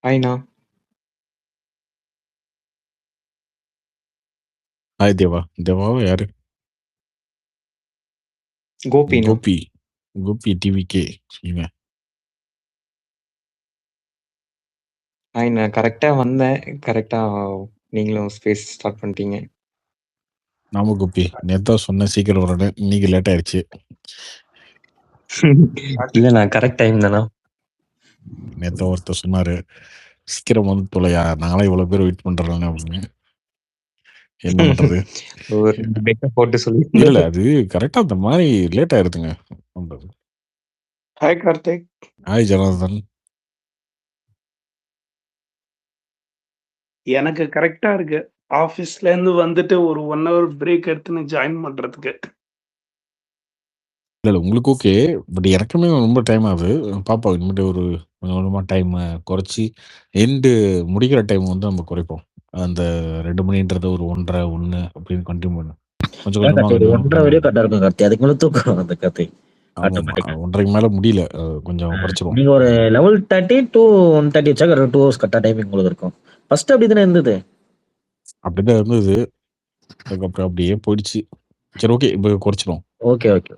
ஹாய்ண்ணா. Hi தேவா. தேவாவா யாரு? கோபிண்ணா. Gopi TVK சொல்லுங்க. ஹாய்ண்ணா. கரெக்ட்டா வந்தேன். கரெக்ட்டா நீங்களும் ஸ்பேஸ் ஸ்டார்ட் பண்ணிட்டீங்க. ஆமா கோபி. நேத்தா சொன்னேன் சீக்கிரம் வரேன்னு. இன்னைக்கு லேட் ஆயிடுச்சு. இல்லண்ணா கரெக்ட் டைம் தானா. நேத்தா ஒருத்தர் சொன்னாரு சீக்கிரம் வந்து தொலையா, நாங்களே இவ்வளவு பேர் வெயிட் பண்றோம் அப்படின்னு. என்ன பண்றது? ஒரு 2 பெட்ட போட்டு இல்ல சொல்லிருந்தேன். அது கரெக்டா அந்த மாதிரி லேட் ஆயிருதுங்க. பண்றது. ஹாய் கார்த்திக். ஹாய் ஜனார்தன். எனக்கு கரெக்டா இருக்கு. ஆபீஸ்ல இருந்து வந்துட்டு ஒரு 1 hour பிரேக் எடுத்து ஜாயின் பண்றதுக்கு. இல்ல உங்களுக்கு ஓகே. பட் எனக்குமே ரொம்ப டைம் ஆகுது. பாப்பா இனிமேட்டு ஒரு கொஞ்சம் கொஞ்சமா டைம் குறைச்சி எண்டு முடிக்கிற டைம் வந்து நம்ம குறைப்போம். அந்த 2 மணின்றது ஒரு 1:30 1 அப்படின்னு கண்டினியூ பண்ணும். கொஞ்சம் கொஞ்சமா ஒரு கண்டினியூ 1:30 வரையும் கரெக்டா இருக்கும் கார்த்தி. அதுக்கு மேல தூக்கம் அந்த கார்த்தி. ஆமா 1:30க்கு மேல முடியல. கொஞ்சம் குறைச்சிருவோம். நீங்க ஒரு 11:30 to 1:30 வச்சா 2 hours கரெக்டா டைமிங் உங்களுக்கு இருக்கும். ஃபர்ஸ்ட் அப்படிதானே இருந்தது. அப்படிதான் இருந்தது. அதுக்கப்புறம் அப்படியே போயிடுச்சு. சரி ஓகே இப்போ குறைச்சிரும். Okay okay.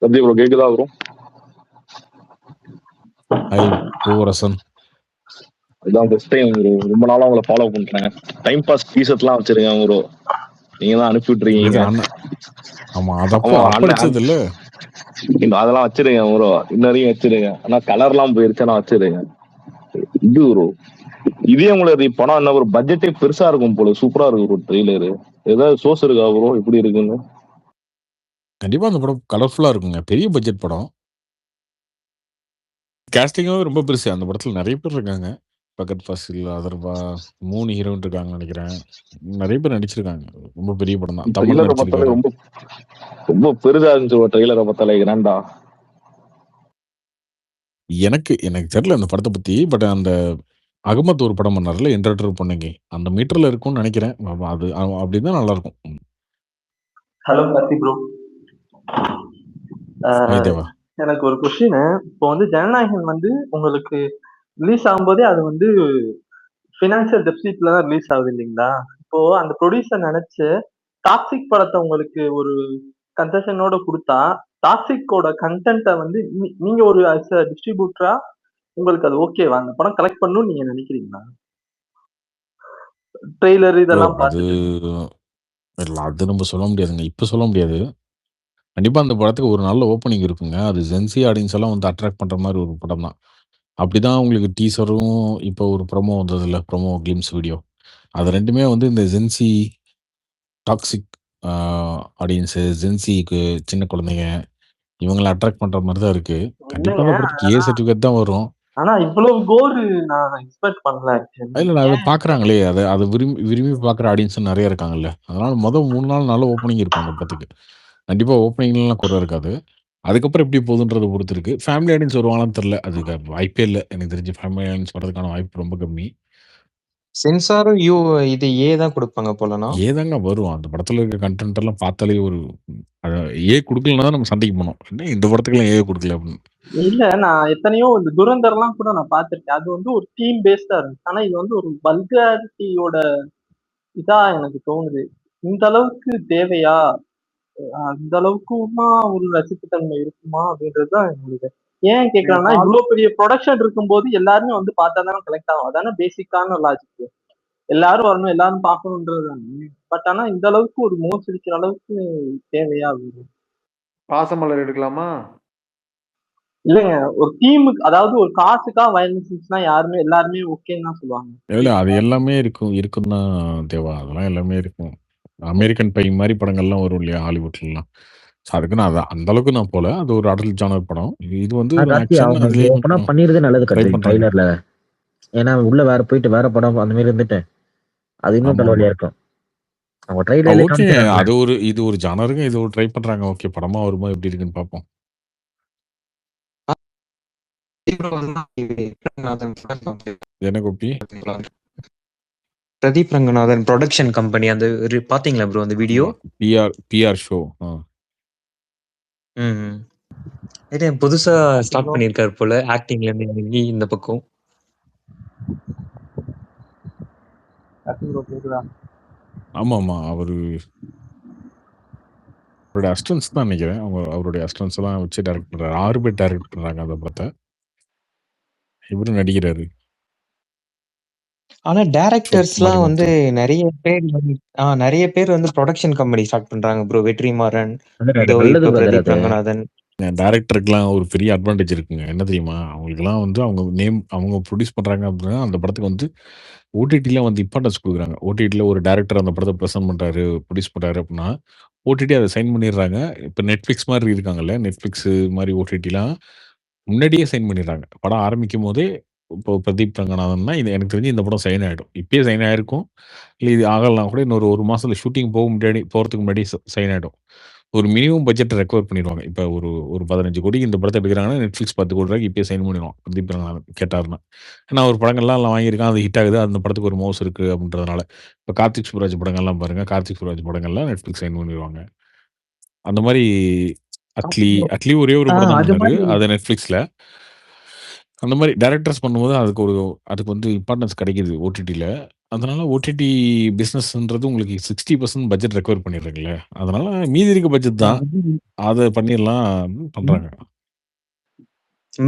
தம்பி ப்ரோ கேக்குதா ப்ரோ? ஹாய் பூவரசன். இதான் ஃபர்ஸ்ட் டைம் ப்ரோ. ரொம்ப நாளா உங்களை ஃபாலோ பண்றேன். டைம் பாஸ் டிஷர்ட்லாம் வச்சிருக்கேன் ப்ரோ. நீங்க தான் அனுப்பி விட்டுருக்கீங்க. ஆமா அதப்போ அப்படிச்சது இல்ல. அதெல்லாம் வச்சிருக்கேன் ப்ரோ. இன்னும் வச்சிருக்கேன். ஆனா கலர்லாம் போயிருச்சுன்னா வச்சிருக்கேன். இது ப்ரோ இதே உங்களுக்கு படம் என்ன ஒரு பட்ஜெட்டே பெருசா இருக்கும் போல. சூப்பரா இருக்கு ப்ரோ ட்ரெய்லரு. ஏதாவது சோர்ஸ் இருக்கா ப்ரோ? எப்படி இருக்குன்னு? கண்டிப்பா அந்த படம் கலர்ஃபுல்லா இருக்குங்க. பெரிய பட்ஜெட் படம். கேஸ்டிங்காவே ரொம்ப பெருசு. அந்த படத்துல நிறைய பேர் இருக்காங்க. பகத் ஃபாசில், அதர்வா, 3 ஹீரோயின் இருக்காங்கன்னு நினைக்கிறேன். நிறைய பேர் நடிச்சிருக்காங்க. ரொம்ப பெரிய படம் தான். தமிழ் ட்ரெய்லரை பார்த்தாலே நடிச்சிருக்காரு. ரொம்ப பெருசா இருந்துச்சு ட்ரெய்லரை பார்த்தாலே. கிராண்டா எனக்கு தெரியல அந்த படத்தை பத்தி. பட் அந்த அகமத் ஒரு படம் பண்ணார்ல என்டர்டர் பொண்ணுங்க, அந்த மீட்டர்ல இருக்கும்னு நினைக்கிறேன். அது அப்படிதான் நல்லா இருக்கும். Hello Karthi bro. தேவா. எனக்கு ஒரு கொஸ்டின். இப்போ வந்து ஜனநாயகன் வந்து உங்களுக்கு ரிலீஸ் ஆகும்போதே அது வந்து பினான்சியல் டெபிசிட்ல தான் ரிலீஸ் ஆகுது இல்லைங்களா? இப்போ அந்த ப்ரொடியூசர் நினைச்சு டாக்ஸிக் படத்தை உங்களுக்கு ஒரு கன்செஷனோட கொடுத்தா டாக்ஸிக்கோட கண்டென்ட்டை வந்து நீங்க ஒரு டிஸ்ட்ரிபியூட்டரா உங்களுக்கு அது ஓகேவா? அந்த படம் கலெக்ட் பண்ணணும்னு நீங்க நினைக்கிறீங்களா? ட்ரெய்லர் இதெல்லாம் பார்த்துட்டு. அது நம்ம சொல்ல முடியாதுங்க. இப்ப சொல்ல முடியாது. கண்டிப்பா அந்த படத்துக்கு ஒரு நல்ல ஓப்பனிங் இருக்குங்க. அது ஜென்சி ஆடியன்ஸ் எல்லாம் வந்து அட்ராக்ட் பண்ற மாதிரி ஒரு படம் தான். அப்படிதான் உங்களுக்கு டீசரும் இப்போ ஒரு ப்ரோமோ வந்தது இல்ல, ப்ரோமோ கிளிம்ஸ் வீடியோ. அது ரெண்டுமே வந்து இந்த ஜென்சி டாக்ஸிக் ஆடியன்ஸு, ஜென்சிக்கு சின்ன குழந்தைங்க இவங்களை அட்ராக்ட் பண்ற மாதிரி தான் இருக்கு. கண்டிப்பா அந்த படத்துக்கு ஏ சர்டிஃபிகேட் தான் வரும். ஆனா இவ்வளவு கோர் நான் எக்ஸ்பெக்ட் பண்ணல. இல்ல அதை பாக்குறாங்களே, அதை விரும்பி பாக்குற ஆடியன்ஸ் நிறைய இருக்காங்கல்ல. அதனால 3 நாள் நல்ல ஓப்பனிங் இருக்கும் அந்த படத்துக்கு. கண்டிப்பா ஓப்பனிங்லாம் குறை இருக்காது. அதுக்கப்புறம் எப்படி போகுதுன்றத பொறுத்து இருக்கு. ஃபேமிலி ஆடியன்ஸ் வருவாங்களான்னு தெரியல. அதுக்கு வாய்ப்பே இல்லை. எனக்கு தெரிஞ்சு ஃபேமிலி ஆடியன்ஸ் வரதுக்கான வாய்ப்பு ரொம்ப கம்மி. சென்சாரும் இது ஏ தான் கொடுப்பாங்க போலனா. ஏதாங்க வரும். அந்த படத்துல இருக்க கண்டென்ட் எல்லாம் பார்த்தாலே ஒரு ஏ கொடுக்கலன்னா தான் நம்ம சண்டைக்கு போனோம். இந்த படத்துக்குலாம் ஏ கொடுக்கல அப்படின்னு. இல்ல நான் எத்தனையோ இந்த துரந்தர்லாம் கூட நான் பார்த்திருக்கேன். அது வந்து ஒரு டீம் பேஸ்டா இருந்துச்சு. ஆனா இது வந்து ஒரு வல்காரிட்டியோட இதா எனக்கு தோணுது. இந்த அளவுக்கு தேவையா? அந்த அளவுக்குமா ஒரு ரசிப்புத்தன்மை இருக்குமா அப்படின்றதுதான் என்னோட. ஏன் கேட்கறாங்கன்னா இவ்வளவு பெரிய ப்ரொடக்ஷன் இருக்கும்போது எல்லாருமே வந்து பார்த்தா தானே கலெக்ட் ஆகும். அதானே பேசிக்கான லாஜிக். எல்லாரும் வரணும், எல்லாரும் பார்க்கணுன்றது தானே. பட் ஆனா இந்த அளவுக்கு ஒரு மோசடிக்கிற அளவுக்கு தேவையா? பாசமலர் எடுக்கலாமா? இல்லைங்க, ஒரு டீமுக்கு, அதாவது ஒரு காசுக்கா வயலன்ஸ்னா எல்லாருமே ஓகேன்னு தான் சொல்லுவாங்க. இல்ல அது எல்லாமே இருக்கும் தான் தேவா. அதெல்லாம் எல்லாமே இருக்கும். அமெரிக்கன் பை மாதிரி படங்கள்லாம் வரும் இல்லையா ஹாலிவுட்லாம். அதுக்கு நான் அந்த அளவுக்கு நான் போல. அது ஒரு அடல்ட் ஜானர் படம். இது வந்து ஒரு ஆக்ஷன். அதுலயும் ஓப்பனா பண்ணிருது நல்லது ட்ரை கார்த்தி பண்றாங்க. ட்ரைலர்ல. ஏன்னா உள்ள வேற போயிட்டு வேற படம் அந்த மாதிரி இருந்துட்டு அது இன்னும் தலைவலியா இருக்கும். அவங்க ட்ரைலர்ல ஓகே. இது ஒரு ஜானருங்க. இது ஒரு ட்ரை பண்றாங்க. ஓகே படமா வருமா எப்படி இருக்குன்னு பார்ப்போம். என்ன கோபி? பிரதீப் ரங்கநாதன் ப்ரொடக்ஷன் கம்பெனி அந்த பாத்தீங்களா ப்ரோ அந்த வீடியோ? PR show. புதுசா ஸ்டார்ட் பண்ணியிருக்காரு போல. ஆக்டிங்ல இருந்து இறங்கி இந்த பக்கம். ஆமாமா. அவருடைய அசிஸ்டன்ட்ஸ் தான் நினைக்கிறேன். அவருடைய அசிஸ்டன்ட்ஸ் எல்லாம் வச்சு டைரக்ட் பண்றாரு. 6 பேர் டைரக்ட் பண்றாங்க அந்த படத்தை. இவரும் நடிக்கிறாரு. ஆனா டைரக்டர்ஸ்லாம் மாரி வந்து மாத்தலாம். நிறைய பேர் வந்து புரொடக்ஷன் கம்பெனி ஸ்டார்ட் பண்றாங்க ப்ரோ. வெற்றிமாறன், அது இதோ நல்லது இப்ப brother பிரதீப் அது. ரங்கநாதன். டைரக்டருக்குலாம் ஒரு பெரிய அட்வான்டேஜ் இருக்குங்க. என்ன தெரியுமா? அவங்களுக்குலாம் வந்து அவங்க ப்ரொடியூஸ் பண்றாங்க அப்படின்னா, அந்த படத்துக்கு வந்து ஓடிடில வந்து இம்பார்ட்டன்ஸ் குடுக்குறாங்க. ஓடிடில ஒரு டைரக்டர் அந்த படத்த பிரசன்ட் பண்றாரு, ப்ரொடியூஸ் பண்றாரு அப்படின்னா, ஓடிடி அத சைன் பண்ணிடுறாங்க. இப்ப Netflix மாரி இருக்காங்கல்ல. Netflix மாரி ஓடிடிலாம் முன்னாடியே சைன் பண்ணிடுறாங்க. படம் ஆரம்பிக்கும்போதே இப்போ பிரதீப் ரங்கநாதன்னா, இது எனக்கு தெரிஞ்சு இந்த படம் சைன் ஆயிடும். இப்பயே சைன் ஆயிருக்கும். இல்ல இது ஆகலனா கூட இன்னொரு 1 மாசத்துல ஷூட்டிங் போறதுக்கு முன்னாடி சைன் ஆயிடும். ஒரு மினிமம் பட்ஜெட் ரெக்கவர் பண்ணிருவாங்க. இப்ப ஒரு 15 கோடிக்கு இந்த படத்த எடுக்குறாங்கன்னா, Netflix 10 கோடி ரூபாய்க்கு இப்பயே சைன் பண்ணிருவான். பிரதீப் ரங்கநாதன் கேட்டாருன்னா. ஏன்னா அவர் படங்கள்லாம் எல்லாம் வாங்கியிருக்கான். அது ஹிட் ஆகுது. அந்த படத்துக்கு ஒரு மவுஸ் இருக்கு அப்படின்றதுனால. இப்ப கார்த்திக் சுப்புராஜ் படங்கள்லாம் பாருங்க. கார்த்திக் சுப்புராஜ் படங்கள்லாம் Netflix சைன் பண்ணிருவாங்க. அந்த மாரி அட்லி ஒரே ஒரு படம் தான் அது பண்ணாரு. மாதிரி அது Netflixல. அந்த மாரி டைரக்டர்ஸ் பண்ணும்போது அதுக்கு வந்து இம்பார்ட்டன்ஸ் கிடைக்குது ஓடிடில. அதனால ஓடிடி பிசினஸ்ன்றது உங்களுக்கு 60% பட்ஜெட் ரெக்கவர் பண்ணிடுறீங்கல்ல. அதனால மீதி இருக்க பட்ஜெட் தான். அத பண்ணிரலாம் பண்றாங்க.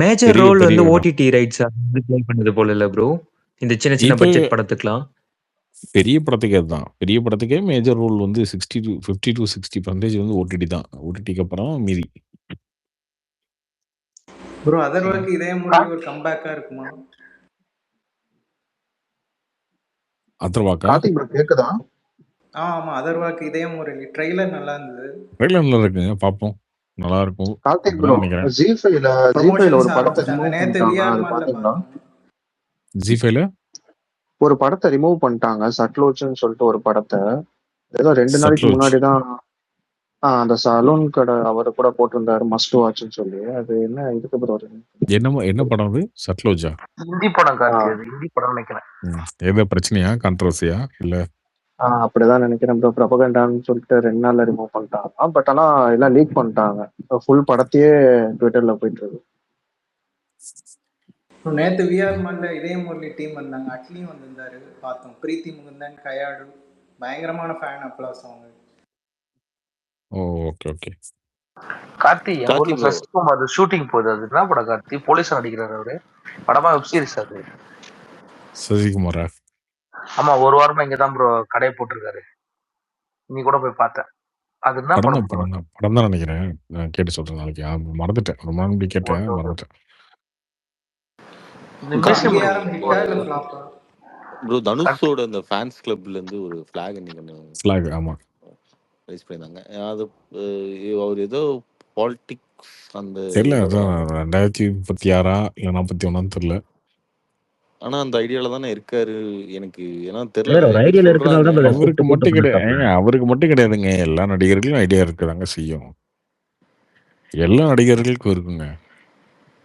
மேஜர் பெரிய ரோல் பெரிய வந்து இடம். ஓடிடி ரைட்ஸ் வந்து ப்ளே பண்ணது போல இல்ல ப்ரோ. இந்த சின்ன சின்ன இப்ப பட்ஜெட் படத்துக்குலாம். பெரிய படத்துக்கே அதுதான். பெரிய படத்துக்கே மேஜர் ரோல் வந்து 50-60% வந்து ஓடிடி தான். ஓடிடிக்கு அப்புறம் மீதி. ப்ரோ அதர்வாக்கு இதே மாதிரி ஒரு கம்பேக்கா இருக்குமா? அதர்வாக்கா? கார்த்திக் ப்ரோ கேக்குதா? ஆமா அதர்வாக்கு இதே ஒரு ட்ரெய்லர் நல்லா இருந்தது. ட்ரெய்லர் நல்லா இருக்குங்க. பார்ப்போம். நல்லா இருக்கும். கார்த்திக் ப்ரோ அப்படிதான் நினைக்கிறேன். ஜி5ல ஒரு ப்ரொமோஷன்ஸ் படத்தை ஆரம்பிச்சிட்டாங்க. ரிமூவ் நேத்து பண்ணிட்டாங்க. விஆர் அது மால்ல பாத்தீங்களா? பார்த்தோம். ஜி5ல ஒரு படத்தை ரிமூவ் பண்ணிட்டாங்க. சட்லோச்சுன்னு சொல்லிட்டு ஒரு படத்தை ஏதோ 2 நாளைக்கு சட்லோஜ். முன்னாடி தான் அந்த சலூன் கடை அவரு கூட போட்டிருந்தாரு மஸ்ட் வாட்ச்னு சொல்லி. அது என்ன இதுக்கு ப்ரோ? என்ன படம் அது? சட்லோஜா? ஹிந்தி படம் கார்த்தி, அது ஹிந்தி படம் நினைக்கிறேன். ஏதோ பிரச்சனையா? கான்ட்ரோவர்சியா? இல்ல அப்படிதான் நினைக்கிறேன் ப்ரோ. ப்ரொபகண்டான்னு சொல்லிட்டு 2 நாள்ல ரிமூவ் பண்ணிட்டாங்க. பட் ஆனா எல்லாம் லீக் பண்ணிட்டாங்க. ஃபுல் படத்தையே ட்விட்டர்ல போயிட்டு இருக்கு. நேத்து விஆர் மால்ல இதே முரளி டீம் வந்தாங்க. அட்லியும் வந்திருந்தாரு பார்த்தோம். பிரீத்தி முகுந்தன், கயாடு பயங்கரமான ஃபேன் அப்ளாஸ் அவங்க. Okay okay. கார்த்தி எங்க கார்த்தி ஊர்ல ப்ரோ சசிகுமார் அது ஷூட்டிங் போகுது. அது என்ன படம் கார்த்தி? போலீஸா நடிக்கிறாரு அவரு. படமா வெப் சீரிஸ் அது? சசிகுமாரா? ஆமா, ஒரு வாரமா இங்கதான் ப்ரோ கடையை போட்டிருக்காரு. நீ கூட போய் பார்த்தேன். அது என்ன படம் படம் bro? தான் படம் தான் நினைக்கிறேன். நான் கேட்டு சொல்றேன் நாளைக்கு. மறந்துட்டேன். ரொம்ப நாள் முன்னாடி கேட்டேன். Okay okay. மறந்துட்டேன். இந்த மியூசியம் அங்கீகாரம் ஹிட்டா இல்ல ஃபிளாப்பா? ப்ரோ தனுஷோட அந்த ஃபேன்ஸ் கிளப்ல இருந்து ஒரு ஃபிளாக் இன்னைக்கு ஒன்று ஃபிளாக் ஆமா. ரிலீஸ் பண்ணியிருந்தாங்க. அது அவர் ஏதோ பாலிடிக்ஸ் அந்த தெரியல. இதோட அதான் 2036 இல்ல 41 தெரியல. ஆனா அந்த ஐடியால தானே இருக்காரு எனக்கு. ஏன்னா தெரியல, brother, ஒரு நிறைய பேர் ஐடியால இருக்கனால சொல்றாங்க. தான் brother அவருக்கு கூப்பிட்டு மட்டும் கிடையாது. பண்ணிருக்காப்ல. அவருக்கு மட்டும் கிடையாதுங்க. எல்லா நடிகர்களும் ஐடியா இருக்குதாங்க செய்யும். எல்லா நடிகர்களுக்கும் இருக்குங்க.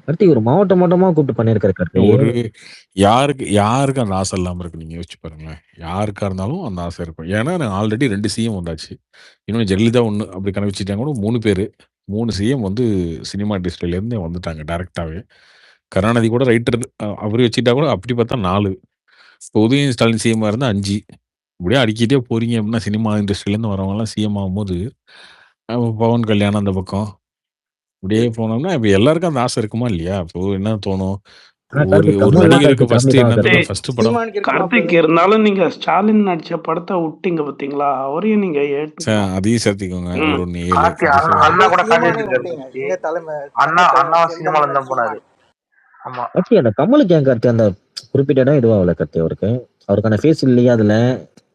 கார்த்தி ஒரு மாவட்டமா கூப்பிட்டு பண்ணிருக்காரு கார்த்தி. ஒரு யாருக்கு அந்த ஆசை இல்லாம இருக்கு? நீங்க யோசிச்சு பாருங்களேன். யாருக்கா இருந்தாலும் அந்த ஆசை இருக்கும். ஏன்னா நான் ஆல்ரெடி 2 சிஎம் வந்தாச்சு. இன்னும் ஜெயலலிதா 1 அப்படி கணக்கு வச்சுட்டாங்க கூட 3 பேரு. 3 சிஎம் வந்து சினிமா இண்டஸ்ட்ரியில இருந்தே வந்துட்டாங்க டைரக்டாவே. கருணாநிதி கூட ரைட்டர் அவரு வச்சுட்டா கூட அப்படி பார்த்தா 4. இப்போ உதயநிதி ஸ்டாலின் சிஎம்மா இருந்தா 5. இப்படியே அடிக்கிட்டே போறீங்க அப்படின்னா சினிமா இண்டஸ்ட்ரியில இருந்து வரவங்க எல்லாம் சிஎம் ஆகும்போது பவன் கல்யாணம் அந்த பக்கம் இப்படியே போனோம்னா இப்ப எல்லாருக்கும் அந்த ஆசை இருக்குமா இல்லையா? இப்போ என்ன தோணும்? ஆனா ஒரு கார்த்தி ஒரு கமல் தான் நடிகருக்கு கார்த்தி ஃபர்ஸ்ட் சாமி தான் என்ன கார்த்தி. தெரியுமா? ஃபர்ஸ்ட் படம் சீமானுக்கு இருக்குமா கார்த்திக் இருந்தாலும் நீங்க ஸ்டாலின் நடிச்ச படத்தை விட்டீங்க பாத்தீங்களா? அவரையும் நீங்க ஏற்றுக்கணும். அதையும் சேர்த்திக்கோங்க. ம். ஒரு 7 கார்த்தி அண்ணா கூட காட்டி வச்சிருக்காரு கார்த்தி. அண்ணா சினிமால இருந்தா போனாரு. ஆமா. கார்த்தி அந்த கமலுக்கு ஏன் கார்த்தி அந்த குறிப்பிட்ட இடம் இதுவாகல கார்த்தி அவருக்கு? அவருக்கான ஃபேஸ் இல்லையா அதுல?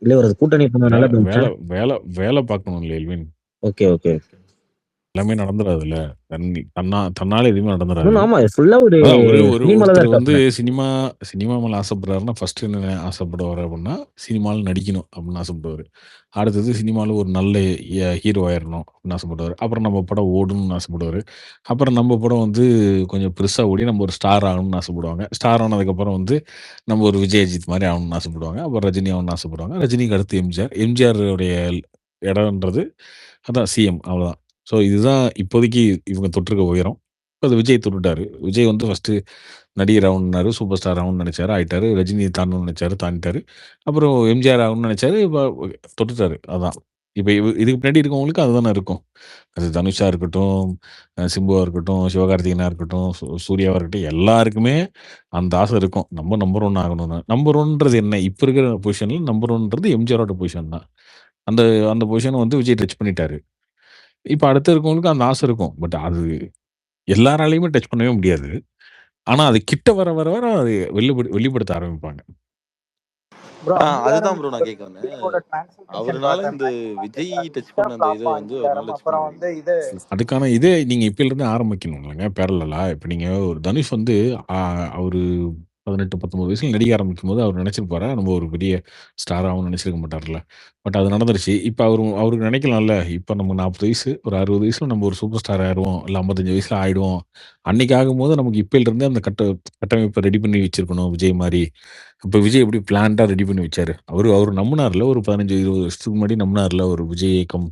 இல்ல ஒரு கூட்டணி பண்ணனால வேலை வேலை வேலை பார்க்கணும் இல்லை எல்வின்? Okay okay. எல்லாமே நடந்துடாதுல்ல. தன்னால எதுவுமே நடந்துடாது. ஆமா ஃபுல்லா ஒரு சினிமால தான் ஒருத்தர் வந்து இருக்காப்ல. சினிமா மேல ஆசைப்படுறாருன்னா ஃபர்ஸ்ட் என்ன ஆசைப்படுவாரு அப்படின்னா சினிமால நடிக்கணும் அப்படின்னு ஆசைப்படுவாரு. அடுத்தது சினிமால ஒரு நல்ல ஹீரோ ஆயிரணும் அப்படின்னு ஆசைப்படுவாரு. அப்புறம் நம்ம படம் ஓடணும்னு ஆசைப்படுவாரு. அப்புறம் நம்ம படம் வந்து கொஞ்சம் பெருசா ஓடி நம்ம ஒரு ஸ்டார் ஆகணும்னு ஆசைப்படுவாங்க. ஸ்டார் ஆனதுக்கப்புறம் வந்து நம்ம ஒரு விஜய் அஜித் மாதிரி ஆகணும்னு ஆசைப்படுவாங்க. அப்புறம் ரஜினி ஆகணும்னு ஆசைப்படுவாங்க. ரஜினிக்கு அடுத்து எம்ஜிஆர் உடைய இடம்ன்றது அதான் சிஎம் அவ்வளவுதான். ஸோ இதுதான் இப்போதைக்கு இவங்க தொட்டிருக்க உயரம். அது விஜய் தொட்டுட்டாரு. விஜய் வந்து ஃபர்ஸ்ட்டு நடிகர் ஆகணும்னாரு, சூப்பர் ஸ்டார் ஆகணும்னு நெனைச்சாரு, ஆயிட்டாரு. ரஜினி தாண்டணும்னு நெனைச்சாரு, தாண்டிட்டாரு. அப்புறம் எம்ஜிஆர் ஆகணும்னு நெனைச்சாரு, தொட்டுட்டாரு. அதான். இப்ப இதுக்கு பின்னாடி இருக்கவங்களுக்கு அதுதானே இருக்கும். அது தனுஷா இருக்கட்டும், சிம்புவா இருக்கட்டும், சிவகார்த்திகேயனா இருக்கட்டும், சூர்யாவா இருக்கட்டும், எல்லாருக்குமே அந்த ஆசை இருக்கும். நம்ம நம்பர் 1 ஆகணும்னு. நம்பர் 1ன்றது என்ன? இப்ப இருக்கிற பொசிஷன்ல நம்பர் 1ன்றது எம்ஜிஆரோட பொசிஷன் தான். அந்த அந்த பொசிஷன வந்து விஜய் டச் பண்ணிட்டாரு. இப்ப அடுத்து இருக்கவங்களுக்கு அந்த ஆசை இருக்கும். பட் அது எல்லாராலயுமே டச் பண்ணவே முடியாது. ஆனா அது கிட்ட வர வர வர அது வெளிப்படுத்த ஆரம்பிப்பாங்க. ப்ரோ அதுதான் அங்கீகாரம் ப்ரோ நான் கேட்க வந்தேன். விஜயோட டிரான்ஸ்ஃபர்மேஷன் அவருனால பார்த்தேன். இந்த விஜய் டச் இன்ஸ்டா பண்ண அந்த இத ஃப்ளாப்பா வந்து அவருனால அங்கீகாரம், டச் பண்ண அப்புறம் முடியல. வந்து இது அதுக்கான இதே நீங்க இப்பயிலிருந்தே ஆரம்பிக்கணும்லங்க பேரலலா. இப்ப நீங்க ஒரு தனுஷ் வந்து அவரு 18, 19 வயசுல நடிக்க ஆரம்பிக்கும்போது அவர் நெனைச்சிருப்பாரா? நம்ம ஒரு பெரிய ஸ்டார் ஆவோம்னு நெனைச்சிருக்க மாட்டார்ல. பட் அது நடந்துருச்சு. இப்ப அவருக்கு நெனைக்கலாம்ல. இப்ப நம்ம 40 வயசு, ஒரு 60 வயசுல நம்ம ஒரு சூப்பர் ஸ்டார் ஆயிருவோம். இல்ல 55 வயசுல ஆயிடுவோம். அன்னைக்கு ஆகும்போது நமக்கு இப்பயிலிருந்தே அந்த கட்டமைப்ப ரெடி பண்ணி வச்சிருக்கணும் விஜய் மாரி. இப்ப விஜய் எப்படி பிளான்டா ரெடி பண்ணி வச்சாரு. அவரு நம்புனார்ல. ஒரு 15, 20 வருஷத்துக்கு முன்னாடி நம்புனார்ல. ஒரு விஜய் இயக்கம்,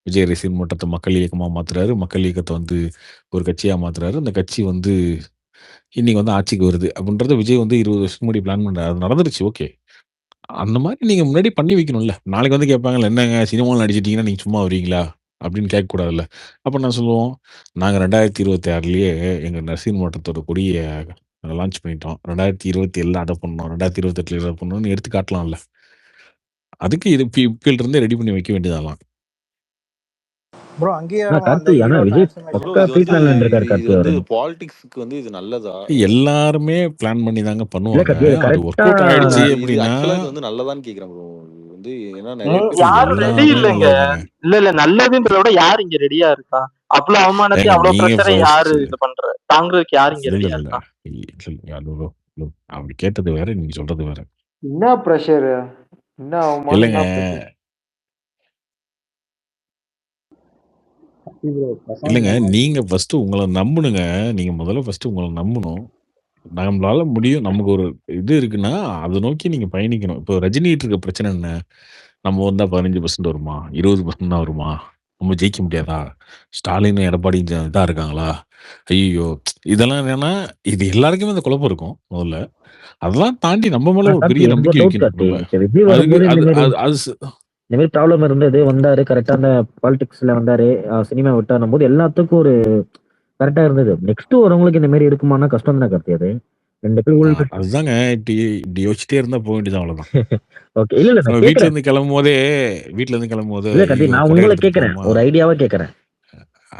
விஜய் ரசிகர் மன்றத்த மக்கள் இயக்கமா மாத்துறாரு. மக்கள் இயக்கத்த வந்து ஒரு கட்சியா மாத்துறாரு. அந்த கட்சி வந்து இன்னைக்கு வந்து ஆட்சிக்கு வருது. அப்படின்றத விஜய் வந்து 20 வருஷத்துக்கு முன்னாடி பிளான் பண்றாரு. அது நடந்துருச்சு. ஓகே. அந்த மாரி நீங்க முன்னாடி பண்ணி வைக்கணும்ல. நாளைக்கு வந்து கேட்பாங்கல்ல, "என்னங்க சினிமால நடிச்சிட்டீங்கன்னா நீங்க சும்மா வருவீங்களா?" அப்படின்னு கேட்கக்கூடாதுல்ல. அப்ப நான் சொல்லுவோம், "நாங்க 2026லயே எங்க ரசிகர் மன்றத்தோட கொடிய லான்ச் பண்ணிட்டோம். 2027ல அத பண்ணோம். 2028ல இத பண்ணோம்னு எடுத்து காட்டலாம்ல." அதுக்கு இது இப்பயிலிருந்தே ரெடி பண்ணி வைக்க வேண்டியதெல்லாம். ப்ரோ அங்கீகாரம் அந்த கார்த்தி, ஆனா ஹீரோ விஜய் டிரான்ஸ்ஃபர்மேஷன் ப்ரோ பக்கா இது ப்ரீ வந்து பிளான்ல இருந்திருக்காரு இது கார்த்தி வந்து அவரு. பாலிடிக்ஸ்க்கு வந்து இது நல்லதா? எல்லாருமே பிளான் பண்ணி தாங்க இல்ல பண்ணுவாங்க. கார்த்தி, அது அது ஒர்க் கரெக்ட்டா அவுட் ப்ரோ ஆயிடுச்சு இது அப்படின்னா ஆக்சுவலா இது வந்து நல்லதான்னு கேட்கிறேன் ப்ரோ. இது வந்து ஏன்னா நெறைய பேர் யாரும் ரெடி எல்லாமே இல்லைங்க. நல்லதுதாங்க. இல்ல நல்லதுன்றத விட யார் இங்க ரெடியா இருக்கா? அவ்வளவு அவமானத்தையும் ஏங்க அவ்வளவு நீங்க ப்ரெஷரை யாரு ஃபர்ஸ்ட் இது பண்ற? தாங்குறதுக்கு யார் இங்க இல்ல ரெடியா இல்ல இருக்கா? இல்ல அப்படி கேட்டது வேற, நீங்க சொல்றது வேற. என்ன ப்ரெஷர்? என்ன அவமானம், இல்லைங்க என்ன ப்ரெஷர்? இல்லைங்க நீங்க ஃபர்ஸ்ட் உங்களை நம்பணுங்க. நீங்க முதல்ல ஃபர்ஸ்ட் உங்களை நம்பணும். நம்மளால முடியும். நமக்கு ஒரு இது இருக்குன்னா அதை நோக்கி நீங்க பயணிக்கணும். இப்போ ரஜினிகிட்ட இருக்க பிரச்சனை என்ன? நம்ம வந்தா 15% வருமா? 20% தான் வருமா? நம்ம ஜெயிக்க முடியாதா? ஸ்டாலின், எடப்பாடி இதா இருக்காங்களா? ஐயோ! இதெல்லாம் என்னன்னா, இது எல்லாருக்குமே இந்த குழப்பம் இருக்கும் முதல்ல. அதெல்லாம் தாண்டி நம்ம மேல ஆனா ஒரு கார்த்தி, பெரிய எனக்கு ஒரு நம்பிக்கை டவுட் வைக்கணும் கார்த்தி. நம்ம. இப்ப விஜய் அதுக்கு வரும்போது அது அது அது இந்த மாதிரி ப்ராப்ளம் இருந்தது, வந்தாரு கரெக்டா அந்த பாலிடிக்ஸ்ல வந்தாரு, சினிமா விட்டாரும் போது எல்லாத்துக்கும் ஒரு கரெக்டா இருந்தது. நெக்ஸ்ட் வரவங்களுக்கு இந்த மாதிரி இருக்குமானா கஷ்டம் தானே கார்த்தி அது. 2 பேர் உள்ள அதுதாங்க இப்படி இப்படி யோசிச்சிட்டே இருந்தா போக வேண்டியது அவ்வளவுதான். ஓகே. இல்ல நான் வீட்ல கேக்குறேன். இருந்து கிளம்பும்போதே வீட்ல இருந்து கிளம்பும்போது இல்ல கார்த்தி, ஐயோ நான் கொடை உங்களை எடுத்துட்டு கேக்குறேன். போவோமா? ஒரு ஐடியாவா கேக்குறேன்.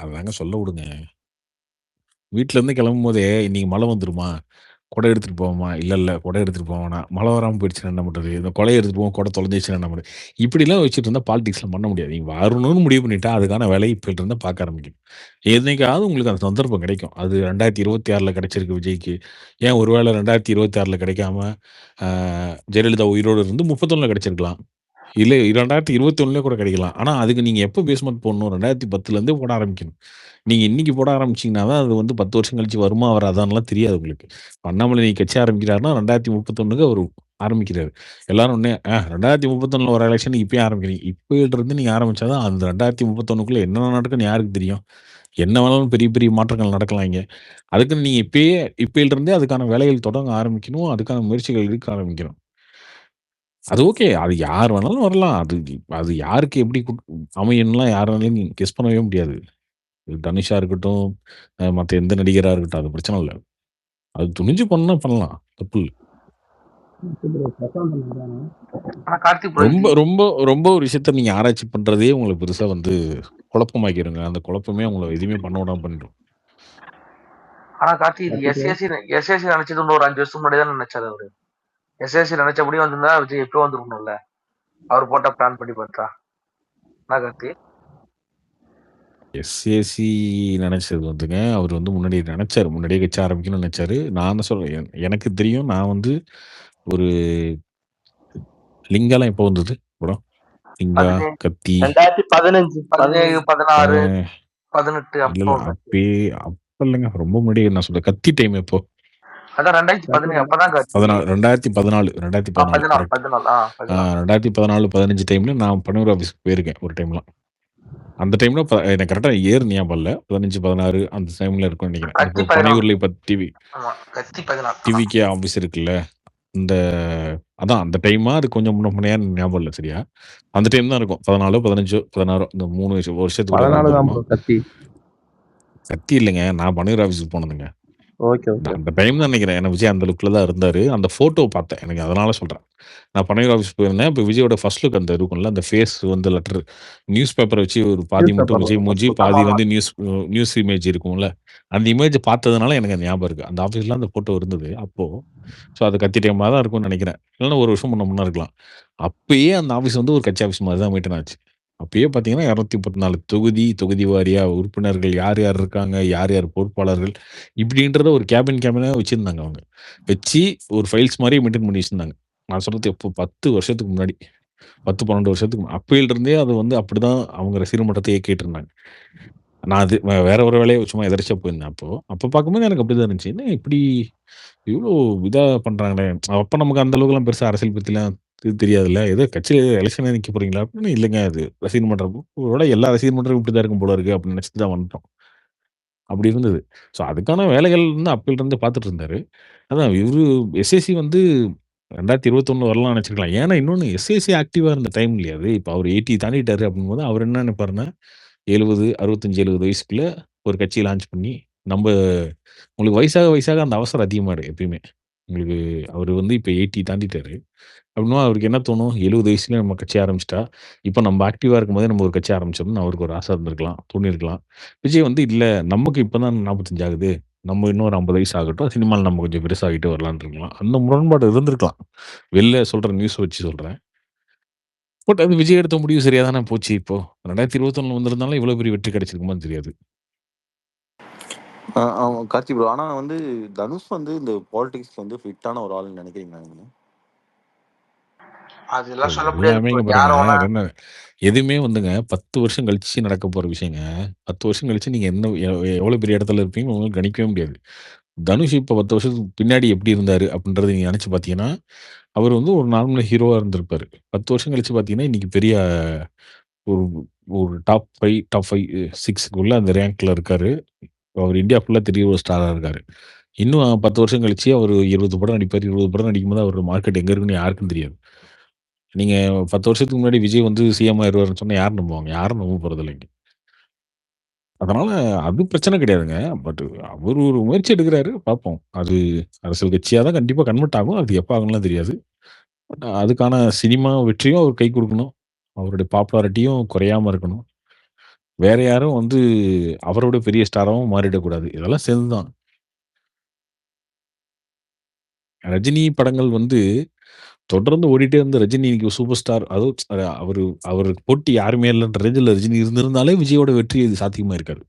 அதாங்க சொல்ல விடுங்க. வீட்ல இருந்து கிளம்பும்போதே இன்னைக்கு மழை வந்துருமா? கொடை எடுத்துட்டு போவோமா? இல்ல கொடை எடுத்துட்டு போக வேணாம். மழை வராம போயிடுச்சுன்னா என்ன பண்றது? இந்த கொடைய எடுத்துட்டு போவோம், கொடை தொலைஞ்சிருச்சுன்னா என்ன பண்றது? இப்படிலாம் வச்சுட்டு இருந்தா பாலிடிக்ஸ்ல பண்ண முடியாது. நீங்க வரணும்னு முடிவு பண்ணிட்டா அதுக்கான வேலையை இப்ப இருந்தா பார்க்க ஆரம்பிக்கணும். என்னைக்காவது உங்களுக்கு அந்த சந்தர்ப்பம் கிடைக்கும். அது 2026ல கிடைச்சிருக்கு விஜய்க்கு. ஏன் ஒருவேளை 2026ல கிடைக்காம அ ஜெயலலிதா உயிரோடு இருந்து 31ல கிடைச்சிருக்கலாம். இல்ல 2021ல கூட கிடைக்கலாம். ஆனா அதுக்கு நீங்க எப்ப பேஸ்மென்ட் போடணும்? 2010லேருந்தே போட ஆரம்பிக்கணும். நீங்க இன்னைக்கு போட ஆரம்பிச்சீங்கன்னா தான் அது வந்து 10 வருஷம் கழிச்சு வருமா? வராதான்னுலாம் தெரியாது உங்களுக்கு. அண்ணாமலை இன்னைக்கு கட்சி ஆரம்பிக்கிறாருன்னா 2031க்கு அவரு ஆரம்பிக்கிறாரு. எல்லாரும் உடனே 2031ல வர எலக்ஷன் இப்பயே ஆரம்பிக்கிறீங்க. இப்பயிலிருந்து நீங்க ஆரம்பிச்சா தான் அந்த 2031க்குள்ள என்ன நடக்குன்னு யாருக்கு தெரியும்? என்ன வேணாலும் பெரிய பெரிய மாற்றங்கள் நடக்கலாம் இங்க. அதுக்குன்னு நீங்க இப்பயிலிருந்தே அதுக்கான வேலைகள் தொடங்க ஆரம்பிக்கணும். அதுக்கான முயற்சிகள் எடுக்க ஆரம்பிக்கணும். அது ஓகே. அது யார் வேணாலும் வரலாம். அது அது யாருக்கு எப்படி அமையும்லாம் யாராலயும் கெஸ் பண்ணவே முடியாது. தனுஷா இருக்கட்டும், மத்த எந்த நடிகரா இருக்கட்டும். அது பிரச்சனை இல்ல. அது துணிஞ்சு பண்ணா பண்ணலாம். தப்பு இல்ல. ஆனா கார்த்தி ப்ரோ ரொம்ப ரொம்ப ரொம்ப ஒரு விஷயத்த நீங்க ஆராய்ச்சி பண்றதே உங்களுக்கு பெருசா வந்து குழப்பமாக்கிருங்க. அந்த குழப்பமே உங்கள எதுவுமே பண்ண விடாம பண்ணிரும். ஆனா கார்த்தி இது எஸ்எஸ்சி நினைச்சது இன்னும் ஒரு 5 வருஷத்துக்கு முன்னாடி தான் நினைச்சாரு அவரு. எஸ்எஸ்சி நினைச்சபடி வந்திருந்தா விஜய் எப்போ வந்துருக்கணும்ல. அவர் போட்ட பிளான் படி பார்த்தா. என்ன கார்த்தி? எஸ்ஏசி நினைச்சது வந்துங்க, அவர் வந்து முன்னாடி நினைச்சாரு. முன்னாடியே கட்சி ஆரம்பிக்கணும்னு நினைச்சாரு. நான் என்ன சொல்றேன், எனக்கு தெரியும். நான் வந்து ஒரு லிங்காலாம் எப்போ வந்தது படம்? லிங்கா, கத்தி 2015, 17, 16, 18 இல்ல அப்ப இல்லங்க. ரொம்ப முன்னாடி நான் சொல்றேன். கத்தி டைம் எப்போ? அதான் 2017 அப்பதான் கார்த்தி. 2014 14. 2014, 15 டைம்ல நான் பனையூர் ஆஃபீஸ்க்கு போயிருக்கேன் ஒரு டைம்லாம். அந்த டைம்ல எனக்கு கரெக்டா இயர் ஞாபகம் இல்ல. 15, 16 அந்த டைம்ல இருக்கும்னு நெனைக்கிறேன். கத்தி இப்போ பனையூர்ல 14. இப்ப ஆமா, கத்தி 14. டிவிகே ஆஃபீஸ் இருக்குல்ல. இந்த அதான் அந்த டைமா அது கொஞ்சம் முன்ன பின்னையான்னு ஞாபகம் இல்ல சரியா. அந்த டைம் தான் இருக்கும். 14, 15, 16 இந்த 3 வருஷத்துக்குள்ள தான் 14 தான் இருந்திருக்கும். ப்ரோ கத்தி. கத்தி இல்லைங்க. நான் பனையூர் ஆஃபீஸ்க்கு போனதுங்க. Okay okay. அந்த டைம் தான் நினைக்கிறேன். ஏன்னா விஜய் அந்த லுக்ல தான் இருந்தாரு. அந்த ஃபோட்டோ பார்த்தேன். எனக்கு அதனால சொல்றேன். நான் பனையூர் ஆஃபீஸ் போயிருந்தேன். இப்போ விஜயோட ஃபர்ஸ்ட் லுக் அந்த இருக்கும்ல, அந்த ஃபேஸ் வந்து லெட்டர் நியூஸ் பேப்பர வச்சு ஒரு பாதி நியூஸ் மட்டும் பேப்பர் விஜய் மூஞ்சி, ஆமா பாதி ஆமா. வந்து நியூஸ் இமேஜ் இருக்கும்ல. அந்த இமேஜ் பார்த்ததுனால எனக்கு அது ஞாபகம் இருக்கு. அந்த ஆஃபீஸ்ல அந்த ஃபோட்டோ இருந்தது அப்போ. ஸோ அது கத்தி டைமா தான் இருக்கும்னு நினைக்கிறேன். இல்லன்னா ஒரு வருஷம் முன்ன இருக்கலாம். அப்பயே அந்த ஆஃபீஸ் வந்து ஒரு கட்சி ஆஃபீஸ் மாரி தான் மெயின்டெயின் ஆச்சு. அப்பயே பார்த்தீங்கன்னா 234 தொகுதி வாரியா உறுப்பினர்கள் யார் யார் இருக்காங்க, யார் யார் பொறுப்பாளர்கள் இப்படின்றத ஒரு கேபினா வச்சிருந்தாங்க அவங்க. வச்சு ஒரு ஃபைல்ஸ் மாரி மெயின்டெயின் பண்ணி வச்சிருந்தாங்க. நான் சொல்றது எப்போ 10 வருஷத்துக்கு முன்னாடி. 10, 12 வருஷத்துக்கு அப்பயிலிருந்தே அது வந்து அப்படிதான் அவங்க ரசிகர் மன்றத்த இயக்கிட்டு இருந்தாங்க. நான் அது வேற ஒரு வேலையா சும்மா எதர்ச்சியா போயிருந்தேன் அப்போ. அப்ப பார்க்கும்போது எனக்கு அப்படிதான் இருந்துச்சு. என்ன இப்படி இவ்ளோ இதா பண்றாங்களே! அப்ப நமக்கு அந்த அளவுக்குலாம் பெருசா அரசியல் பத்திலாம் தெரியாதுல்ல. ஏதோ கட்சியில எலக்ஷன்ல நிக்க போறீங்களா? அப்படின்னு இல்லைங்க அது ரசிகர் மன்றம். ஒருவேளை எல்லா ரசிகர் மன்றமும் இப்படிதான் இருக்கும் போல இருக்கு அப்படின்னு நினைச்சுட்டு தான் வந்துட்டோம். அப்படி இருந்தது. ஸோ அதுக்கான வேலைகள் வந்து அப்பயிலிருந்து பார்த்துட்டு இருந்தாரு. அதான் இவரு எஸ்எஸ்சி வந்து 2021 வரலாம்னு நெனச்சிருக்கலாம். ஏன்னா இன்னொன்னு எஸ்எஸ்சி ஆக்டிவா இருந்த டைம் இல்லையா அது. இப்ப அவரு 80 தாண்டிட்டாரு அப்படிங்கும்போது, அவர் என்ன நெனைப்பாருன்னா, 70, 65, 70 வயசுக்குள்ள ஒரு கட்சிய லான்ச் பண்ணி, நம்ப உங்களுக்கு வயசாக அந்த அவசரம் அதிகமாயிடும் எப்பயுமே. உங்களுக்கு அவரு வந்து இப்ப 80 தாண்டிட்டாரு. அப்படின்னா அவருக்கு என்ன தோணும்? 70 வயசுலயே நம்ம கட்சி ஆரம்பிச்சுட்டா, இப்ப நம்ம ஆக்டிவா இருக்கும்போதே நம்ம ஒரு கட்சி ஆரம்பிச்சிடணும்னு அவருக்கு ஒரு ஆசை இருந்திருக்கலாம். தோணியிருக்கலாம். விஜய் வந்து இல்ல நமக்கு இப்ப தான் 45 ஆகுது. நம்ம இன்னொரு 50 வயசு ஆகட்டும். சினிமால நம்ம கொஞ்சம் பெருசாகிட்டு வரலான்னு இருக்கலாம். அந்த முரண்பாடு இருந்திருக்கலாம். வெளில சொல்ற நியூஸ் வச்சு சொல்றேன். பட் அது விஜய் எடுத்த முடிவு சரியா தானே போச்சு இப்போ. 2021 வந்திருந்தாலும் இவ்வளவு பெரிய வெற்றி கிடைச்சிருக்குமான்னு தெரியாது. கார்த்தி ப்ரோ. ஆனா வந்து தனுஷ் வந்து இந்த பாலிடிக்ஸ்க்கு வந்து ஃபிட்டான ஒரு ஆள்னு நினைக்கிறீங்களா நீங்க? அதெல்லாம் சொல்ல முடியாது எல்லாமேங்க bro. யார வேணா பாருங்க. எதுவுமே வந்துங்க 10 வருஷம் கழிச்சு நடக்க போற விஷயங்க. 10 வருஷம் கழிச்சு நீங்க என்ன எவ்வளவு பெரிய இடத்துல இருப்பீங்கன்னு உங்களுக்கு கணிக்கவே முடியாது. தனுஷ் இப்ப 10 வருஷத்துக்கு பின்னாடி எப்படி இருந்தாரு அப்படின்றத நீங்க நினைச்சு பார்த்தீங்கன்னா, அவர் வந்து ஒரு நார்மல் ஹீரோவா இருந்திருப்பாரு. 10 வருஷம் கழிச்சு பார்த்தீங்கன்னா, இன்னைக்கு பெரிய ஒரு ஒரு டாப் 5, 6க்குள்ள அந்த ரேங்க்ல இருக்காரு. அவர் இந்தியா ஃபுல்லா தெரிய ஒரு ஸ்டாரா இருக்காரு. இன்னும் 10 வருஷம் கழிச்சு அவரு 20 படம் நடிப்பாரு. 20 படம் நடிக்கும்போது அவரோட மார்க்கெட் எங்க இருக்குன்னு யாருக்கும் தெரியாது. நீங்க 10 வருஷத்துக்கு முன்னாடி விஜய் வந்து சிஎம் ஆயிருவாருன்னு சொன்னா யார் நம்புவாங்க? யாரும் நம்ப போறதில்லைங்க. அதனால அது பிரச்சனை கிடையாதுங்க. பட் அவரு ஒரு முயற்சி எடுக்குறாரு. பார்ப்போம். அது அரசியல் கட்சியா தான் கண்டிப்பா கன்வெர்ட் ஆகும். அது எப்ப ஆகும்லாம் தெரியாது. பட் அதுக்கான சினிமா வெற்றியும் அவர் கை குடுக்கணும். அவருடைய பாப்புலாரிட்டியும் குறையாம இருக்கணும். வேற யாரும் வந்து அவரோட பெரிய ஸ்டாராவும் மாறிடக்கூடாது. இதெல்லாம் சேர்ந்து தான். ரஜினி படங்கள் வந்து தொடர்ந்து ஓடிட்டே இருந்த ரஜினி இன்னைக்கு சூப்பர் ஸ்டார். அதுவும் அவருக்கு போட்டி யாருமே இல்லன்ற ரேஞ்சுல ரஜினி இருந்திருந்தாலே விஜயோட வெற்றி இது சாத்தியமா இருக்காது.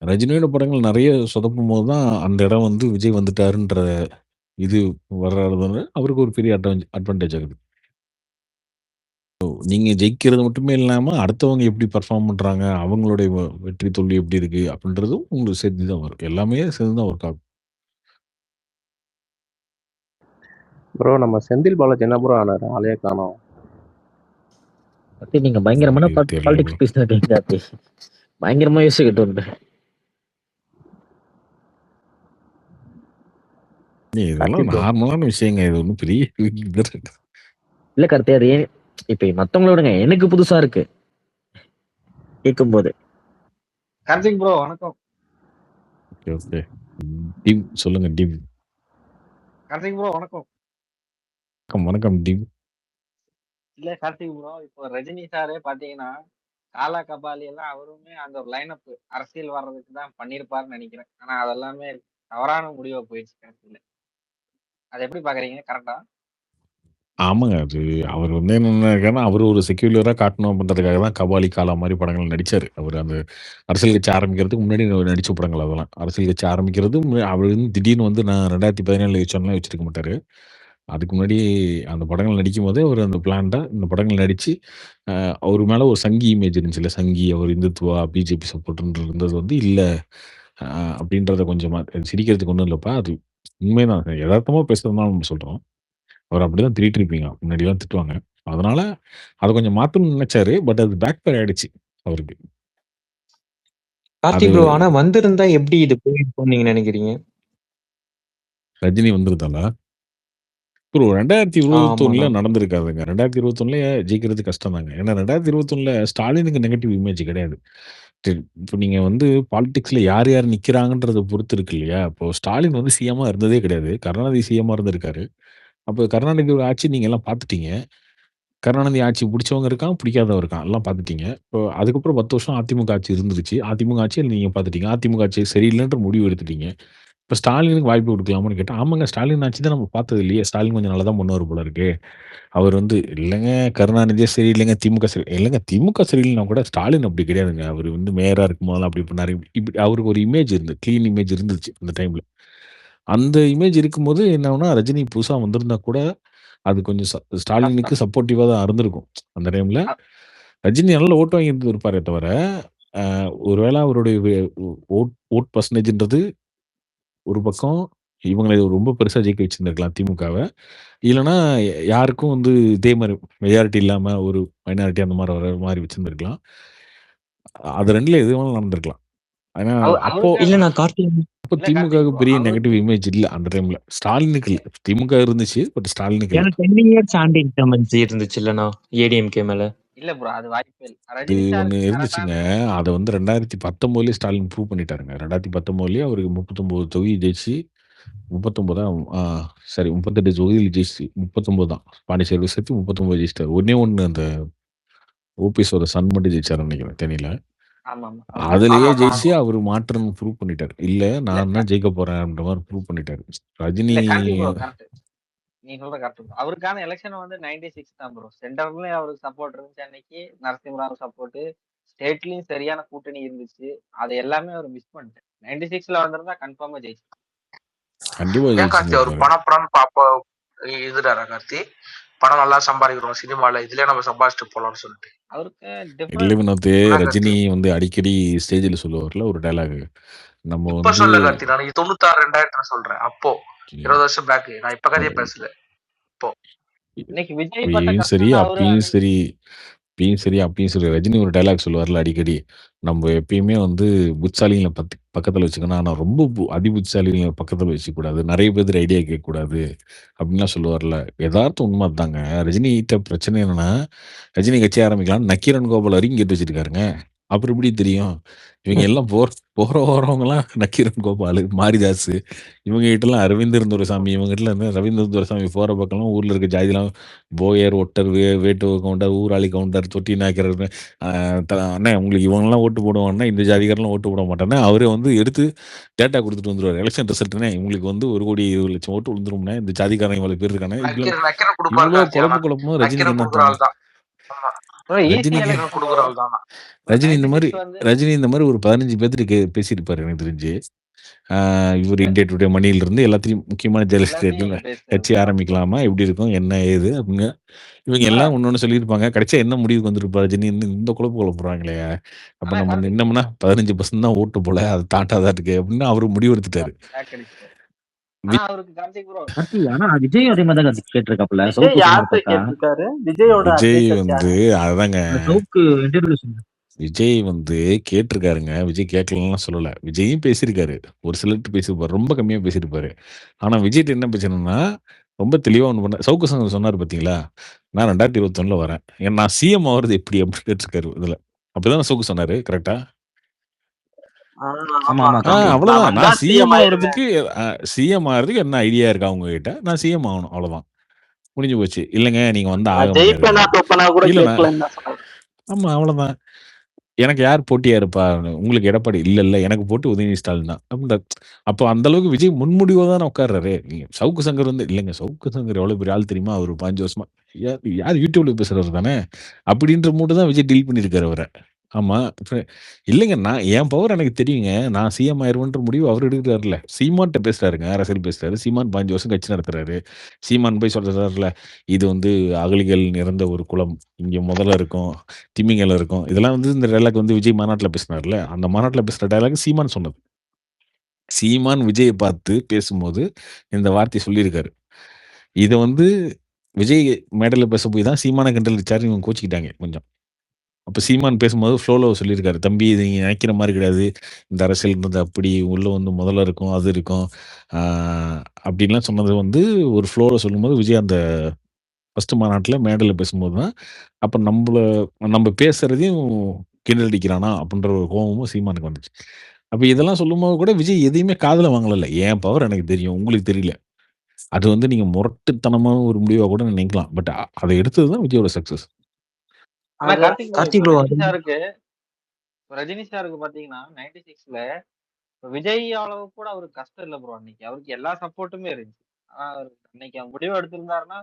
ரஜினியோட படங்கள் நெறைய சொதப்பும்போது தான் அந்த இடம் வந்து விஜய் வந்துட்டாருன்ற இது வர்றதுனால அவருக்கு ஒரு பெரிய அட்வான்டேஜ் ஆகுது. நீங்க ஜெயிக்கிறது மட்டுமே இல்லாம அடுத்தவங்க எப்படி பெர்ஃபார்ம் பண்றாங்க, அவங்களுடைய வெற்றி தோல்வி எப்படி இருக்கு அப்படின்றதும் உங்களுக்கு சேர்ந்து தான் வரும். எல்லாமே சேர்ந்து தான் ஒர்க் ஆகும். ப்ரோ நம்ம செந்தில் பாலாஜி என்ன ப்ரோ ஆனாரு? ஆளே காணோம். பத்தி நீங்க பயங்கரமான அது தெரியல பாலிடிக்ஸ் ப்ரோ. பேசினீங்க கார்த்தி. பயங்கரமா யோசிச்சுக்கிட்டு இருந்தேன். இதெல்லாம் நார்மலான விஷயங்க. இது ஒண்ணும் பெரிய இல்ல கார்த்தி, அது ஏன் இப்ப மத்தவங்கள விடுங்க, எனக்கு புதுசா இருக்கு கேட்கும்போது. கார்த்திக் ப்ரோ வணக்கம். Okay okay. டீம் சொல்லுங்க டீம். கார்த்திக் ப்ரோ வணக்கம். வணக்கம் டீம். இல்ல கார்த்திக் ப்ரோ, இப்போ ரஜினி சாரே பாத்தீங்கன்னா காலா கபாலி எல்லாம் அவருமே அந்த ஒரு லைனப் அரசியல் வர்றதுக்கு தான் பண்ணிருப்பாருன்னு நினைக்கிறேன். ஆனா அதெல்லாமே தவறான முடிவா போயிடுச்சு கடைசியில. அதை எப்படி பாக்குறீங்க? கரெக்டா? ஆமாங்க. அது அவர் வந்து என்ன நினைக்கிறாருன்னா, அவரு ஒரு செக்யூலரா காட்டணும் அப்படின்றதுக்காக தான் கபாலி, காலா மாரி படங்கள் நடிச்சாரு. அவரு அந்த அரசியல் கட்சி ஆரம்பிக்கிறதுக்கு முன்னாடி நடிச்ச படங்கள் அதெல்லாம். அரசியல் கட்சி ஆரம்பிக்கிறது அவரு வந்து திடீர்னு வந்து நான் 2017 வச்சோன்லாம் வச்சிருக்க மாட்டாரு. அதுக்கு முன்னாடி அந்த படங்கள் நடிக்கும்போதே அவரு அந்த பிளான்டா இந்த படங்கள் நடிச்சு, அவரு மேல ஒரு சங்கி இமேஜ் இருந்துச்சுல்ல. சங்கி, அவர் இந்துத்துவா, பிஜேபி சப்போர்ட்ன்னு இருந்தது வந்து இல்ல. அ அப்படின்றத கொஞ்சமா சிரிக்கிறதுக்கு ஒண்ணும் இல்லப்பா. அது உண்மைதான். எதார்த்தமா பேசுறதுனால நம்ம சொல்றோம். அவர் அப்படிதான் திட்டிட்டு இருப்பீங்க. முன்னாடிலாம் திட்டுவாங்க. அதனால அத கொஞ்சம் மாத்தணும்னு நெனச்சாரு. பட் அது பேக் ஃபயர் ஆயிடுச்சு அவருக்கு. கார்த்தி அது ப்ரோ ஆனா வந்திருந்தா எப்படி இது போயிருக்கும்னு நீங்க நினைக்கிறீங்க? ரஜினி வந்திருந்தாலா? ப்ரோ 2021ல ஆமாண்ணா. நடந்திருக்காதுங்க. 2021ல ஜெயிக்கிறது கஷ்டம் தாங்க. ஏன்னா 2021ல ஸ்டாலினுக்கு நெகட்டிவ் இமேஜ் கிடையாது. இப்போ நீங்க வந்து பாலிடிக்ஸ்ல யார் யார் நிக்கிறாங்கன்றத பொறுத்து இருக்கு இல்லையா? இப்போ ஸ்டாலின் வந்து சிஎம்மா இருந்ததே கிடையாது. கருணாநிதி சிஎம்மா இருந்திருக்காரு. அப்போ கருணாநிதியோட ஆட்சி நீங்க எல்லாம் பார்த்துட்டீங்க. கருணாநிதி ஆட்சி புடிச்சவங்க இருக்கான், பிடிக்காதவன் இருக்கான். எல்லாம் பார்த்துட்டீங்க. இப்போ அதுக்கப்புறம் 10 வருஷம் அதிமுக ஆட்சி இருந்துருச்சு. அதிமுக ஆட்சியில நீங்க பார்த்துட்டீங்க. அதிமுக ஆட்சி சரியில்லன்ற முடிவு எடுத்துட்டீங்க. இப்ப ஸ்டாலினுக்கு வாய்ப்பு குடுக்கலாமான்னு கேட்டா, ஆமாங்க ஸ்டாலின் ஆட்சி தான் நம்ம பார்த்தது இல்லையே! ஸ்டாலின் கொஞ்சம் நல்லா தான் பண்ணுவாரு போல இருக்கு. அவர் வந்து இல்லங்க கருணாநிதியே சரியில்லைங்க, திமுக சரி இல்லங்க திமுக சரியில்லைனா கூட ஸ்டாலின் அப்படி கிடையாதுங்க. அவரு வந்து மேயரா இருக்கும்போதெல்லாம் அப்படி பண்ணாரு. இப்படி அவருக்கு ஒரு இமேஜ் கிளீன் இமேஜ் இருந்துச்சு அந்த டைம்ல. அந்த இமேஜ் இருக்கும்போது என்ன ஆகும்னா, ரஜினி புதுசா வந்திருந்தா கூட, அது கொஞ்சம் ஸ்டாலினுக்கு கஷ்டம். சப்போர்ட்டிவா தான் இருந்திருக்கும். அந்த டைம்ல. ரஜினி நல்ல ஓட்டு வாங்கி இருந்திருப்பாரே தவிர, அ ஒருவேள அவருடைய ஓட் ஓட் பெர்சன்டேஜ்ன்றது ஒரு பக்கம் இவங்கள ரொம்ப பெருசா ஜெயிக்க வச்சிருந்திருக்கலாம் திமுகவ. இல்லன்னா யாருக்கும் வந்து இதே மாரி மெஜாரிட்டி இல்லாம ஒரு மைனாரிட்டி அந்த மாரி வர மாரி வச்சிருந்திருக்கலாம். அது 2ல எது வேணாலும் நடந்திருக்கலாம். ஆனா அப்போ இல்ல அவருக்கான நான் கார்த்தி அப்போ இல்ல கார்த்திக் திமுகவுக்கு ப்ரோ பெரிய நெகட்டிவ் அவருக்கு இமேஜ் இல்ல அந்த டைம்ல. ஸ்டாலினுக்கு இல்ல. திமுக இருந்துச்சு. பட் ஸ்டாலினுக்கு இல்ல. ஏன்னா 10 இயர்ஸ் ஆன்டி இன்கம்பன்சி இருந்துச்சுல்லண்ணா ஏடிஎம்கே மேல. இல்ல ப்ரோ அது வாய்ப்பே இல்ல. அது ரஜினி ஒண்ணு சாருக்கு இருந்துச்சுங்க. கரெக்டான அத வந்து 2019லயே ஸ்டாலின் ப்ரூவ் பண்ணிட்டாருங்க. 2019லயே அவருக்கு 39 தொகுதி ஜெயிச்சு 39 ஆ சாரி 38 தொகுதியில ஜெயிச்சு 39 தான். பாண்டிச்சேரியில சேர்த்து 39 ஜெயிச்சிட்டாரு. ஒண்ணே ஒண்ணு அந்த ஓபிஎஸோட சன் மட்டும் ஜெயிச்சாருன்னு நெனைக்கிறேன் தேனியில. ஆமாமா. அதிலேயே ஜெயிச்சு அவரு மாற்றம்னு ப்ரூவ் பண்ணிட்டாரு. இல்ல இல்ல நான் தான் ஜெயிக்க போறேன்ற மாரி ப்ரூவ் பண்ணிட்டாரு. ரஜினி இல்ல கார்த்திக் ப்ரோ கரெக்ட். நீங்க சொல்றது கரெக்ட் ப்ரோ. அவருக்கான எலெக்ஷன் வந்து 96 தான் ப்ரோ. சென்டர்லயும் அவருக்கு சப்போர்ட் இருந்துச்சு அன்னைக்கு. நரசிம்மராவ் சப்போர்ட். ஸ்டேட்லயும் சரியான கூட்டணி இருந்துச்சு. அது எல்லாமே அவர் மிஸ் பண்ணிட்டாரு. 96ல வந்திருந்தா கன்ஃபார்மா ஜெயிச்சு. கண்டிப்பா ஏன் கார்த்தி அவர் ஜெயிச்சிருந்திருப்பாரு. பணம் பாப்பா இதுடாரா கார்த்தி? பணம் நல்லா சம்பாதிக்கிறோம் சினிமால. இதுலயே நம்ம சம்பாதிச்சுட்டு போலாம்னு சொல்லிட்டு. அவருக்கு இல்ல டிஃபரன்ஸ் வினோத் என்ன ரஜினி கார்த்தி? வந்து அடிக்கடி ஸ்டேஜ்ல சொல்லுவார்ல ஒரு டயலாக். நம்ம இப்ப வந்து சொல்ல கார்த்தி. நான் 96 2000 சொல்றேன். அப்போ 20 வருஷம் பேக். நான் இப்ப கதையை பேசல. இப்போ இன்னைக்கு விஜய் பட்ட இப்பயும் சரி, கஷ்டம் அவரு அப்பயும் அன்னைக்கு சரி, இப்பயும் சரி, அப்பயும் சரி. ரஜினி ஒரு டயலாக் சொல்லுவார்ல அடிக்கடி. நம்ம எப்பயுமே வந்து புத்திசாலிகள பக்கத்துல வச்சுக்கணும். ஆனா ரொம்ப அதிபுத்திசாலிகள பக்கத்துல வச்சுக்கக்கூடாது. நெறைய பேர் ஐடியா கேட்கக்கூடாது. அப்டின்லாம் சொல்லுவார்ல. எதார்த்தம் உண்ம அதாங்க. ரஜினிகிட்ட பிரச்சனை என்னன்னா, ரஜினி கட்சி ஆரம்பிக்கலாம்னு நக்கீரன் கோபால் வரைக்கும் கேட்டு வச்சிருக்காருங்க. அப்புறம் எப்படி தெரியும்? இவங்க எல்லாம் போறவங்கலாம் நக்கீரன் கோபாலு, மாரிதாசு இவங்க கிட்டலாம் அரவிந்தர் துரைசாமி இவங்ககிட்டலாம் என்ன ரவீந்திரன் துரைசாமி போற பக்கம்லாம் ஊர்ல இருக்க ஜாதிலாம் போயர், ஒட்டர், வேட்டுவ கவுண்டர், ஊராளி கவுண்டர், தொட்டி நாயக்கர் அண்ணே உங்களுக்கு இவங்கலாம் ஓட்டு போடுவாங்கன்னா, இந்த ஜாதிக்காரன்லாம் ஓட்டு போட மாட்டானே. அவரே வந்து எடுத்து டேட்டா குடுத்துட்டு வந்துருவாரு. எலக்ஷன் ரிசல்ட்னே உங்களுக்கு வந்து 1,20,00,000 ஓட்டு விழுந்துரும்ண்ணே. இந்த ஜாதிக்காரன் இவ்வளோ பேர் இருக்கானே. நக்கீரன் கொடுப்பாரு இவ்ளோ கார்த்தி. ஆனா குழப்பமா ரஜினிக்கு நக்கீரன் என்ன கொடுக்குற தோணும்? ஆள் தான். ஆமா. ஈஸி ரஜினிக்கு நக்கீரன் எலெக்ஷன் கொடுக்குற ஆள் தான். ரஜினி இந்த மாரி 96 வந்து ரஜினி இந்த மாரி ஒரு 15 பேத்துட்டு பேசியிருப்பாரு எனக்கு தெரிஞ்சு. இவரு இந்தியா டுடே மணியிலிருந்து எல்லாத்துலயும் முக்கியமான ஜெயலலிதா எல்லாத்தையும் பேசுறது கட்சி ஆரம்பிக்கலாமா? எப்படி இருக்கும்? என்ன ஏது? அப்படின்னு இவங்க எல்லாம் ஒண்ணு சொல்லியிருப்பாங்க. கடைசியா என்ன முடிவுக்கு வந்திருப்பா ரஜினி? இந்த குழப்பு குழப்புறாங்களே! அப்ப ஆனா நம்ம கார்த்திக் நின்னோம்னா 15% தான் ஓட்டு போல. அது தாண்டாதான் இருக்கு. அப்படின்னு அவரு முடிவு எடுத்துட்டாரு. பேக் அடிச்சிட்டாரு. ஆனா அவருக்கு கார்த்திக் ப்ரோ கார்த்தி ஆனா விஜய் அதே மாதிரி தான் கேட்டிருக்காப்புல. விஜய் சவுக்கு சங்கர் யார்கிட்ட பார்த்தா கேட்டிருக்காரு? விஜயோட விஜய் அட்வைசர்ஸ் வந்து யாரு? அதாங்க சவுக்கு இன்டர்வியூல விஜய் வந்து கேட்டிருக்காருங்க. விஜய் கேட்கலன்னுலாம் சொல்லல. விஜயும் பேசியிருக்காரு. ஒரு சிலர்ட்ட பேசியிருப்பாரு. ரொம்ப கம்மியா பேசியிருப்பாரு. ஆனா விஜய்ட்ட என்ன பிரச்சனைன்னா, ரொம்ப தெளிவா ஒண்ணு பண்ண சவுக்கு சங்கர் சொன்னாரு பார்த்தீங்களா? நான் 2021ல வரேன். நான் சிஎம் ஆவுறது எப்படி? அப்படின்னு கேட்டிருக்காரு இதுல. அப்படிதானே சவுக்கு சொன்னாரு. கரெக்ட்டா? ஆமா ஆமா ஆமா நான் கார்த்தி. அவ்வளோதான். வந்தா நான் சிஎம் சிஎம் ஆயிருவேன். சிஎம் ஆகுறதுக்கு என்ன ஐடியா இருக்கா உங்ககிட்ட? நான் சிஎம் ஆகணும். அவ்வளோதான். முடிஞ்சு போச்சு. இல்லங்க நீங்க வந்தா நான் ஆக ஜெயிப்பேனா முடியாதுன்னாரு. தோப்பனா கூட இல்ல கேட்கலன்னு தான் சொன்னாரு. ஆமா அவ்வளோதான். எனக்கு யார் போட்டியா இருப்பா? உங்களுக்கு எடப்பாடி. இல்ல எனக்கு போட்டி உதயநிதி ஸ்டாலின் தான். அப்படின்றாரு. அப்போ அந்த அளவுக்கு விஜய் முன்முடிவா தானே உட்கார்றாரு. நீங்க சவுக்கு சங்கர் வந்து இல்லங்க சவுக்கு சங்கர் எவ்வளோ பெரிய ஆள் தெரியுமா? அவரு 15 வருஷமா யார் யார் யூடியூப்ல பேசுறவர் தானே. அப்படின்ற மூடு தான் விஜய் டீல் பண்ணியிருக்காரு அவர. ஆமா. இல்லங்க நான் என் பவர் எனக்கு தெரியுங்க. நான் சிஎம் ஆயிருவேன்ற முடிவு அவரு எடுக்கிறாருல்ல. சீமான்ட்ட பேசுறாருங்க. அரசியல் பேசுறாரு. சீமான் 15 வருஷம் கட்சி நடத்துறாரு. சீமான் போய் சொல்றாருல்ல, இது வந்து அகலிகள் நிறைந்த ஒரு குளம். இங்க முதல்ல இருக்கும். திமிங்கலம் இருக்கும். இதெல்லாம் வந்து இந்த டயலாக் வந்து விஜய் மாநாட்டுல பேசினார்ல. அந்த மாநாட்டுல பேசுற டயலாக் சீமான் சொன்னது. சீமான் விஜய பார்த்து பேசும்போது இந்த வார்த்தைய சொல்லியிருக்காரு. இத வந்து விஜய் மேடையில பேச போய் தான் சீமான கிண்டல் அடிச்சாருன்னு இவங்க கோச்சுக்கிட்டாங்க கொஞ்சம். அப்ப சீமான் பேசும்போது ஃப்ளோல சொல்லியிருக்காரு, "தம்பி இது நீங்க நினைக்கிற மாரி கிடையாது. இந்த அரசியல்ன்றது அப்படி. உள்ள வந்து முதல்ல இருக்கும், அது இருக்கும்." ஆ அப்படின்லாம் சொன்னது வந்து ஒரு ஃப்ளோல சொல்லும்போது விஜய் அந்த ஃபர்ஸ்ட் மாநாட்டுல மேடையில பேசும்போது தான், அப்ப நம்ம பேசுறதையும் கிண்டல் அடிக்கிறானா அப்படின்ற ஒரு கோவமும் சீமானுக்கு வந்துச்சு. அப்ப இதெல்லாம் சொல்லும்போது கூட விஜய் எதையுமே காதுல வாங்கலல்ல. என் பவர் எனக்கு தெரியும். உங்களுக்கு தெரியல. அது வந்து நீங்க முரட்டுத்தனமான ஒரு முடிவா கூட நினைக்கலாம். பட் அத எடுத்தது தான் விஜயோட சக்சஸ். ஆனா அது கார்த்திக் ப்ரோ, கார்த்திக் இப்ப ப்ரோ ரஜினி சாருக்கு பாத்தீங்கன்னா 96ல விஜய் அளவு கூட அவருக்கு கஷ்டம் இல்ல ப்ரோ. அன்னைக்கு அவருக்கு எல்லா சப்போர்ட்டுமே இருந்துச்சு. ஆனா அன்னைக்கு அவர் முடிவு எடுத்திருந்தாருன்னா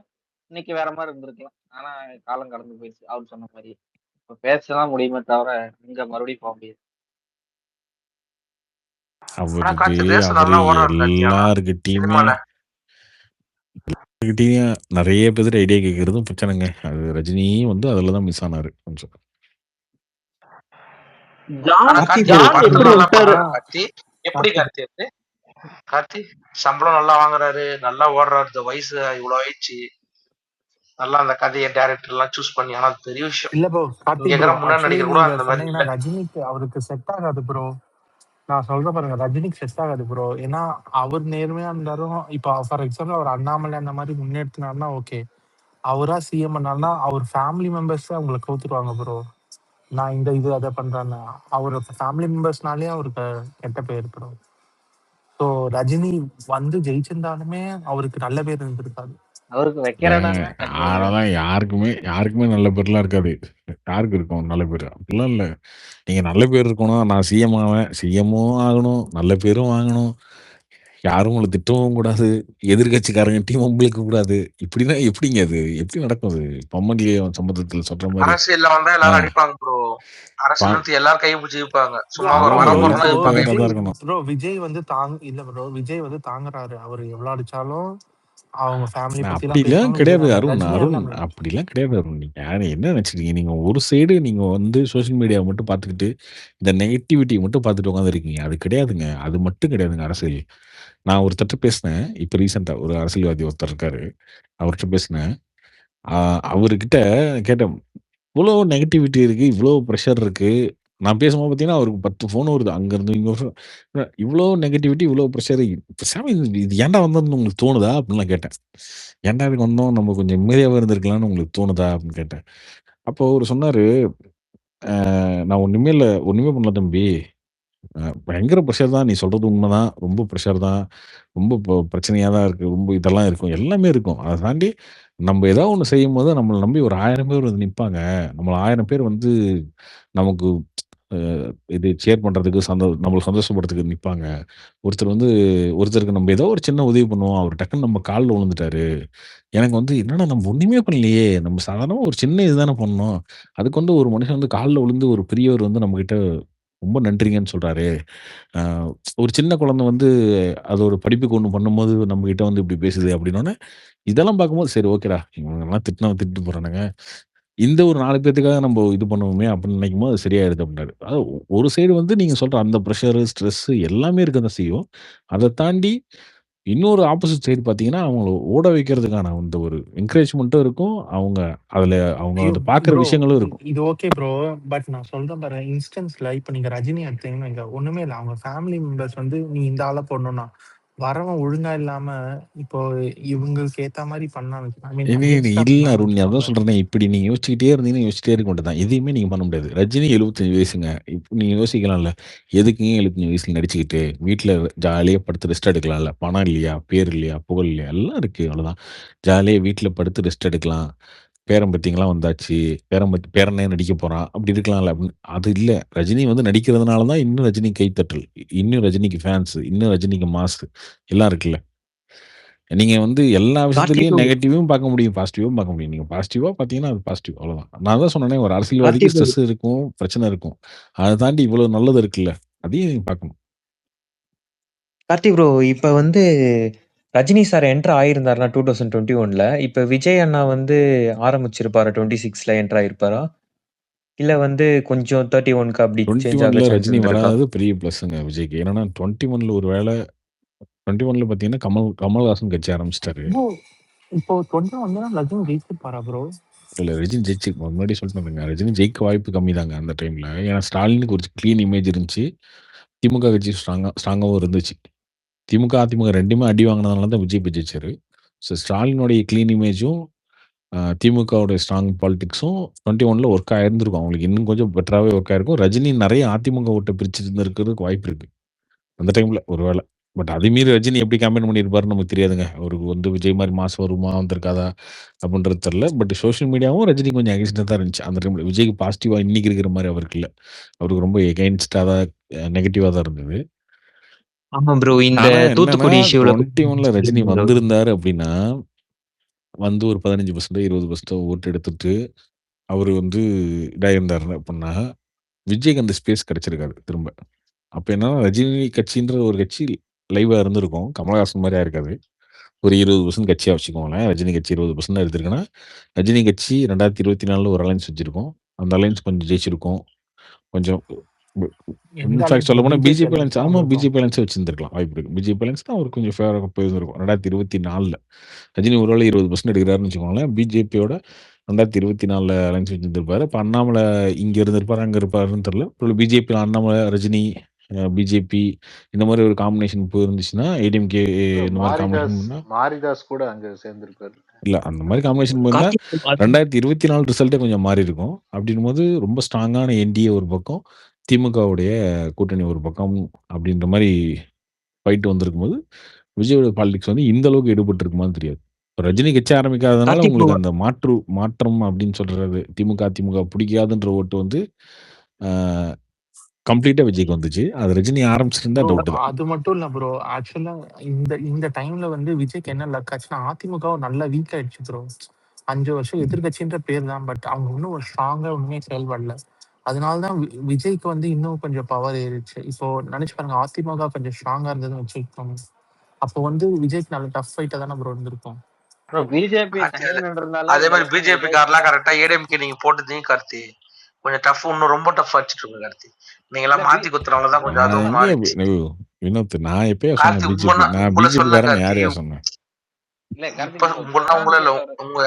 இன்னைக்கு வேற மாதிரி இருந்திருக்கலாம். ஆனா காலம் கடந்து போயிடுச்சு அவர் சொன்ன மாதிரி. இப்ப பேசலாம் முடியுமே தவிர இங்க மறுபடியும் போக முடியாது. ஆனா அவருக்கு கார்த்தி ரேஸ் அவரு நல்லா ஓடுறாரு கார்த்தி. ஆனா எல்லார்கிட்டயுமே சினிமால நெறைய பேர் ஐடியா கேட்கறதும் பிரச்சனைங்க. அது ரஜினியும் வந்து அதுல தான் மிஸ் ஆனாரு கொஞ்சம். ஆனா ஜான் கார்த்தி ஜான் படத்துல எப்படி நல்லா விட்டாரு? பண்றாரு கார்த்தி. எப்படி கார்த்தி அது? கார்த்தி சம்பளம் நல்லா வாங்குறாரு, நல்லா ஓடுறாரு. இந்த வயசு இவ்வளவு ஆயிடுச்சு. நல்லா அந்த கதையை டைரக்டர் எல்லாம் சூஸ் பண்ணி. ஆனா அது பெரிய விஷயம். இல்ல ப்ரோ கார்த்திக் இங்க ப்ரோ, இருக்கிற முன்னாடி ஆக்சுவலி நடிகர் கூட நீங்க அந்த மாதிரி சொன்னீங்கன்னா இல்ல. ரஜினிக்கு அவருக்கு செட் ஆகாது ப்ரோ. நான் சொல்ற பாருங்க, ரஜினிக்கு செட் ஆகாது ப்ரோ. ஏன்னா அவர் நேர்மையா இருந்தாலும், இப்போ ஃபார் எக்ஸாம்பிள் அவர் அண்ணாமலை அந்த மாதிரி முன்னெடுத்தினாருன்னா ஓகே. அவரா சிஎம் பண்ணாருன்னா அவர் ஃபேமிலி மெம்பர்ஸ் அவங்களை கவுத்துருவாங்க ப்ரோ. நான் இந்த இது அதை பண்றேன்னு அவர் ஃபேமிலி மெம்பர்ஸ்னாலே அவருக்கு கெட்ட பேர் ப்ரோ. ஸோ ரஜினி வந்து ஜெயிச்சிருந்தாலுமே அவருக்கு நல்ல பேர் இருந்திருக்காது. அவருக்கு வைக்கிற இடம் தான் கெட்ட பேர். அதெல்லாம் யாருக்குமே நல்ல பேர்லாம் இருக்காது. யாருக்கு இருக்கும் நல்ல பேர்? அப்படிலாம் இல்ல. நீங்க நல்ல பேர் இருக்கணும். நான் சிஎம் ஆவேன். சிஎம்மும் ஆகணும். நல்ல பேரும் வாங்கணும். யாரும் உங்கள திட்டவும் கூடாது. எதிர்க்கட்சிக்காரங்கட்டயும் வம்பிழுக்க கூடாது. இப்படின்னா எப்படிங்க அது? எப்படி நடக்கும் அது? பொம்மன்லியம் சம்பந்தத்துல சொல்ற மாரி. அரசியல்ல வந்தா ஆ. எல்லாரும் அடிப்பாங்க ப்ரோ. பா அரசியல் எடுத்து எல்லாரும் கையை பிடிச்சி இழுப்பாங்க. சும்மா ஒரு அதெல்லாம் வர ப்ரோ போறோம்னா இப்போ எதிர்ப்பு இழுப்பாங்க. வேற விஜய் தான் இருக்கணும். ப்ரோ விஜய் வந்து இல்ல ப்ரோ, விஜய் வந்து தாங்குறாரு. அவர் எவ்வளவு அடிச்சாலும் அவங்க ஃபேமிலி பத்தி எல்லாம் அப்படிலாம் பேசுவாங்க. கிடையாது விஜய் அருண். ரஜினி அருண் எல்லாமே அப்படிலாம் கிடையாது அருண். நீங்க என்ன நினைச்சிருக்கீங்க? நீங்க ஒரு சைடு நீங்க வந்து சோசியல் மீடியாவை மட்டும் பார்த்துக்கிட்டு, இந்த நெகட்டிவிட்டிய மட்டும் பார்த்துட்டு உட்காந்துருக்கீங்க. அது கிடையாதுங்க. அது மட்டும் கிடையாதுங்க அரசியல். நான் ஒருத்தர்ட்ட பேசினேன். இப்ப ரீசென்ட்டா ஒரு அரசியல்வாதி ஒருத்தர் இருக்காரு. அவர்ட்ட பேசினேன். அவருகிட்ட கேட்டேன். இவ்வளோ நெகட்டிவிட்டி இருக்கு. இவ்வளோ பிரஷர் இருக்கு. நான் பேசும்போது பார்த்தீங்கன்னா, அவருக்கு 10 ஃபோன் வருது. அங்கருந்து இங்க இவ்வளோ நெகட்டிவிட்டி, இவ்வளோ பிரஷர். பேசாம இது ஏன்டா வந்தோம்னு உங்களுக்கு தோணுதா? அப்டின்லாம் கேட்டேன். ஏன்டா இதுக்கு வந்தோம்? நம்ம கொஞ்சம் நிம்மதியாவே இருந்திருக்கலாம்னு உங்களுக்கு தோணுதா? அப்டின்னு கேட்டேன். அப்போ அவரு சொன்னாரு, நான் ஒண்ணுமே பண்ணல தம்பி. பயங்கர பிரஷர் தான். நீ சொல்றது உண்மதான். ரொம்ப பிரஷர் தான். ரொம்ப பிரச்சனையா தான் இருக்கு. ரொம்ப இதெல்லாம் இருக்கும். எல்லாமே இருக்கும். அத தாண்டி நம்ம ஏதாவது ஒண்ணு செய்யும்போது நம்மள நம்பி ஒரு 1000 பேர் வந்து நிப்பாங்க. நம்மள 1000 பேர் வந்து நமக்கு அ இது ஷேர் பண்றதுக்கு, நம்மள சந்தோஷப்படுறதுக்கு நிப்பாங்க. ஒருத்தருக்கு நம்ம ஏதோ ஒரு சின்ன உதவி பண்ணுவோம். அவரு டக்குன்னு நம்ம கால்ல விழுந்துட்டாரு. எனக்கு வந்து என்னடா நம்ம ஒண்ணுமே பண்ணலையே! நம்ம சாதாரணமா ஒரு சின்ன இது தானே பண்ணோம். அதுக்கு வந்து ஒரு மனுஷன் வந்து கால்ல விழுந்து ஒரு பெரியவர் வந்து நம்மகிட்ட ரொம்ப நன்றிங்கன்னு சொல்றாரு. அ ஒரு சின்ன குழந்தை வந்து அதோட படிப்புக்கு ஒண்ணு பண்ணும்போது நம்மகிட்ட வந்து இப்படி பேசுது அப்படின்னோனே, இதெல்லாம் பார்க்கும்போது சரி ஓகேடா. இவனுங்கலாம் திட்டினா திட்டிட்டு போறானுங்க. இந்த ஒரு 4 பேத்துக்காக நம்ம இது பண்ணுவோமே அப்படின்னு நினைக்கும்போது அது சரியாயிடுது அப்படின்னாரு. அதாவது ஒரு சைடு வந்து நீங்க சொல்ற அந்த பிரஷர், ஸ்ட்ரெஸ் எல்லாமே இருக்க தான் செய்யும். அத தாண்டி இன்னொரு ஆப்போசிட் சைடு பார்த்தீங்கன்னா, அவங்கள ஓட வைக்கிறதுக்கான அந்த ஒரு என்கரேஜ்மென்ட்டும் இருக்கும். அவங்க ஐயோ அத பார்க்குற ப்ரோ, விஷயங்களும் இருக்கும். இது ஓகே ப்ரோ. பட் நான் சொல்றேன் பாரு, இன்ஸ்டன்ஸ்ல இப்ப நீங்க ரஜினி எடுத்தீங்கன்னா இங்க ஒண்ணுமே இல்ல. அவங்க ஃபேமிலி மெம்பர்ஸ் வந்து நீ இந்த ஆள போடணும்னா வரவன் ஒழுங்கா இல்லாம இப்போ இவங்களுக்கு ஏத்த மாதிரி பண்ணான்னு ஐ மீன் அகேன்ஸ்டா இல்ல பண்ணான்னு அருண். அதான் வச்சுக்கோங்க. சொல்றேனே, இப்படி நீங்க யோசிச்சுக்கிட்டே இருந்தீங்கன்னா, யோசிச்சுட்டே இருக்க வேண்டியது தான். எதையுமே நீங்க பண்ண முடியாது. ரஜினி 75 வயசுங்க. இப்ப நீங்க யோசிக்கலாம்ல. எதுக்குங்க 75 வயசுல நடிச்சுக்கிட்டு, வீட்ல ஜாலியா படுத்து ரெஸ்ட் எடுக்கலாம்ல. பணம் இல்லையா? பேர் இல்லையா? புகழ் இல்லையா? எல்லாம் இருக்கு. அவ்வளோதான். ஜாலியா வீட்ல படுத்து ரெஸ்ட் எடுக்கலாம். பேரன் பேத்திங்கலாம் வந்தாச்சு. பேரனே நடிக்க போறான். அப்படி இருக்கலாம்ல. அது இல்ல. ரஜினி வந்து நடிக்கிறதுனால தான் இன்னும் ரஜினிக்கு கைத்தட்டல். இன்னும் ரஜினிக்கு ஃபேன்ஸ். இன்னும் ரஜினிக்கு மாசு. எல்லாம் இருக்குல்ல. நீங்க வந்து எல்லா கார்த்திக் விஷயத்துலயும் ப்ரோ நெகட்டிவும் பார்க்க முடியும். பாசிட்டிவும் பார்க்க முடியும். நீங்க பாசிட்டிவா பார்த்தீங்கன்னா, அது பாசிட்டிவ் அவ்வளோதான். நான் தான் சொன்னேனே ஒரு அரசியல்வாதிக்கு கார்த்திக் ப்ரோ ஸ்ட்ரெஸ் இருக்கும், பிரச்சனை இருக்கும். அத தாண்டி இவ்வளோ நல்லது இருக்குல்ல. அதையும் நீங்க பார்க்கணும். கார்த்திக் ப்ரோ இப்ப வந்து ரஜினி சார் என்டர் ஆயிருந்தாருன்னா 2021ல, இப்ப விஜய் அண்ணா வந்து ஆரம்பிச்சிருப்பாரா 26ல என்டர் ஆயிருப்பாரா? இல்ல வந்து கொஞ்சம் 31க்கு அப்படி சேஞ்ச் ஆக 21ல சான்ஸ் ரஜினி இருந்திருக்கா? வராதது பெரிய பிளஸ்ங்க விஜய்க்கு. ஏன்னா 21ல ஒரு வேள 21ல பார்த்தீங்கன்னா, கமல்ஹாசன் கட்சி ஆரம்பிச்சுட்டாரு. ப்ரோ இப்போ 21 வந்து ரஜினி ஜெயிச்சிருப்பாரா ப்ரோ? இல்ல ரஜினி ஜெயிச்சு முன்னாடி சொல்லிட்டேங்க. ரஜினி ஜெயிக்க வாய்ப்பு கம்மி தாங்க அந்த டைம்ல. ஏன்னா ஸ்டாலினுக்கு ஒரு கிளீன் இமேஜ் இருந்துச்சு. திமுக கட்சி ஸ்ட்ராங்காவும் இருந்துச்சு. திமுக, அதிமுக 2மே அடி வாங்கினதுனால தான் விஜய் போய் ஜெயிச்சாரு. ஸோ ஸ்டாலினுடைய கிளீன் இமேஜும் திமுகவுடைய ஸ்ட்ராங் பாலிடிக்ஸும் 21ல ஒர்க் ஆயிருந்திருக்கும். அவங்களுக்கு இன்னும் கொஞ்சம் பெட்டராவே ஒர்க் ஆயிருக்கும். ரஜினி நெறைய அதிமுக ஓட்ட பிரிச்சு இருந்திருக்கிறதுக்கு வாய்ப்பு இருக்கு. அந்த டைம்ல ஒரு வேள. பட் அதை மீறி ரஜினி எப்படி கேம்பெயின் பண்ணியிருப்பாருன்னு நமக்கு தெரியாதுங்க. அவருக்கு வந்து விஜய் மாரி மாஸ் வருமா, வந்திருக்காதா அப்படின்றது தெரியல. பட் சோசியல் மீடியாவும் ரஜினி கொஞ்சம் அகைன்ஸ்டா தான் இருந்துச்சு. அந்த டைம்ல விஜய்க்கு பாசிட்டிவா இன்னைக்கு இருக்கிற மாரி அவருக்கு இல்ல. அவருக்கு ரொம்ப எகைன்ஸ்டா தான் நெகட்டிவா தான் இருந்தது. ஆமா ப்ரோ. இந்த ஆனா என்னன்னா தூத்துக்குடி இஷ்யூல 21ல ரஜினி வந்திருந்தாரு அப்படின்னா, வந்து ஒரு 15% 20% ஓட்டு எடுத்துட்டு, அவரு வந்து இதாயிருந்தாரு அப்படின்னா, விஜய்க்கு அந்த ஸ்பேஸ் கிடைச்சிருக்காது திரும்ப. அப்ப என்னன்னா ரஜினி கட்சின்ற ஒரு கட்சி லைவா இருந்திருக்கும். கமலஹாசன் மாரி ஆயிருக்காது. ஒரு 20% கட்சியா வச்சுக்கோங்களேன். ரஜினி கட்சி 20% எடுத்திருக்குன்னா, ரஜினி கட்சி 2024ல ஒரு அலைன்ஸ் வச்சிருக்கும். அந்த அலைன்ஸ் கொஞ்சம் ஜெயிச்சிருக்கும். கொஞ்சம் எந்த இன்ஃபாக்ட் அலைன்ஸ் ப்ரோ? சொல்லப்போனா பிஜேபி பிஜேபி அலைன்ஸ் அலைன்ஸ் தான் ஆமா வந்திருக்கும். பிஜேபி அலைன்ஸே வச்சிருந்திருக்கலாம். வாய்ப்பு இருக்கு. பிஜேபி அலைன்ஸ் தான் அவருக்கு கொஞ்சம் ஃபேவரா போயிருந்திருக்கும். 2024ல ரஜினி ஒரு வேளை 20% எடுக்கிறாருன்னு வச்சுக்கோங்களேன். பிஜேபியோட 2024ல அலைன்ஸ் வச்சிருந்திருப்பாரு. இப்ப அண்ணாமலை இங்க இருந்திருப்பாரு, அங்க இருப்பாருன்னு தெரியல. ஒருவேளை பிஜேபில அண்ணாமலை, ரஜினி, பிஜேபி இந்த மாரி ஒரு காம்பினேஷன் போயிருந்துச்சுன்னா, ஏடிஎம்கே இந்த மாரி காம்பினேஷன் பண்ணா மாரிதாஸ் கூட அங்க சேர்ந்திருப்பாரு. இல்ல அந்த மாரி காம்பினேஷன் போயிருந்தா, 2024 ரிசல்ட்டே கொஞ்சம் மாறி இருக்கும். அப்படின்னும்போது ரொம்ப ஸ்ட்ராங்கான என்டிஏ ஒரு பக்கம், திமுகவுடைய கூட்டணி ஒரு பக்கம் அப்படின்ற மாரி ஃபைட் வந்திருக்கும்போது, விஜயோட பாலிடிக்ஸ் வந்து இந்த அளவுக்கு எடுபட்டு இருக்குமான்னு தெரியாது. இப்ப ரஜினி கட்சி ஆரம்பிக்காதனால கார்த்திக் ப்ரோ உங்களுக்கு அந்த மாற்றம் அப்படின்னு சொல்றது, திமுக, அதிமுக பிடிக்காதுன்ற ஓட்டு வந்து ஆ கம்ப்ளீட்டா விஜய்க்கு வந்துச்சு. அது ரஜினி ஆரம்பிச்சிருந்தா ப்ரோ டவுட் தான். அது மட்டும் இல்ல ப்ரோ. ஆக்சுவலா இந்த டைம்ல வந்து விஜய்க்கு என்ன லக் ஆச்சுன்னா, அதிமுக நல்லா வீக் ஆயிடுச்சு ப்ரோ. 5 வருஷம் எதிர்க்கட்சின்ற பேர் தான். பட் அவங்க இன்னும் ஒரு ஸ்ட்ராங்கா ஒண்ணுமே செயல்படல. அதனால தான் விஜய்க்கு வந்து இன்னும் கொஞ்சம் பவர் ஏறிடுச்சு. இப்போ நினைச்சு பாருங்க, அதிமுக கொஞ்சம் ஸ்ட்ராங்கா இருந்ததுன்னு வச்சுக்கோங்க. அப்போ வந்து விஜய்க்கு நல்ல டஃப் ஃபைட்டா தானே ப்ரோ இருந்திருக்கும். ப்ரோ பிஜேபி கார்த்தி, தனியா நின்றதுனால அதே இந்த மாதிரி எலெக்ஷன் பிஜேபி விஜய்க்கு காரெல்லாம் தான். கரெக்டா ஏடிஎம்கே நீங்க போட்டுட்டீங்க கார்த்தி. கொஞ்சம் டஃப், இன்னும் ரொம்ப டஃப் அடிச்சிட்டு இருக்கு கார்த்தி. நீங்க எல்லாம் இல்ல மாத்தி குத்துறவங்க தான் கொஞ்சம் நான் அதுவும் எங்க மாறிடுச்சு. வினோத் நான் எப்பயா கார்த்தி சொன்னேன் பிஜேபி? நான் உங்களை சொல்ல பிஜேபிக்காரன் கார்த்தி. யாரையா சொன்னேன்? இல்ல கார்த்திக் இப்ப ப்ரோ, உங்கள இல்ல, கிஷோர் உங்க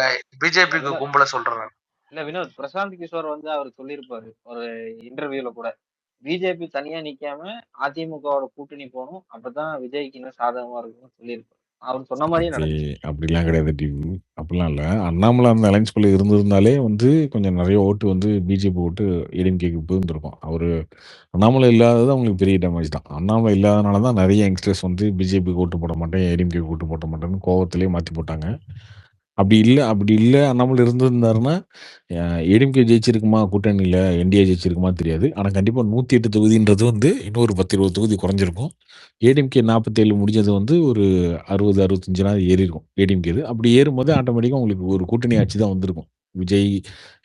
பிஜேபிக்கு வினோத் கும்பல சொல்றேன். இல்ல வினோத் பிரசாந்த் கிஷோர் வந்து அவர் சொல்லியிருப்பாரு ஒரு இன்டர்வியூல கூட, பிஜேபி தனியா நிக்காம அதிமுகவோட கூட்டணி போகணும், அப்பதான் விஜய்க்கு இன்னும் சாதகமா இருக்கும்னு சொல்லியிருப்பாரு. அவர் சொன்ன மாதிரியே அப்படி நடந்துச்சு. அப்படிலாம் கிடையாது டிவி. அப்படிலாம் இல்ல. அண்ணாமலை அந்த அலைன்ஸ்குள்ள இருந்திருந்தாலே வந்து கொஞ்சம் நெறைய ஓட்டு வந்து பிஜேபி ஓட்டு ஏடிஎம்கேக்கு போயிருந்திருக்கும். அவரு அண்ணாமலை இல்லாதது அவங்களுக்கு பெரிய டேமேஜ் தான். அண்ணாமலை இல்லாதனால தான் நெறைய யங்ஸ்டர்ஸ் வந்து பிஜேபிக்கு ஓட்டு போட மாட்டேன், ஏடிஎம்கேக்கு ஓட்டு போட மாட்டேன்னு கோவத்திலேயே மாத்தி போட்டாங்க. அப்படி இல்ல அண்ணாமலை இருந்திருந்தாருன்னா, அ ஏடிஎம்கே ஜெயிச்சிருக்குமா கூட்டணியில, என்டிஏ ஜெயிச்சிருக்குமா தெரியாது. ஆனா கண்டிப்பா 108 தொகுதின்றது வந்து இன்னொரு 10, 20 தொகுதி குறைஞ்சிருக்கும். ஏடிஎம்கே 47 முடிஞ்சது வந்து ஒரு 60, 65 ஏறிருக்கும் ஏடிஎம்கேது. அப்படி ஏறும்போது ஆட்டோமேட்டிக்கா உங்களுக்கு ஒரு கூட்டணி ஆட்சி தான் வந்திருக்கும். விஜய்,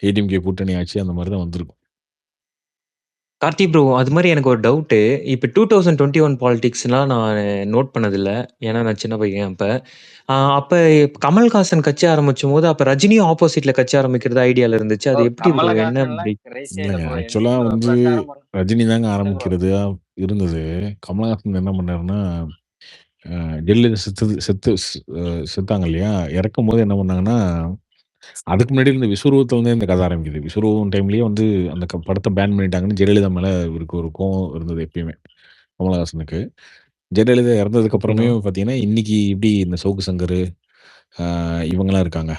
ஏடிஎம்கே கூட்டணி ஆட்சி அந்த மாரி தான் வந்திருக்கும். கார்த்தி ப்ரோ, அது மாரி எனக்கு ஒரு டவுட்டு. இப்ப 2021 பாலிடிக்ஸ்லாம் நான் நோட் பண்ணதில்ல. ஏன்னா நான் சின்ன பையன் அப்ப. அப்ப கமல்ஹாசன் கட்சி ஆரம்பிச்சம்போது, அப்ப ரஜினியும் ஆப்போசிட்ல கட்சி ஆரம்பிக்கிறதா ஐடியால இருந்துச்சு. ப்ரோ அது எப்படி ப்ரோ? என்ன கமலஹாசன்லாம் பிரேக்? கடைசியா இல்ல இல்லங்க. ப்ரோ, ஆக்சுவலா வந்து பிரச்சாரம் பண்ண ரஜினி தாங்க இல்ல ப்ரோ. ஆரம்பிக்கிறதா இருந்தது. கமலஹாசன் என்ன பண்ணாருன்னா, ஜெயலலிதா செத்தாங்க இல்லையா? இறக்கும்போது என்ன பண்ணாங்கன்னா, அதுக்கு முன்னாடி இந்த விஸ்வரூபத்திலருந்தே இந்த கதை ஆரம்பிக்குது. விஸ்வரூபம் டைம்லயே வந்து அந்த படத்த பேன் பண்ணிட்டாங்கன்னு ஜெயலலிதா மேல இவருக்கு ஒரு கோவம் இருந்தது எப்பயுமே, கமலஹாசனுக்கு. ஜெயலலிதா இறந்ததுக்கு அப்புறமே ஓகேண்ணா. பார்த்தீங்கன்னா, இன்னைக்கு எப்படி இந்த சவுக்கு சங்கரு, அ இவங்கலாம் இருக்காங்க.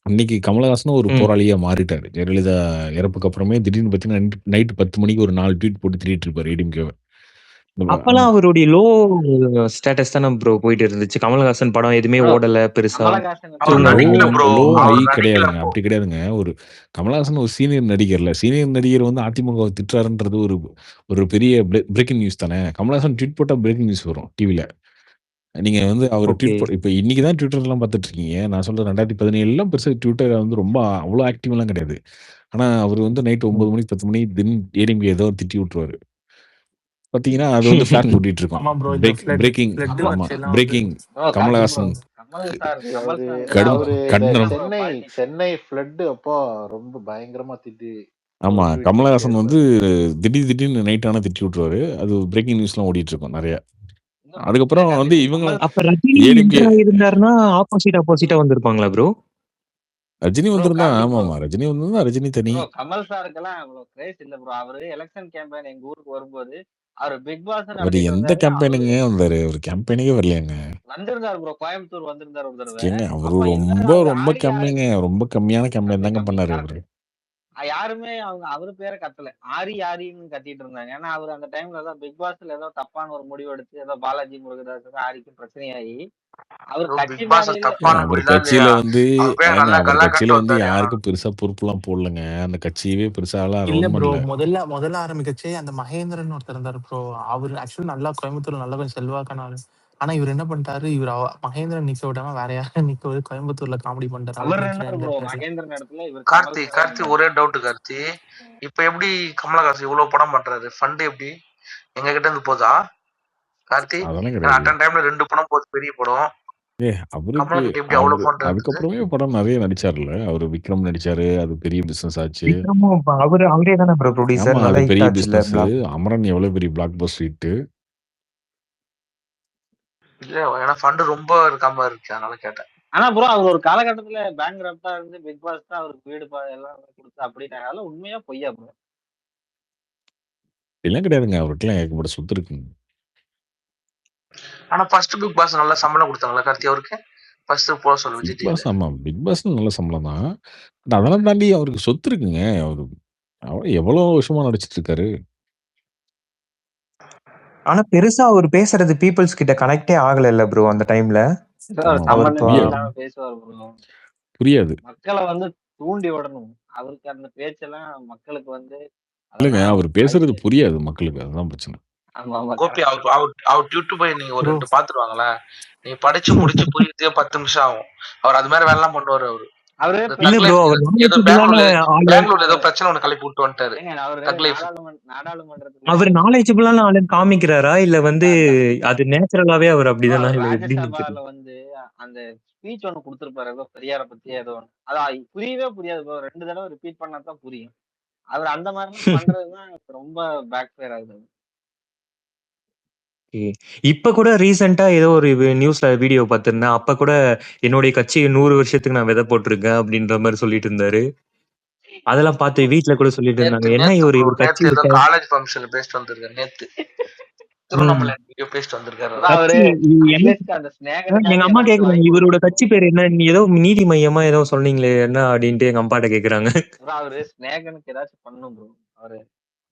அன்னைக்கு கமலஹாசனும் ஒரு ம். போராளியா மாறிட்டாரு. ஜெயலலிதா இறப்புக்கு அப்புறமே திடீர்னு பார்த்தீங்கன்னா, நைட் 10 மணிக்கு ஒரு 4 ட்வீட் போட்டு திரியிட்டு இருப்பாரு ஏடிஎம்கேவ. அப்பலாம் அவருடைய லோ ஸ்டேட்டஸ் தானே ப்ரோ போயிட்டு இருந்துச்சு. கமல்ஹாசன் படம் எதுவுமே ப்ரோ ஓடல பெருசா. கமலஹாசன் வந்து அவர் தூங்குற லோ நடிக்கல மாரி. ப்ரோ. லோ, ஹை அவர் நடிக்கல கிடையாதுங்க. அப்போ. அப்படி கிடையாதுங்க. ஒரு கமலஹாசன் ஒரு சீனியர் நடிகர்ல. சீனியர் நடிகர் வந்து அதிமுகவ திட்டுறாருன்றது ஒரு ஒரு பெரிய பிரேக்கிங் நியூஸ் தானே. கமலஹாசன் ட்வீட் போட்டா பிரேக்கிங் நியூஸ் வரும் டிவில. நீங்க வந்து அவரு ஓகே. ட்வீட் இப்ப இன்னைக்கு தான் ட்விட்டர்லாம் பார்த்துட்டு இருக்கீங்க. நான் சொல்றேன் 2017லாம் பெருசா ட்விட்டர் வந்து ரொம்ப அவ்வளோ ஆக்டிவ்லாம் கிடையாது. ஆனா அவரு வந்து நைட் 9 ம். மணிக்கு 10 மணிக்கு ஏடிஎம்கே ஏதோ திட்டி விட்டுருவாரு. பார்த்தீங்கன்னா, அது வந்து ஃபிளாஷ் ஓட்டிட்டு இருக்கும். ஆமா ப்ரோ. இந்த பிரேக்கிங் ஃப்ளட் ஆமா. வச்செல்லாம் வந்து breaking bro Karthik bro, Kamalhaasan Kamal sir Kamal அவரு சார் கடும் அவரு இந்த கண்டனம். Bro Chennai politics. Chennai flood அப்போ ரொம்ப பயங்கரமா திட்டி ஆமா. ஒரு ட்வீட் கமலஹாசன் வந்து திட்டியிருப்பாரு. திடீர்னு நைட் ஆனா திட்டி விட்டுருவாரு. அது பிரேக்கிங் நியூஸ்லாம் ஓடிட்டு இருக்கும் நெறைய. இல்ல அதுக்கப்புறம் வந்து கார்த்தி இவங்க கமல் அப்ப ரஜினி ஏடிஎம்கே என்டர் ஆயிருந்தாருன்னா ஆப்போசிட்டா வந்திருப்பாங்களா ப்ரோ? ரஜினி ப்ரோ வந்திருந்தா கார்த்தி ப்ரோ ஆமாமா ரஜினி வந்திருந்தா ரஜினி தனி. ப்ரோ கமல் சாருக்கெல்லாம் அவ்வளவு கிரேஸ் இல்ல ப்ரோ. அவரு எலெக்ஷன் கேம்பெயின் எங்க ஊருக்கு வரும்போது அவர் பிக் பாஸ் அவர் நடத்திட்டு எந்த இருந்தாரு. அவரு கேம்பெயினுங்க வந்தாரு? ஒரு கேம்பெயினுக்கே வரலையாங்க. வந்திருந்தாரு ப்ரோ, கோயம்புத்தூர் வந்திருந்தாரு ஒரு தடவை. ஏங்க அவரு அப்ப ரொம்ப எல்லாரும் அவர் ரொம்ப ஆரி கம்மிங்க. ரொம்ப கம்மியான கேம்பெயின் தாங்க கம்மி பண்ணாரு கரெக்ட். அவரு. யாருமே அவரு பேரை கத்தல, ஆரின்னு கத்திட்டு இருந்தாங்க. ஏன்னா அவர் அந்த டைம்ல ஏதோ பிக் பாஸ்ல ஏதோ தப்பான ஒரு முடிவு எடுத்து ஏதோ பாலாஜி முருகதாஸ் ஆரிக்கு பிரச்சனையாகி அவர் கட்சி பிக் பாஸ் மேடையில தப்பான அவர் முடியல இல்லையா? கட்சியில வந்து அவர் போய் ஏங்க நல்லா அவர் கல்லா கட்சியில கட்டு வந்து வந்தாரு. யாருக்கும் பெருசா பொறுப்புலாம் போடலங்க. அந்த கட்சியவே பெருசாலாம் இல்ல ரன் ப்ரோ, பண்ணல. முதல்ல ஆரம்பிக்கச்சே அந்த மகேந்திரன் ஒருத்தர் இருந்தாரு ப்ரோ. அவர் ஆக்சுவலி நல்லா கோயம்புத்தூர்ல நல்லா கொஞ்சம் செல்வாக்கான ஆளு. ஆனா இவர் என்ன பண்ணிட்டாரு, இவர் மகேந்திரன் நிக்க விடாம வேற யாரும் நிக்க விட்டு கோயம்புத்தூர்ல காமெடி பண்ணிட்டாரு. அவர் அதுக்கு என்ன நிக்கிறேன் ப்ரோ தெரியல. மகேந்திரன் இடத்துல இவர் கார்த்தி கமல் கார்த்தி சார். ஒரே டவுட் கார்த்தி, இப்ப எப்படி கமலஹாசன் இவ்வளவு படம் பண்றாரு? ஃபண்ட் எப்படி எங்க கிட்ட இருந்து போதா கார்த்தி? அதெல்லாம் ஏன்னா கிடையாது. அட்டன் டைம்ல 2 படம் போகுது, பெரிய படம். அவருக்கு கமல் கிட்ட எப்படி அவரு அவ்வளவு ஃபண்ட் இருக்குது? அதுக்கப்புறமே படம் நிறைய நடிச்சார்ல. அவரு விக்ரம் நடிச்சாரு. அது பெரிய பிசினஸ் ஆச்சு. விக்ரமும் அவரே தானே ப்ரோ ஆமா, ப்ரொடியூசர், நல்லா அது ஹிட் பெரிய ஆச்சுல்ல பிசினஸ். பிளாக். அமரன் எவ்வளவு பெரிய பிளாக் பஸ்டர் ஹிட். இல்ல ஏன்னா ஃபண்ட் ரொம்ப இருக்காம இருக்கு, அதனால கேட்டேன். ஆனா ப்ரோ அவர் ஒரு காலகட்டத்துல பேங்க் ரப்டா இருந்து பிக் பாஸ் தான் அவருக்கு வீடு எல்லாம் கொடுத்து அப்படின்னாங்க. அதெல்லாம் உண்மையா பொய்யா ப்ரோ? எல்லாம் கிடையாதுங்க. அவருக்கெல்லாம் ஏகப்பட்ட சொத்து இருக்குங்க. ஆனா ஃபர்ஸ்ட் பிக் பாஸ் நல்லா சம்பளம் கொடுத்தாங்களா கார்த்தி அவருக்கு? ஃபர்ஸ்ட் போக சொல்லு விஜய் பிக் பாஸ் டிவில. ஆமா, பிக் பாஸ் நல்ல சம்பளம் தான். பட் அதெல்லாம் தாண்டி அவருக்கு சொத்து இருக்குங்க. அவர் எவ்வளவு வருஷமா நடிச்சிட்டு இருக்காரு. ஆனா பெருசா அவர் பேசுறது பீப்புள்ஸ் கிட்ட கனெக்டே ஆகல ப்ரோ அந்த டைம்ல. ஆமா, அவர் சம்பந்தமே புரியாது. இல்லாம பேசுவார் ப்ரோ. புரியாது. மக்களை வந்து தூண்டி விடணும். அவருக்கு அந்த பேச்செல்லாம் மக்களுக்கு வந்து இல்லைங்க, அதெல்லாம் அவர் பேசுறது புரியாது மக்களுக்கு. அதுதான் பிரச்சனை. ஆமா ஆமா கோபி correct. அவர் யூடியூப் போய் நீங்க ஒரு ப்ரோ 2 பாத்துருவாங்களேன். நீ படிச்சு முடிச்சு புரியறதுக்கே 10 நிமிஷம் ஆகும். அவர் அது மாதிரி வேலை எல்லாம் பண்ணுவாரு அவரு. அவரு இந்த இல்ல தக் ப்ரோ, லைஃப் அவர் ஏதோ நாலேஜபிளான ஆளு. பெங்களூர்ல ஏதோ பிரச்சனை ஒண்ணு கிளப்பி விட்டு வந்துட்டாரு. ஏங்க அவரு தக் லைஃப். நாடாளுமன்றத்துல அவர் நாலேஜபிளான ஆளுன்னு காமிக்கிறாரா இல்ல வந்து அது நேச்சுரலாவே அவர் அப்படிதானா இல்ல எப்படின்னு தெரியல. ராஜ்யசபால வந்து அந்த ஸ்பீச் ஒண்ணு கொடுத்திருப்பாரு ஏதோ பெரியார பத்தி ஏதோ ஒண்ணு. அது புரியவே புரியாது ப்ரோ. 2 தடவை ரிப்பீட் பண்ணா தான் புரியும். அவர் அந்த மாதிரிலாம் பண்றதுதான் ரொம்ப பேக் ஃபயர் ஆகுது. இப்ப கூட ரீசெண்டா ஏதோ ஒரு நியூஸ்ல வீடியோ பார்த்திருந்தேன். அப்ப கூட என்னுடைய கட்சி 100 வருஷத்துக்கு நான் விதை போட்டிருக்கேன் அப்படின்ற மாதிரி சொல்லிட்டு இருந்தாரு. அதெல்லாம் பார்த்து வீட்ல கூட சொல்லிட்டு இருந்தாங்க, என்ன நேத்து இவர் ப்ரோ, இவர் கட்சி நேத்து ஏதோ விட்ட காலேஜ் ஃபங்க்ஷன்ல பேசிட்டு வந்திருக்காரு. நேத்து திருவண்ணாமலை எங்கேயோ பேசிட்டு வந்திருக்காரு. கட்சி என்ன அந்த எங்க அம்மா கேக்குறாங்க, இவரோட கட்சி பேர் என்ன? நீ ஏதோ நீதி மையமா ஏதோ சொன்னீங்களே என்ன அப்படின்ட்டு எங்க அப்பாட்ட கேக்குறாங்க. அவரு ஸ்நேகனுக்கு ஏதாச்சும் பண்ணணும் ப்ரோ. அவரு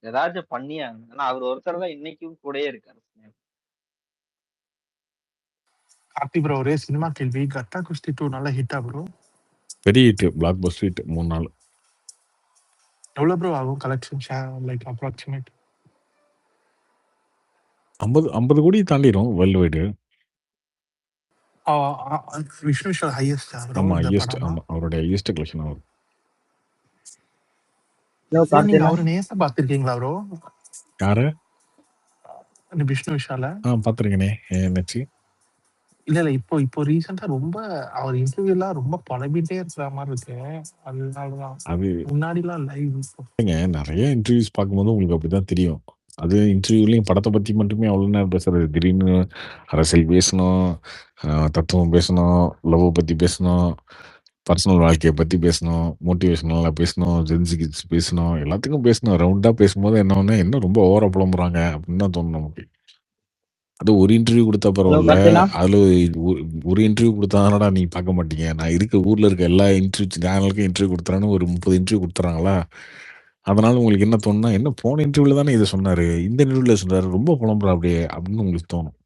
ஏதாச்சும் பண்ணியா? ஆனா அவர் ஒருத்தர் தான் இன்னைக்கும் கூடயே இருக்காரு. கார்த்தி ப்ரோ, ஒரே சினிமா கேள்வி. கட்டா குஸ்தி 2 நல்ல ஹிட்டா ப்ரோ? பெரிய ஹிட், பிளாக் பஸ்டர் ஹிட். 3 நாள். எவ்வளவு ப்ரோ ஆகும் கலெக்ஷன் லைக் அப்ராக்சிமேட்? 50 கோடி தாண்டிரும் world wide. Vishnu Vishal highest bro ஆமா, இந்த ஹையஸ்ட். படமா? ஆமா, அவருடைய ஹையஸ்ட் கலெக்ஷன் ஆகும். நீங்க அவரு நேசா பாத்திருக்கீங்களா ப்ரோ? யாரு? விஷ்ணு விஷால பாத்துருக்கேனே. என்னாச்சு? இல்ல இப்போ ரீசெண்டா ரொம்ப அவர் இன்டர்வியூ எல்லாம் ரொம்ப புலம்பிட்டே இருக்கிற மாதிரி இருக்கு. அதனாலதான் அது முன்னாடிலாம் லைவ் நிறைய இன்டர்வியூஸ் பார்க்கும்போது உங்களுக்கு அப்படிதான் தெரியும். அது இன்டர்வியூலையும் படத்தை பத்தி மட்டுமே அவ்வளவு நேரம் பேசுறது. திடீர்னு அரசியல் பேசணும், தத்துவம் பேசணும், லவ் பத்தி பேசணும், பர்சனல் வாழ்க்கையை பத்தி பேசணும், மோட்டிவேஷனலா பேசணும், ஜென்சி கிட்ஸ் பேசணும், எல்லாத்துக்கும் பேசணும். ரவுண்டா பேசும்போது என்ன ஒண்ணு, என்ன ரொம்ப ஓவரா புலம்புறாங்க அப்படின்னு தான் தோணும் நமக்கு. அது ஒரு இன்டர்வியூ கொடுத்தா பரவாயில்ல. அதுல ஒரு இன்டர்வியூ கொடுத்தாங்கடா நீ பார்க்க மாட்டீங்க. நான் ஊர்ல இருக்க எல்லா இன்டர்வியூ சேனலுக்கும் இன்டர்வியூ கொடுத்துறான்னு ஒரு 30 இன்டர்வியூ கொடுத்துறாங்களா. அதனால உங்களுக்கு என்ன தோணுனா, என்ன போன இன்டர்வியூல தானே இதை சொன்னாரு, இந்த இன்டர்வியூல சொன்னாரு, ரொம்ப புலம்புறா அப்படியே அப்படின்னு உங்களுக்கு தோணும்.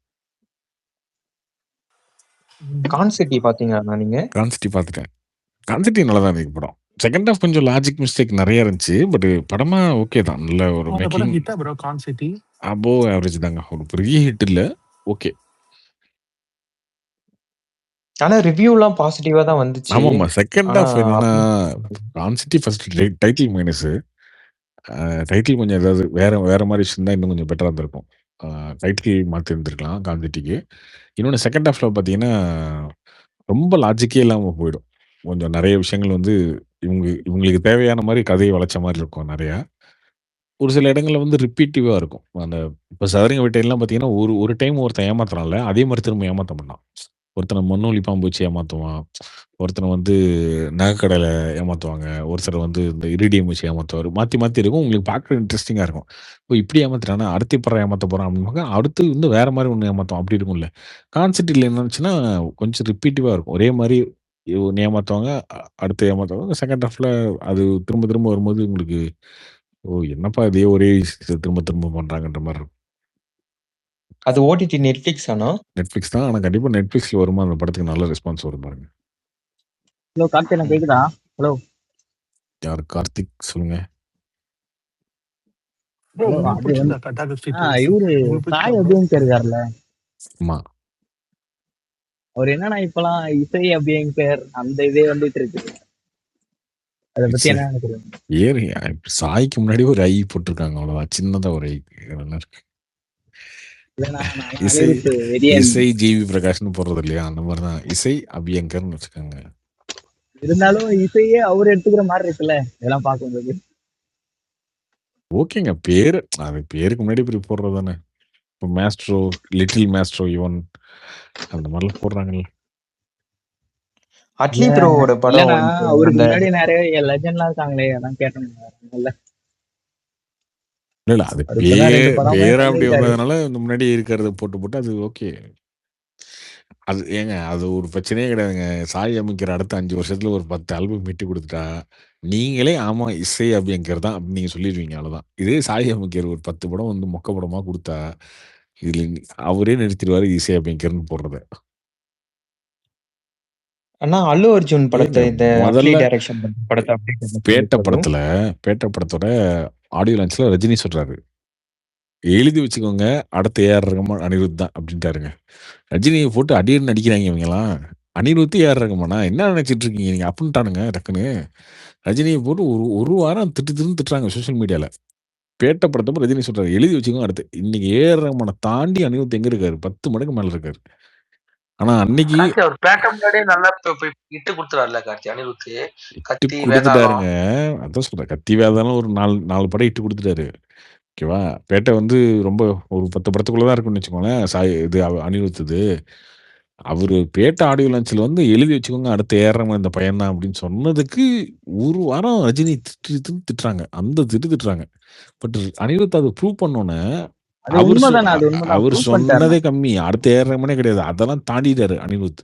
கான்சிட்டி பாத்தீங்களா நீங்க? கான்சிட்டி பார்த்துட்டேன். கான்சிட்டி நல்லா தான் இருக்கு படம். செகண்ட் ஹாஃப் கொஞ்சம் லாஜிக் மிஸ்டேக் நிறைய இருந்துச்சு. பட் படமா ஓகே தான். நல்ல ஒரு மேக்கிங். ஹிட்டா ப்ரோ கான்சிட்டி? அபோவ் ஆவரேஜ் தாங்க. ஒரு பெரிய ஹிட் இல்ல, ஓகே. ஆனா ரிவ்யூலாம் பாசிட்டிவா தான் வந்துச்சு. ஆமாமா, செகண்ட் ஹாஃப் என்னன்னா கான்சிட்டி ஃபர்ஸ்ட் டைட்டில் மைனஸ். டைட்டில் கொஞ்சம் ஏதாவது வேற மாதிரி வச்சிருந்தா இன்னும் கொஞ்சம் பெட்டரா இருந்திருக்கும். டைட்டில் மாற்றி இருந்திருக்கலாம் கான்சிட்டிக்கு. இன்னொன்று செகண்ட் ஹாஃப்ல பார்த்தீங்கன்னா ரொம்ப லாஜிக்கே இல்லாமல் போயிடும். கொஞ்சம் நிறைய விஷயங்கள் வந்து இவங்களுக்கு தேவையான மாதிரி கதையை வளைச்ச மாதிரி இருக்கும் நிறையா. ஒரு சில இடங்கள்ல வந்து ரிப்பீட்டிவா இருக்கும். அந்த இப்ப சதுரங்க வேட்டையெல்லாம் பார்த்தீங்கன்னா, ஒரு டைம் ஒருத்தன் ஏமாத்துறான்ல, அதே மாரி திரும்ப ஏமாத்த மாட்டான். ஒருத்தன மண்ணொலி பாம்பு வச்சு ஏமாத்துவான். ஒருத்தன வந்து நகைக்கடையில ஏமாத்துவாங்க. ஒருத்தர் வந்து இந்த இரிடியம் வச்சு ஏமாத்துவாரு. மாத்தி மாத்தி இருக்கும். உங்களுக்கு பார்க்க இன்ட்ரஸ்டிங்கா இருக்கும். ஓ! இப்படி ஏமாத்துறானா, அடுத்து எப்புட்றா ஏமாத்த போறான் அப்படிம்பாங்க. அடுத்து வந்து வேற மாரி ஒண்ணு ஏமாத்துவான். அப்படி இருக்கும்ல. கான்செப்ட் இதுல என்ன இருந்துச்சுன்னா, கொஞ்சம் ரிப்பீட்டிவா இருக்கும். ஒரே மாரி ஒண்ணு ஏமாத்துவாங்க. அடுத்து ஏமாத்துவாங்க. செகண்ட் ஹாஃப்ல அது திரும்ப திரும்ப வரும்போது உங்களுக்கு, ஓ! என்னப்பா இதே ஒரே விஷயத்த திரும்ப திரும்ப பண்றாங்கன்ற மாரி இருக்கும். அது ஓடிடி Netflix ஆனா? Netflix தான். ஆனா கண்டிப்பா Netflixல வருமா அந்த படத்துக்கு நல்ல ரெஸ்பான்ஸ் வரும் பாருங்க. ஹலோ கார்த்தி, நான் கேக்குதா? ஹலோ யாரு கார்த்திக் சொல்லுங்க. ப்ரோ ஹலோ உங்களுக்கு அது வந்து பிடிச்சிருந்தா கட்டாக ஸ்ட்ரீட் லைஃப்? இவரு உங்களுக்கு பிடிச்சிருக்கா சாய் ப்ரோ? அபியங்கர் இருக்காருல்ல, ஆமா. அவர் என்னன்னா இப்பெல்லாம் இசை அபியங்கர் அந்த இதே வந்துட்டு இருக்கு. அதை பத்தி இட்ஸ் என்ன நினைக்கிறீங்க? ஏறி சாய்க்கு முன்னாடி ஒரு ஐ போட்டிருக்காங்க அவ்வளவுதான். சின்னதா ஒரு ஐ. நல்லா இருக்கு. இல்லைண்ணா, நான் இசை அனிருத் வெறியன். இசை ஜிவி பிரகாஷ்னு போடுறது இல்லையா, அந்த மாதிரி தான் இசை அபியங்கர்னு வச்சுக்கோங்க. இருந்தாலும் இசையே அவர் எடுத்துக்கிற மாதிரி இருக்குல்ல இதெல்லாம் பார்க்கும்போது. ஓகேங்க, பேரு அது பேருக்கு முன்னாடி இப்படி போடுறது தானே. இப்போ மேஸ்ட்ரோ, லிட்டில் மேஸ்ட்ரோ யுவன் அந்த மாதிரிலாம் போடுறாங்கல்ல. அட்லி ப்ரோவோட படம் இல்லைண்ணா, வந்து அவருக்கு அந்த முன்னாடி நிறைய லெஜண்ட்லாம் இருக்காங்களே, அதான் கேட்டேன். இல்ல அது அவர் இப்பதான் 2 படமே பேரா அப்படி பண்ணியிருக்காரு. வந்ததுனால இந்த முன்னாடி இருக்கிறத போட்டு போட்டு அது ஓகே. அது ஏங்க அது ஒரு பிரச்சனையே கிடையாதுங்க. சாய் அபியங்கர் அடுத்த 5 வருஷத்துல ஒரு 10 ஆல்பம் விட்டு குடுத்துட்டா, நீங்களே ஆமா இசை அபியங்கர் தான் அப்படின்னு நீங்க சொல்லிருவீங்க அவ்வளவுதான். இதே சாய் அபியங்கர் ஒரு 10 படம் வந்து மொக்க படமா குடுத்தா, இதுல அவரே நிறுத்திருவாரு இசை அபியங்கர்ன்னு போடுறத. அண்ணா அல்லு அர்ஜுன் ஏங்க படத்தை இந்த அட்லி முதல்ல டைரக்ஷன் பண்ண படத்தை அப்டேட் பேட்ட படத்தோட ஆடியோ லான்ச்ல ரஜினி சொல்றாரு, எழுதி வச்சுக்கோங்க அடுத்த ஏஆர் ரகுமான் அனிருத் தான் அப்படின்ட்டாருங்க. ரஜினியை போட்டு அடியன்னு நடிக்கிறாங்க இவங்கலாம். அனிருத் ஏஆர் ரகுமானா என்ன நினைச்சிட்டு இருக்கீங்க நீங்க அப்படின்ட்டானுங்க டக்குன்னு. ரஜினியை போட்டு ஒரு வாரம் திட்டுறாங்க சோஷியல் மீடியால. பேட்ட படத்தப்ப ரஜினி சொல்றாரு, எழுதி வச்சுக்கோங்க அடுத்து. இன்னைக்கு ஏஆர் ரகுமானை தாண்டி அனிருத் எங்க இருக்காரு? 10 மடங்கு மேல இருக்காரு. ஆனா அன்னைக்கு கார்த்தி அவர் பேட்ட முன்னாடியே நல்லா இட்டு கொடுத்துறாருல கார்த்தி அனிருத். இட்டு கத்தி வேதாளம். கொடுத்துட்டாருங்க. அதான் சொல்றேன், கத்தி வேதாளம் ஒரு 4 படம் இட்டு கொடுத்துட்டாரு. ஓகேவா? பேட்டை வந்து ரொம்ப ஒரு 10 படத்துக்குள்ள தான் இருக்குன்னு வச்சுக்கோங்களேன். இது அனிருத் இது. அவரு பேட்ட ஆடியோ லான்ச்ல வந்து எழுதி வச்சுக்கோங்க அடுத்த ஏஆர் இந்த பையன் தான் அப்படின்னு சொன்னதுக்கு ஒரு வாரம் ரஜினி திட்டுறாங்க. அந்த திட்டுறாங்க. பட் அனிருத் அதை ப்ரூவ் பண்ணோன்னே அது உண்மைதானே, அது உண்மைதான். அவர் ப்ரூவ் பண்ணிட்டாருண்ணா. சொன்னதே கம்மி. அடுத்த ஏஆர் கிடையாது. அதெல்லாம் தாண்டிட்டாரு அனிருத்.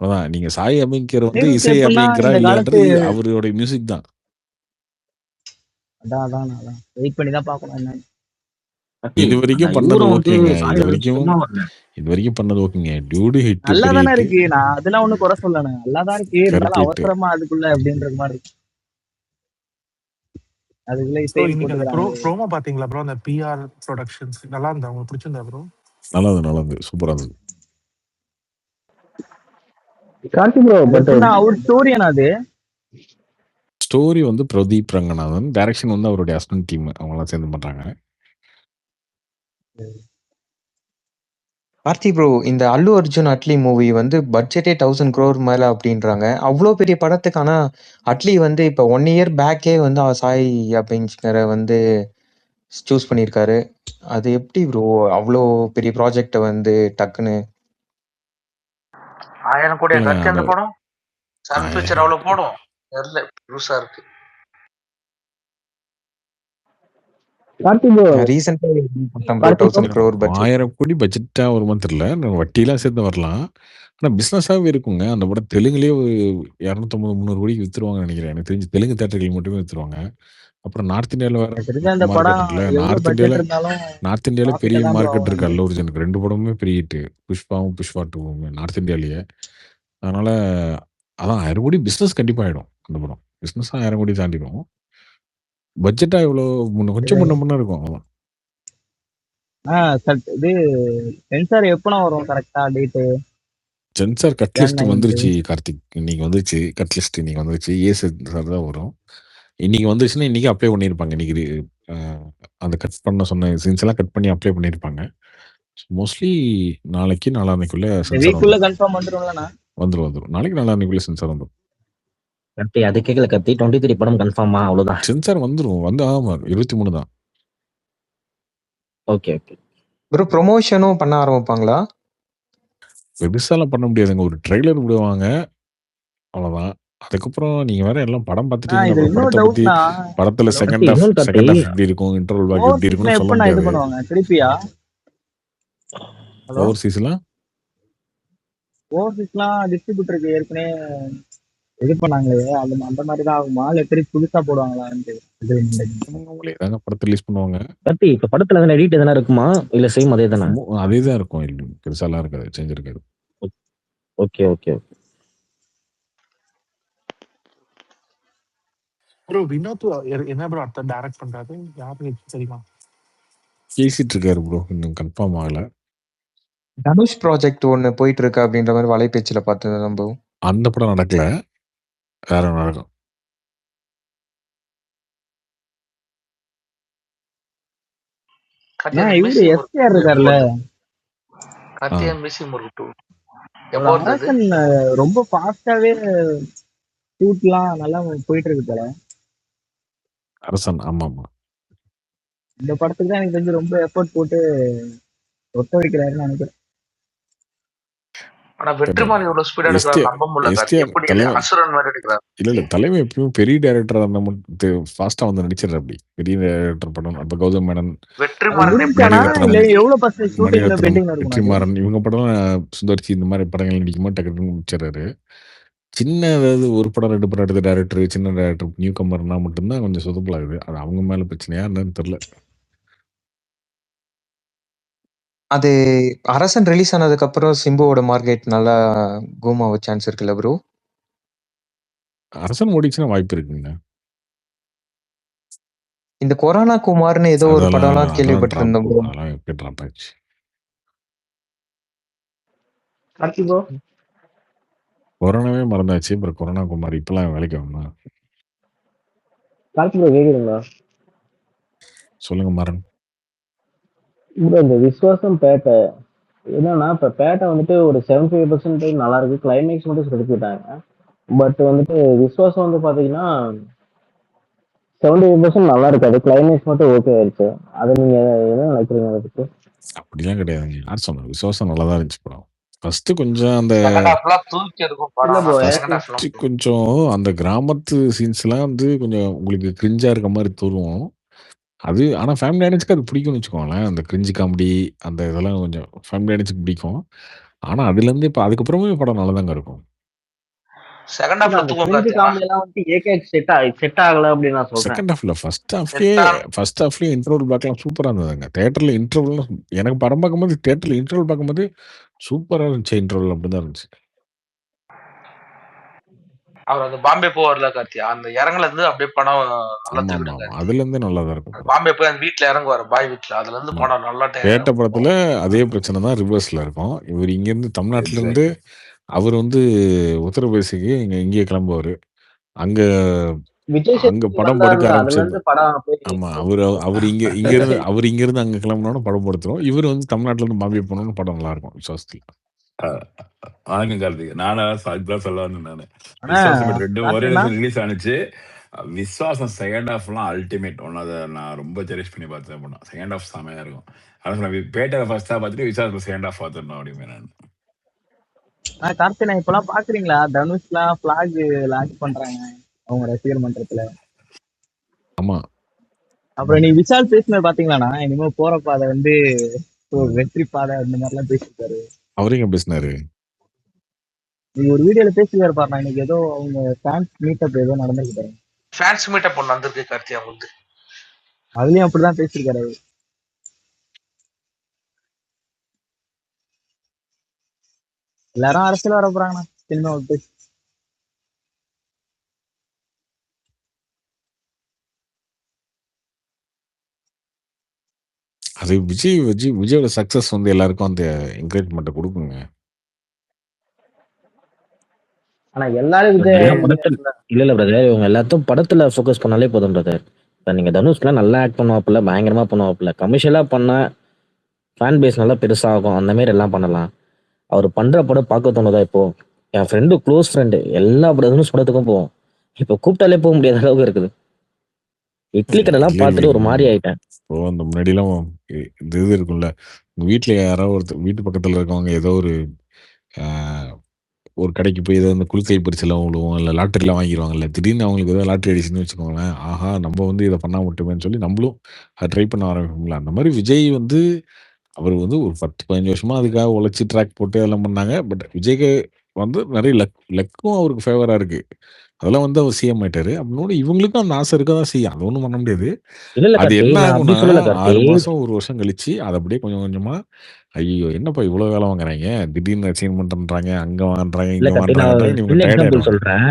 அதான் நீங்க சாய் அபியங்கர் வந்து அனிருத் இசை எப்படின்னா அபியங்கரா இந்த காலத்து இல்லையான்றது அவருடைய மியூசிக் தான். அதான் வெயிட் பண்ணி தான் பார்க்கணும் என்னன்னு. இது வரைக்கும் அந்த பண்ணது இவரும் வந்து ஓகேங்க. சாய் அபியங்கர் சும்மா வரல. இது வரைக்கும் பண்ணது ஓகேங்க. டியூடு ஹிட், நல்லா பெரிய தானே ஹிட், இருக்கு, நான் அதெல்லாம் ஒண்ணும் குறை சொல்லல. நல்லா தான் இருக்கு, இருந்தாலும் கரெக்ட் ஹிட். அவசரமா அதுக்குள்ள அப்படின்ற மாதிரி இருக்கு. அதுக்குள்ள ஸோ இசைன்னு இன்னைக்கு அந்த போட்டுக்கிறாங்க. ப்ரோமோ பாத்தீங்களா ப்ரோ? அந்த பிஆர் ப்ரொடக்ஷன்ஸ் நல்லா இருந்தா உங்களுக்கு பிடிச்சிருந்தா ப்ரோ? நல்லா இருந்தது. சூப்பரா இருந்தது. கார்த்தி ப்ரோ பட் அவர் ஸ்டோரியானா அது? ஸ்டோரி வந்து பிரதீப் ரங்கநாதன், டைரக்ஷன் வந்து அவருடைய அசிஸ்டன்ட் டீம் அவங்கலாம் சேர்ந்து பண்றாங்க. கார்த்தி ப்ரோ, இந்த அல்லு அர்ஜுன் அட்லி மூவி வந்து பட்ஜெட்டே 1000 crore மேல அப்படின்றாங்க. அவ்வளோ பெரிய படத்துக்கு. ஆனா அட்லி வந்து இப்போ 1 year பேக்கே வந்து சாய் அபியங்கரை வந்து சூஸ் பண்ணியிருக்காரு. அது எப்படி ப்ரோ அவ்வளோ பெரிய ப்ராஜெக்டை வந்து டக்குன்னு 1000 கோடியா இல்லைங்க, கார்த்தி அந்த அந்த படம்? சன் பிக்சர் அவ்வளவு போடும்? தெரியல, புதுசா இருக்கு. கார்த்தி ப்ரோ ரீசெண்டா ப்ரோ கார்த்தி 1000 crore பட்ஜெட் 1000 கோடி பட்ஜெட்டா வருமான்னு தெரியல. வட்டிலாம் சேர்த்து வரலாம். ஆனா பிசினஸாவே இருக்குங்க. அந்த படம் தெலுங்குலயே ஒரு 250, 300 கோடிக்கு வித்துருவாங்கன்னு நினைக்கிறேன். எனக்கு தெரிஞ்சு தெலுங்கு தியேட்டர்கள் மட்டுமே வித்துருவாங்க. அப்புறம் நார்த் இந்தியால வேற எனக்கு தெரிஞ்ச அந்த மார்க்கெட் படம் இருக்குல்ல. எவ்வளவு பட்ஜெட் இருந்தாலும் நார்த் இந்தியால ப்ராஃபிட்டா பெரிய தான் ப்ரோ மார்க்கெட் இருக்கு. ஆகும். அல்லு அர்ஜுனுக்கு 2 படமுமே பெரிய ஹிட். புஷ்பாவும் புஷ்பா 2வுமே நார்த் இந்தியாலயே. அதனால அதான் 1000 கோடி பிசினஸ் கண்டிப்பா ஆயிடும். அந்த படம் பிசினஸ் 1000 கோடி தாண்டிடும். பட்ஜெட்டா எவ்வளவு கொஞ்சம் முன்ன இருக்கும். அவ்வளவுதான். இது சென்சார் எப்பனா வரும் கரெக்டா date? Sensor cut list Jan 9 வந்துருச்சு கார்த்திக். இன்னைக்கு வந்துருச்சு கட் லிஸ்ட். இன்னைக்கு வந்துருச்சு. சென்சார் தான் வரும். இன்னைக்கு வந்துருச்சுன்னா இன்னைக்கு அப்ளை பண்ணியிருப்பாங்க. இன்னைக்கு அந்த கட் பண்ண சொன்ன சீன்ஸ் எல்லாம் கட் பண்ணி அப்ளை பண்ணியிருப்பாங்க. மோஸ்ட்லி நாளைக்கு நாளான்னைக்குள்ள இந்த சென்சார் வீக்குள்ள கன்ஃபார்ம் வந்துரும்லண்ணா? வந்துரும். நாளைக்கு நாளான்னைக்குள்ள சென்சார் வந்துரும். கத்தி அது கேட்கல கத்தி 23 படம் கன்ஃபார்மா? அவ்வளவுதான். சென்சார் வந்துரும். ஆமா 23 தான். Okay, okay. ப்ரோ ப்ரொமோஷனும் பண்ண ஆரம்பிப்பாங்களா? பெருசாலாம் பண்ண முடியாதுங்க. ஒரு ட்ரெய்லர் விடுவாங்க. அவ்வளோதான். அதுக்கப்புறம் நீங்க வேற எல்லாம் படம் பார்த்துட்டீங்கல்ல, இது அப்புறம் இன்னொரு படத்த பத்தி டவுட்னா, படத்துல ஹலோ செகண்ட் ஹாஃப் இன்னொரு கார்த்தி செகண்ட் ஹாஃப் எப்படி இருக்கும், இன்டர்வல் பேக் எப்படி ஓவர்சீஸ்லாம் இருக்கும்னு சொல்ல எப்பண்ணா இது முடியாது. பண்ணுவாங்க? திருப்பியா? ஹலோ ஓவர்சீஸ்லாம் ஓவர்சீஸ்லாம் டிஸ்ட்ரிபியூட்டருக்கு ஏற்கனவே இது பண்ணாங்களே, அந்த மாதிரி தான் ஆகுமா? இல்லை திருப்பி புதுசா போடுவாங்களான்ட்டு இது அவங்களே தாங்க படத்த ரிலீஸ் பண்ணுவாங்க. கார்த்தி, இப்ப படத்துல எதனா எடிட் எதனா இருக்குமா? இல்ல சேம் அதே தானா? அதே தான் இருக்கும். இல்ல பெருசாலாம் இருக்காது. சேஞ்ச் இருக்காது. Okay, okay. ப்ரோ வினோத் என்ன ப்ரோ அடுத்த டைரக்ட் பண்றாரு? யாருக்கு தெரியுமா? பேசிட்டு இருக்காரு ப்ரோ. இன்னும் கன்ஃபார்ம் ஆகல. தனுஷ் ப்ராஜெக்ட் ஒண்ணு போயிட்டு இருக்கு அப்படின்ற மாதிரி வலைபேச்சுல பார்த்தது நம்ம. அந்த படம் நடக்கல. வேற நடக்கும். கார்த்தி அந்த இவரு மிஸ்ஸி எஸ்டிஆர் முருக்கு இருக்காருல்ல, கார்த்தி மிஸ்ஸி முருக்கு எப்போ ஒரு இருந்தது? அரசன் ரொம்ப ஃபாஸ்டாவே ஷூட்லாம் நல்லா போயிட்டு இருக்கு போல. அரசன். ஆமா ஆமா. இந்த படத்துக்கு தான் எனக்கு தெரிஞ்சு ரொம்ப எஃபோர்ட் போட்டு ஒத்த வைக்கிறாருன்னு நினைக்கிறேன். ஆனா வெற்றிமாறன் இவ்வளவு ஸ்பீடா எடுக்கிறாரு நம்ப முடியல கார்த்தி. எஸ்டிஆர் எப்படி தலைமை அசுரன் மாதிரி எடுக்கிறாரு? இல்ல தலைமை எப்பயும் பெரிய டைரக்டரா இருந்தா மட்டும் ஃபாஸ்டா வந்து நடிச்சிடற அப்படி பெரிய டைரக்டர் படம். அப்ப கௌதம் மேனன், அது வெற்றிமாறன் எப்படி முடிஞ்சானா மணிரத்னம் இல்ல எவ்வளவு பர்சன்ட் ஷூட்டிங்ல மணிரத்னம் பெண்டிங்ல இருக்கும்? அது வெற்றிமாறன் இவங்க படம் சுந்தர்சி இந்த மாதிரி படங்கள் நடிக்கும்போது டக்குனு முடிச்சிடறாரு. சின்ன ஏதாவது ஒரு படம் 2 படம் எடுத்த டைரக்டர், சின்ன டைரக்டர், நியூ கமர்னா மட்டும்தான் கொஞ்சம் சொதப்பலாகுது. அது அவங்க மேல பிரச்சனையா என்னன்னு தெரியல. அது அரசன் ரிலீஸ் ஆனதுக்கு அப்புறம் சிம்புவோட மார்க்கெட் நல்லா பூம் ஆக சான்ஸ் இருக்குல்ல ப்ரோ? அரசன் ஓடிச்சுன்னா வாய்ப்பு இருக்குங்க. இந்த கொரோனா குமார்னு ஏதோ ஒரு அதெல்லாம் படம்லாம் அதெல்லாம் கேள்விப்பட்டிருந்தோம் ப்ரோ. அதெல்லாம் எப்படி ட்ராப் ஆயிடுச்சு. கார்த்தி ப்ரோ கொரோனாவே மறந்தாச்சு. அப்புறம் கொரோனா குமார் இப்பெல்லாம் வேலைக்கு வரணும். கார்த்தி ப்ரோ கேக்குதுங்களா? சொல்லுங்க மாறன். ப்ரோ இந்த விஸ்வாசம் பேட்டை என்னன்னா இப்ப பேட்டை வந்துட்டு ஒரு 75% நல்லா இருக்கு, கிளைமேக்ஸ் மட்டும் செதுக்கிட்டாங்க. பட் வந்துட்டு விஸ்வாசம் வந்து பாத்தீங்கன்னா 75% நல்லா இருக்காது, கிளைமேக்ஸ் மட்டும் ஓகே ஆயிடுச்சு. அதை நீங்க என்ன நினைக்கிறீங்க அதை பத்தி? அப்படிலாம் கிடையாதுங்க. யார் சொன்னது? விசுவாசம் நல்லா தான் இருந்துச்சு படம். ஃபர்ஸ்ட் கொஞ்சம் அந்த செகண்ட் ஹாஃப்லாம் தூக்கி எடுக்கும் இல்ல படம். ப்ரோ, செகண்ட் ஹாஃப்லாம் ஃபர்ஸ்ட் கொஞ்சம் அந்த கிராமத்து சீன்ஸ்லாம் வந்து கொஞ்சம் உங்களுக்கு கிரிஞ்சா இருக்க மாதிரி தோணும். அது ஆனா ஃபேமிலி ஆடியன்ஸ்க்கு அது பிடிக்கும்னு வச்சுக்கோங்களேன். அந்த கிரிஞ்சு காமெடி அந்த இதெல்லாம் கொஞ்சம் ஃபேமிலி ஆடியன்ஸ்க்கு பிடிக்கும். ஆனா அதுலேருந்து இப்போ அதுக்கப்புறமே படம் நல்லா தாங்க இருக்கும். செகண்ட் இல்ல ஹாஃப்ல அந்த தூக்கும் கிரிஞ்சு கார்த்தி. ஆனா காமெடி எல்லாம் வந்துட்டு ஏகேக்கு செட் ஆகல அப்படின்னு நான் சொல்றேன். செகண்ட் ஹாஃப்ல ஃபர்ஸ்ட் செட் ஹாஃப்லயே இன்டர்வல் பேக்லாம் சூப்பரா இருந்ததுங்க. தியேட்டர்ல இன்டர்வல் எனக்கு படம் பார்க்கும்போது தியேட்டர்ல இன்டர்வல் பார்க்கும்போது சூப்பரா இருந்துச்சு. இன்டர்வல் அப்படிதான் இருந்துச்சு. அவர் அந்த பாம்பே போவார்ல கார்த்தி, அந்த இறங்குல இருந்து அப்படியே படம் நல்லா ஆமா ஆமா தூக்கிடும் ஆமா. கார்த்தி. அதுல இருந்தே நல்லா தான் இருக்கும் படம். பாம்பே போய் அந்த வீட்டுல இறங்குவாரு, பாய் வீட்டுல. அதுல இருந்து ஆமா. படம் நல்லா பேட்ட படத்துல அதே பிரச்சனை தான் ரிவர்ஸ்ல இருக்கும். இவர் இங்க இருந்து தமிழ்நாட்டுல இருந்து அவர் வந்து உத்தரப்பிரதேசிக்கு இங்கேயே கிளம்புவாரு. அங்க விஜய் அங்க சேதுபதி படம் படுக்க வந்தாருல, அதுல ஆரம்பிச்சு. இருந்து படம் போய் ஆமா அவர் இங்க இருந்து அங்க கிளம்பினோன்னு படம் படுத்துரும். இவர் வந்து தமிழ்நாட்டுல இருந்து பாம்பே போனோம்னு படம் நல்லா இருக்கும் விசுவாசத்துல. வணக்கம் கார்த்திக். நானும் இப்பதான் சொல்ல வந்தேன் நானு. ஆனா விஸ்வாசம் ரெண்டும் ஒரே கார்த்தினா வருஷம் ரிலீஸ் ஆனிச்சு. விஸ்வாசம் செகண்ட் ஹாஃப்லாம் அல்டிமேட். ஒன்னாவது நான் ரொம்ப செரிஷ் பண்ணி பார்த்தேன் படம். செகண்ட் ஹாஃப் செமையா இருக்கும். அதான் சொன்னேன், பேட்டை ஃபர்ஸ்ட் ஹாஃப் பார்த்துட்டு விஸ்வாசம் செகண்ட் ஹாஃப் பார்த்துடணும் அப்படின்னு நான். கார்த்தினா இப்பெல்லாம் பாக்குறீங்களா? தனுஷ்லாம் பிளாக் லான்ச் பண்றாங்க அவங்க ரசிகர் மன்றத்துல. ஆமா. அப்புறம் நீ விஷால் பேசினது பாத்தீங்களாண்ணா? இனிமே போற பாதை வந்து ஒரு வெற்றி பாதை அந்த மாதிரி எல்லாம் பேசிருக்காரு. அவரு எங்க பேசினாரு? நீங்க ஒரு வீடியோல பேசிருக்காரு பாருண்ணா. இன்னைக்கு ஏதோ அவங்க ஃபேன்ஸ் மீட்டப் ஏதோ நடந்திருக்கு பாருங்க. ஃபேன்ஸ் மீட்டப் ஒன்று வந்திருக்கு கார்த்தி அவங்களுக்கு. அதுலயும் அப்படிதான் பேசிருக்காரு அவரு. எல்லாரும் அரசியல் வர போறாங்கண்ணா சினிமா விட்டு. அது விஜயோட சக்சஸ் வந்து எல்லாருக்கும் அந்த என்கரேஜ்மெண்ட்டை கொடுக்குங்க. ஆனா எல்லாரும் இல்ல பிரதர், இவங்க எல்லாத்தையும் படத்துல ஃபோக்கஸ் பண்ணாலே போதும் பிரதர். இப்ப நீங்க தனுஷ்லாம் நல்லா ஆக்ட் பண்ணுவாப்புல, பயங்கரமா பண்ணுவாப்புல, கமர்ஷியலா பண்ண ஃபேன் பேஸ் நல்லா பெருசாகும், அந்த மாதிரி எல்லாம் பண்ணலாம். அவர் பண்ற படம் பார்க்க தோணுதா? இப்போ என் ஃப்ரெண்டு க்ளோஸ் ஃப்ரெண்டு எல்லா தனுஷ் படத்துக்கும் போவோம். இப்போ கூப்பிட்டாலே போக முடியாத அளவுக்கு இருக்குது. இட்லி கடைலாம் பார்த்துட்டு ஒரு மாதிரி ஆயிட்டேன். இப்போ அந்த முன்னாடிலாம் இந்த இது இருக்கும்ல, உங்க வீட்ல யாரோ ஒருத்தர் வீட்டு பக்கத்துல இருக்கவங்க ஏதோ ஆ ஒரு கடைக்கு போய் ஏதோ இந்த குலுக்கை பரிசுலாம் விழுவும், இல்ல லாட்டரிலாம் வாங்கிருவாங்கல்ல. திடீர்னு அவங்களுக்கு ஏதோ லாட்டரி அடிச்சுதுன்னு வச்சுக்கோங்களேன். ஆஹா! நம்ம வந்து இத பண்ணா மட்டுமேன்னு சொல்லி நம்மளும் அத ட்ரை பண்ண ஆரம்பிப்போம்ல. அந்த மாரி விஜய் வந்து அவர் வந்து ஒரு 10, 15 வருஷமா அதுக்காக உழைச்சு ட்ராக் போட்டு அதெல்லாம் பண்ணாங்க. பட் விஜய்க்கு வந்து நெறைய லக்கும் அவருக்கு ஃபேவரா இருக்கு. அதெல்லாம் வந்து அவர் சிஎம் ஆயிட்டாரு. அப்படின்னோன இவங்களுக்கும் அந்த ஆசை இருக்க தான் செய்யும். அது ஒண்ணும் பண்ண முடியாது. இல்ல அது கார்த்தி. என்ன நான் அப்படி ஆகும்னா, சொல்லல கார்த்தி. 6 மாசம், 1 வருஷம் கழிச்சு அத அப்படியே கொஞ்சம் கொஞ்சமா, ஐய்யயோ! என்னப்பா இவ்வளோ வேலை வாங்குறாய்ங்க? திடீர்னு அசைன்மென்ட்ன்றாங்க, அங்க வாங்குறாங்க, இல்ல இங்க கார்த்தி, நான் வாங்குறாங்கன்றாங்க. இவங்க சின்ன டயர்ட் எக்ஸாம்பிள் ஆயிருவாங்க. சொல்றேன்.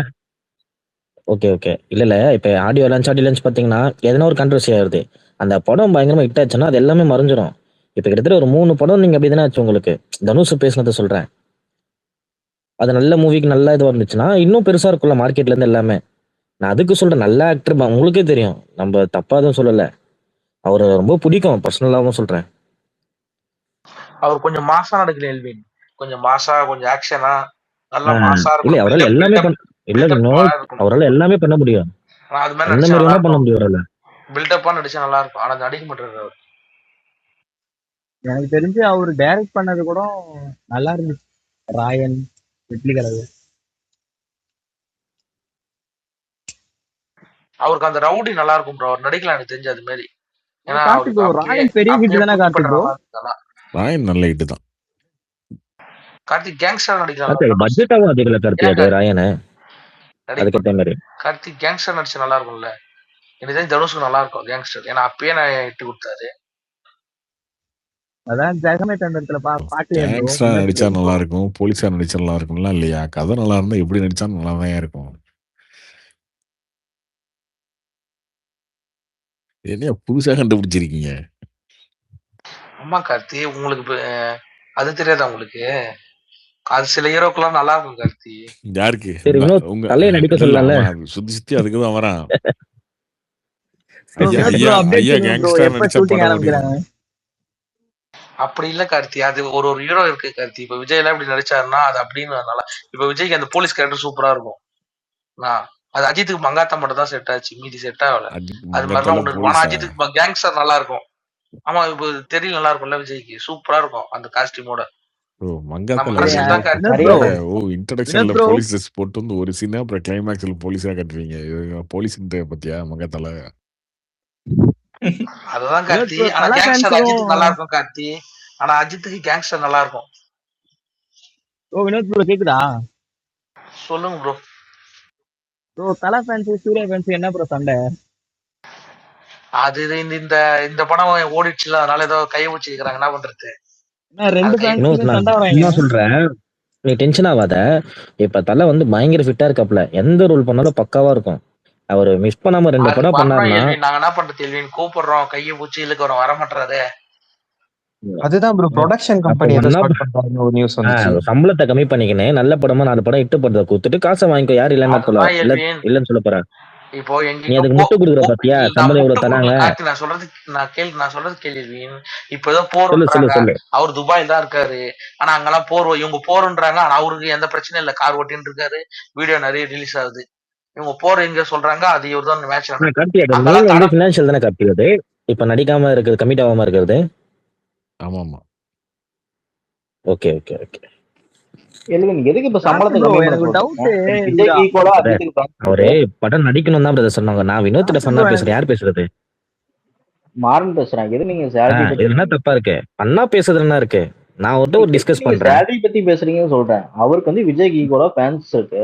Okay, okay. இல்ல. இப்ப ஆடியோ லான்ச் பார்த்தீங்கன்னா, எதனா ஒரு கான்ட்ரோவர்சி ஆயிருது. அந்த படம் பயங்கரமா ஹிட் ஆச்சுன்னா, அது எல்லாமே மறைஞ்சிரும். இப்ப கிட்டத்தட்ட ஒரு 3 படம் நீங்க அப்படி தானே ஆச்சு உங்களுக்கு. தனுஷ் பேசினத சொல்றேன். அது நல்ல மூவிக்கு நல்ல இதுவா இருந்துச்சுன்னா, இன்னும் பெருசா இருக்கும்ல மார்க்கெட்ல இருந்து எல்லாமே. நான் அதுக்கு சொல்றேன். நல்ல ஆக்டர் உங்களுக்கே தெரியும். நம்ம தப்பா எதுவும் சொல்லல. அவர ரொம்ப பிடிக்கும். பர்சனலாவும் சொல்றேன். அவர் கொஞ்சம் மாசா நடிக்கல எல்வின். கொஞ்சம் மாசா, கொஞ்சம் ஆக்ஷனா, நல்லா ஆ, மாசா இல்ல இருக்கணும். அவரால எல்லாமே இல்ல பில்டப்பா வினோத், இருக்கணும். அவரால எல்லாமே பண்ண முடியும். ஆனா அது மாதிரி எந்த நடிச்சா மாரி நல்லா வேணா பண்ண இருக்கும். முடியும் அவரால. பில்டப்பா நடிச்சா நல்லா இருக்கும். ஆனா நடிக்க மாட்டாரு அவர். எனக்கு தெரிஞ்சு அவர் டைரக்ட் பண்ணது கூட நல்லா இருந்துச்சு. ராயன், வெற்றி கதவு. அவருக்கு அந்த ரவுடி நல்லா இருக்கும் ப்ரோ. அவர் நடிக்கலாம் எனக்கு தெரிஞ்சு அது மாதிரி. ஏன்னா கார்த்தி அவருக்கு ப்ரோ, அப்பயே ராயன் பெரிய ஹிட் அப்பயே தானே கார்த்தி புதுப்பட்ட ப்ரோ? நல்லா இருக்கு. ராயன் நல்ல ஹிட் தான். கார்த்திக் கேங்ஸ்டர் நடிக்கலாம். கார்த்தி பட்ஜெட்டாவும் அதிகல கார்த்தி அது ராயனு. அதுக்கேத்த மாதிரி. கார்த்திக் கேங்ஸ்டர் நடிச்சு நல்லா இருக்கும்ல. எனக்கு தெரிஞ்சு தனுஷுக்கு நல்லா இருக்கும் கேங்ஸ்டர். ஏன்னா அப்பயே நான் இட்டு கொடுத்தாரு. அதான் ஜெகமே தந்திரத்துல பாக்கலையா ப்ரோ? கேங்ஸ்டரா நடிச்சா நல்லா இருக்கும், போலீஸா நடிச்சா நல்லா இருக்கும்லாம் இல்லையா? கதை நல்லா இருந்தா எப்படி நடிச்சாலும் நல்லா தான் இருக்கும். என்னையா புதுசா கண்டுபிடிச்சிருக்கீங்க? ஆமா கார்த்தி, உங்களுக்கு அது தெரியாதா உங்களுக்கு? அது சில ஹீரோக்கெல்லாம் நல்லா இருக்கும் கார்த்தி. யாருக்கு? சரி வினோத், உங்க தலையை நடிக்க சொல்லலாம்ல. சுத்தி சுத்தி அதுக்கு தான் வரான். ஐயா கேங்ஸ்டர் நடிச்சா படம் ஓடிடும். அப்படி இல்ல கார்த்தி, அது ஒரு ஹீரோ இருக்கு கார்த்தி. இப்ப விஜய் எல்லாம் இப்படி நடிச்சாருன்னா அது அப்படின்னு நல்லா. இப்ப விஜய்க்கு அந்த போலீஸ் கேரக்டர் சூப்பரா இருக்கும். அது அஜித்துக்கு மங்காத்தா மட்டும் தான் செட் ஆச்சு, மீதி செட் ஆகல. அது மாதிரிலாம் ஒண்ணு இருக்கும். ஆனா அஜித்துக்கு கேங்ஸ்டர் நல்லா இருக்கும். ஆமா, இப்ப தெரியல நல்லா இருக்கும்ல விஜய்க்கு. சூப்பரா இருக்கும் அந்த காஸ்டியூமோட. இன்ட்ரோடக்ஷன்ல போலீஸ் ட்ரெஸ் போட்டு வந்து ஒரு சீன், அப்புறம் கிளைமாக்ஸ்ல போலீஸா கட்டுவீங்க. போலீஸ் பத்தியா மங்காத்தால? அதுதான் கார்த்தி. ஆனா கேங்ஸ்டர் அஜித்துக்கு நல்லா இருக்கும் கார்த்தி. ஆனா அஜித்துக்கு கேங்ஸ்டர் நல்லா இருக்கும். ஓ வினோத் ப்ரோ கேக்குதா? சொல்லுங்க ப்ரோ. ப்ரோ தல ஃபேன்ஸ் சூர்யா ஃபேன்ஸ் என்ன ப்ரோ சண்டை? அது இந்த இந்த படம் ஓடிடுச்சுல, அதனால ஏதோ கை வச்சிருக்காங்க. என்ன பண்றது? நான் சொல்றேன், நீ டென்ஷன் ஆகாத. இப்ப தலை வந்து பயங்கர ஃபிட்டா இருக்காப்ல. எந்த ரோல் பண்ணாலும் பக்காவா இருக்கும். அவர் மிஸ் பண்ணாம 2 படம் பண்ணாருன்னா நாங்க என்ன பண்றது? கூப்பிடுறோம், கையை பூச்சி இழுக்கிறோம், வர மாட்டாரு. அதுதான் ப்ரோ, ப்ரொடக்ஷன் கம்பெனி ஏதோ ஸ்டார்ட் பண்றாங்க ஒரு நியூஸ் வந்துச்சு. சம்பளத்தை கம்மி பண்ணிக்கினே நல்ல படமா 4 படம் 8 படத்தை கொடுத்துட்டு காசை வாங்கிக்கோ. யார் இல்லன்னா போல இல்லன்னு சொல்ல போறேன். இப்போ நீ அதுக்கு முட்டு கொடுக்குற பாத்தியா? சம்பளம் எவ்வளவு தராங்க? நான் சொல்றது கேள்வி. இப்போ ஏதோ போறோம், அவர் துபாயில் தான் இருக்காரு. ஆனா அங்கெல்லாம் போறோம், இவங்க போறோன்றாங்க. ஆனா அவருக்கு எந்த பிரச்சனையும் இல்ல, கார் ஓட்டின்னு இருக்காரு, வீடியோ நிறைய ரிலீஸ் ஆகுது. இவங்க போற எங்க சொல்றாங்க, அது இவர் தான் மேட்ச் வந்து ஃபினான்ஷியல் தானே கார்த்தி. அது இப்ப நடிக்காம இருக்கிறது, கமிட் ஆகாம இருக்கிறது. ஆமா ஆமா, ஓகே ஓகே ஓகே. எதுக்கு இப்ப சம்பளத்தை அவரே படம் நடிக்கணும் தான் பிரதர் சொன்னாங்க. நான் வினோத்திட்ட சொன்னா பேசுறேன். யார் பேசுறது? மாறன் பேசுறேன். எது நீங்க என்ன தப்பா இருக்கு? அண்ணா பேசுறது என்ன இருக்கு? நான் ஒரு டிஸ்கஸ் பண்றேன். சேலரி பத்தி பேசுறீங்கன்னு சொல்றேன். அவருக்கு வந்து விஜய்க்கு ஈக்குவலா ஃபேன்ஸ் இருக்கு.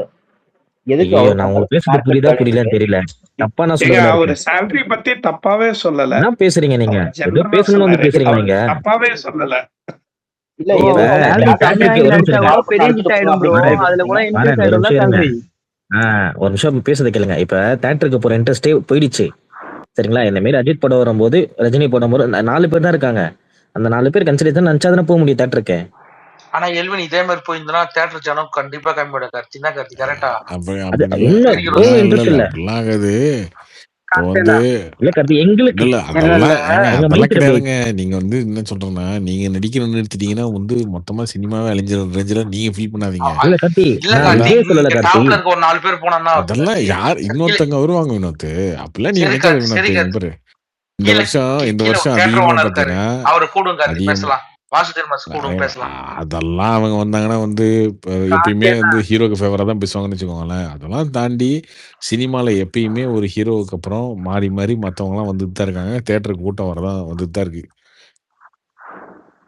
எதுக்கு நான் உங்களுக்கு பேசுறது புரியுதா புரியலன்னு தெரியல. தப்பா நான் சொல்றேன். அவர் சேலரி பத்தி தப்பாவே சொல்லல. என்ன பேசுறீங்க நீங்க? ஏதோ பேசணும்னு வந்து பேசுறீங்க நீங்க. தப்பாவே சொல்லல. இல்ல ஒரு நிமிஷம் பேசுறத கேளுங்க. இப்ப தியேட்டருக்கு போற இன்ட்ரெஸ்டே போயிடுச்சு. சரிங்களா? இந்த மாதிரி அஜித் படம் வரும்போது, ரஜினி படம் வரும், 4 பேர் தான் இருக்காங்க. அந்த 4 பேர் கன்சிடர் நினைச்சாதானே போக முடியும் தியேட்டருக்கு. ஆனா எல்வின் இதே மாதிரி போயிருந்தா தியேட்டர் ஜனம் கண்டிப்பா கம்மியோட கார்த்தி தான் கார்த்தி. கரெக்டா? இன்ட்ரெஸ்ட் இல்ல கிடையாதுங்க. நீங்க வந்து என்ன சொல்றேன்னா, நீங்க நடிக்கணும்னு நிறுத்திட்டீங்கன்னா வந்து மொத்தமா சினிமாவே அழிஞ்சிட நீங்க ஃபீல் பண்ணாதீங்க. அதெல்லாம் யார் இன்னொருத்தங்க வருவாங்க வினோத். அப்படிலாம் நீ நினைக்காத வினோத். இந்த வருஷம் தேட்டர் அதிகமா ஓனர் இருக்காரு, பாத்தீங்கன்னா அவரை கூடுங்க கார்த்தி, அதிகம் பேசலாம். வாசுதேவ் மாஸ் கூடுங்க பேசலாம். அதெல்லாம் அவங்க வந்தாங்கன்னா வந்து எப்பயுமே வந்து ஹீரோக்கு ஃபேவரா தான் பேசுவாங்கன்னு வச்சுக்கோங்களேன். அதெல்லாம் தாண்டி சினிமால எப்பயுமே ஒரு ஹீரோவுக்கு அப்புறம் மாறி மாறி மத்தவங்கலாம் வந்துட்டு தான் இருக்காங்க. தியேட்டருக்கு கூட்டம் வரதான் வந்துட்டு தான் இருக்கு.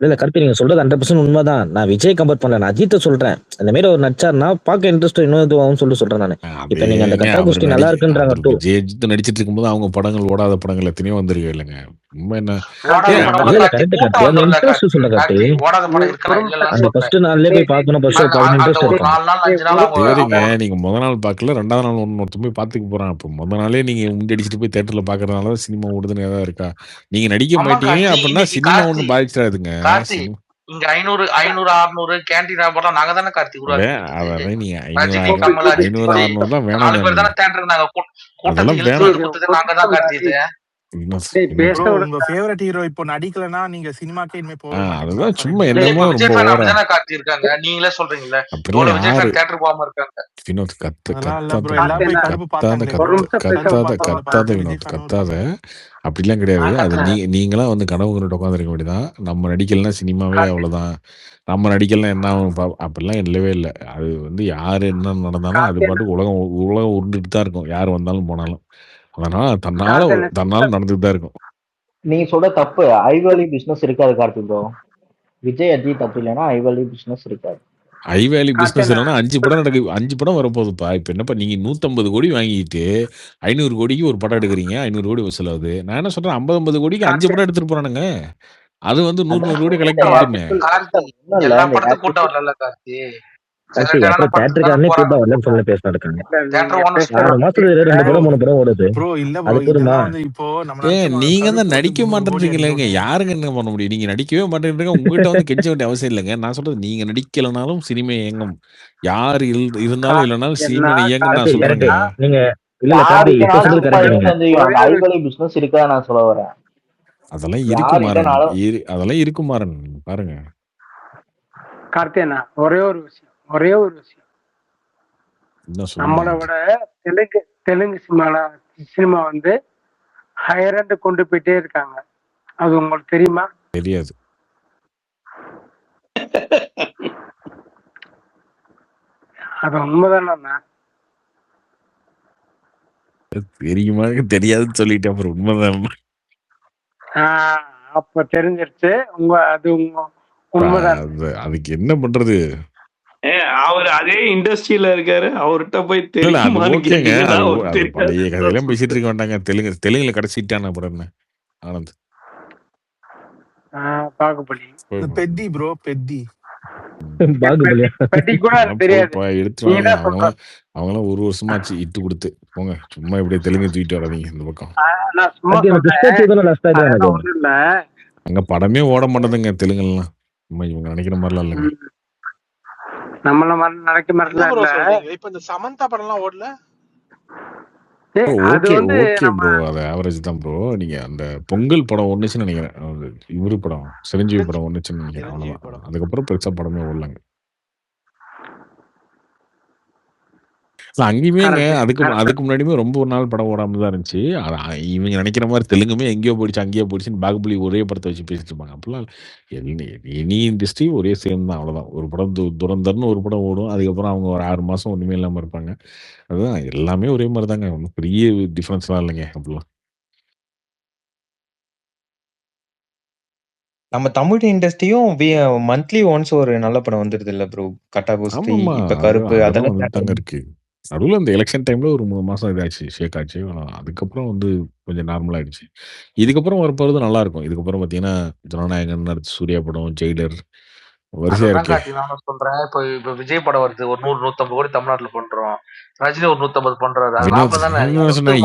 இல்ல கருப்பி நீங்க சொல்றது 100% உண்மைதான். நான் விஜய் கம்பேர் பண்ணல, நான் அஜித்தை சொல்றேன். இந்த மாதிரி ஒரு நடிச்சாருன்னா பார்க்க இன்ட்ரெஸ்ட் இன்னும் இதுவாகும் சொல்றேன் நானு. இப்ப நீங்க அந்த கட்டா குஸ்தி நல்லா இருக்குன்றாங்க டூ. விஜய் அஜித் நடிச்சிட்டு இருக்கும்போது அவங்க படங்கள் ஓடாத படங்கள் எத்தனையோ வந்திருக்கு இல்லைங்க. உண்மை என்ன இல்ல கரெக்ட் கார்த்தி, அந்த இன்ட்ரெஸ்ட் சொல்ல கார்த்தி. அந்த ஃபர்ஸ்ட் நாள்லயே போய் பார்க்கணும், ஃபர்ஸ்ட் இன்ட்ரெஸ்ட் இருக்கும். சரிங்க, நீங்க முத நாள் பார்க்கல, 2வது நாள் ஒருத்தன் போய் பார்த்துக்க போறான். அப்போ முத நாளே நீங்க முண்டி அடிச்சுட்டு போய் தியேட்டர்ல பாக்குறதுனால தான் சினிமா ஓடுதுன்னு ஏதாவது இருக்கா? நீங்க நடிக்க மாட்டீங்க அப்படின்னா சினிமா ஒன்றும் பாதிச்சிடாதுங்க. இங்க 500 600 கேண்டீன் வியாபாரம் நாங்க தானே கார்த்தி அதான் நீங்க 500 600 தான் வேணாம். உங்க ஃபேவரட் ஹீரோ இப்போ நடிக்கலனா நீங்க சினிமாக்கே இனிமே போக மாட்டீங்க. அதுதான் சும்மா என்னமோ ரொம்ப ஓவரா கார்த்தி இருக்காங்க. நீங்களே சொல்றீங்கல்ல எவ்வளவு விஜய் ஃபேன் தியேட்டர் போகாம இருக்காங்க. வினோத் கத்தாத அப்படிலாம் கிடையாது. அது நீங்களாம் வந்து கனவு கண்டுட்டு உட்காந்துருக்க வேண்டியதான். நம்ம நடிக்கலன்னா சினிமாவே அவ்வளவுதான், நம்ம நடிக்கலாம் என்ன ஆகும் அப்படிலாம் இல்லவே இல்லை. அது வந்து யாரு என்ன நடந்தாலும் அது பாட்டுக்கு உலகம் உருண்டுட்டு தான் இருக்கும், யார் வந்தாலும் போனாலும். அதனால தன்னால நடந்துட்டு தான் இருக்கும். நீங்க சொல்ற தப்பு. ஐவேலி பிசினஸ் இருக்காது கார்த்தி ப்ரோ. விஜய் அஜித் தப்பு இல்லைன்னா ஐவேலி பிசினஸ் இருக்காது. ஐவேலி பிசினஸ் இல்லைன்னா 5 படம் நடக்கு, 5 படம் வரப்போகுதுப்பா. இப்ப என்னப்பா நீங்க 150 கோடி வாங்கிட்டு 500 கோடிக்கு ஒரு படம் எடுக்கிறீங்க, 500 கோடி வசூலாகுது. நான் என்ன சொல்றேன், 50 கோடிக்கு 5 படம் எடுத்துட்டு போறானுங்க. அது வந்து 100 கோடி கலெக்ட் பண்ணிட்டுமே. எல்லா படத்துக்கும் கூட்டம் வரல கார்த்தி. தியேட்டருக்காரனே கூட்டம் வரலன்னு சொல்லி பேசினா இருக்காங்க. 6 மாசத்துல 2 படம் 3 படம் ஓடுது. நீங்க தான் நடிக்க மாட்டேன்றீங்களேங்க, யாருங்க என்ன பண்ண முடியும்? நீங்க நடிக்கவே மாட்டேன்றீங்க, உங்ககிட்ட வந்து கெஞ்ச வேண்டிய அவசியம் இல்லைங்க. நான் சொல்றது நீங்க நடிக்கலனாலும் சினிமா இயங்கும், யார் இருந்தாலும் இல்லைனாலும் சினிமா இயங்கும் நான் சொல்றேங்க. நீங்க பிசினஸ் இருக்கா நான் சொல்ல வரேன். அதெல்லாம் இருக்குமாறன், அதெல்லாம் இருக்குமாறன் பாருங்க. கார்த்தியனா ஒரே ஒரு விஷயம் நம்மளை விட தெலுங்கு சினிமா வந்து ஹையர் எண்ட் கொண்டு போயிட்டே இருக்காங்க. அது உங்களுக்கு தெரியுமா? தெரியாது. அது உண்மைதானா? தெரியுமா தெரியாதுன்னு சொல்லிட்டு அப்புறம் உண்மைதான். அப்ப தெரிஞ்சிருச்சு. அதுக்கு என்ன பண்றது? அவர் அதே இண்டஸ்ட்ரியில இருக்காரு, அவர்கிட்ட போய் பழைய கதையெல்லாம் பேசிட்டு இருக்க மாட்டாங்க. தெலுங்குல கடைசிட்டான அப்புறம் என்ன ஆனந்த் பாகுபலி பெத்தி ப்ரோ பெத்தி அவங்களாம் 1 வருஷமாச்சு இட்டு கொடுத்து போங்க. சும்மா இப்படியே தெலுங்கு தூக்கிட்டு வராதீங்க இந்த பக்கம். அங்க படமே ஓட மாட்டேதுங்க தெலுங்குலாம். இவங்க நினைக்கிற மாதிரிலாம் இல்லைங்க. நம்மள மாதிரி நினைக்க மாதிரி இப்ப இந்த சமந்தா படம் எல்லாம் ஓடல. ஓகே ப்ரோ, அது ஆவரேஜ் தான் ப்ரோ. நீங்க அந்த பொங்கல் படம் ஒண்ணுச்சுன்னு நினைக்கிறேன், இவரு படம் சிரஞ்சீவி படம் ஒண்ணுச்சுன்னு நினைக்கிறேன், அவ்வளவுதான். அதுக்கப்புறம் பெருசா படமே ஓடலங்க. அங்கேயுமே அதுக்கு முன்னாடியுமே ரொம்ப ஒரு நாள் படம் ஓடாம தான் இருந்துச்சு. இவங்க நினைக்கிற மாதிரி தெலுங்குமே எங்கேயோ போயிடுச்சு அங்கேயோ போயிடுச்சுன்னு பாகுபலி ஒரே படத்தை வச்சு பேசிட்டு இருப்பாங்க. அப்படிலாம் எனி இண்டஸ்ட்ரி ஒரே சேம் தான், அவ்வளவுதான். ஒரு படம் துரந்தர்னு ஒரு படம் ஓடும், அதுக்கப்புறம் அவங்க ஒரு 6 மாசம் ஒண்ணுமே இல்லாம இருப்பாங்க. அதுதான் எல்லாமே ஒரே மாதிரி தாங்க, ஒன்றும் பெரிய டிஃபரன்ஸ்லாம் இல்லைங்க. அப்படிலாம் நம்ம தமிழ் இண்டஸ்ட்ரியும் மந்த்லி ஒன்ஸ் ஒரு நல்ல படம் வந்துருது இல்ல ப்ரோ? கட்டா குஸ்தி, இப்ப கருப்பு, அதெல்லாம் இருக்கு. நடுவில் இந்த எலெக்ஷன் டைம்ல ஒரு 3 மாசம் இதாச்சு, ஷேக் ஆச்சு. அதுக்கப்புறம் வந்து கொஞ்சம் நார்மல் ஆயிடுச்சு. இதுக்கப்புறம் வரப்போறது நல்லா இருக்கும். இதுக்கப்புறம் பாத்தீங்கன்னா ஜனநாயகன் அடுத்து சூர்யா படம், ஜெயிலர் வரிசையா இருக்கு. நான் சொல்றேன், இப்ப விஜய் படம் வருது, ஒரு 100-150 கோடி தமிழ்நாட்டுல பண்றோம். ரஜினி ஒரு 150 பண்றாரு.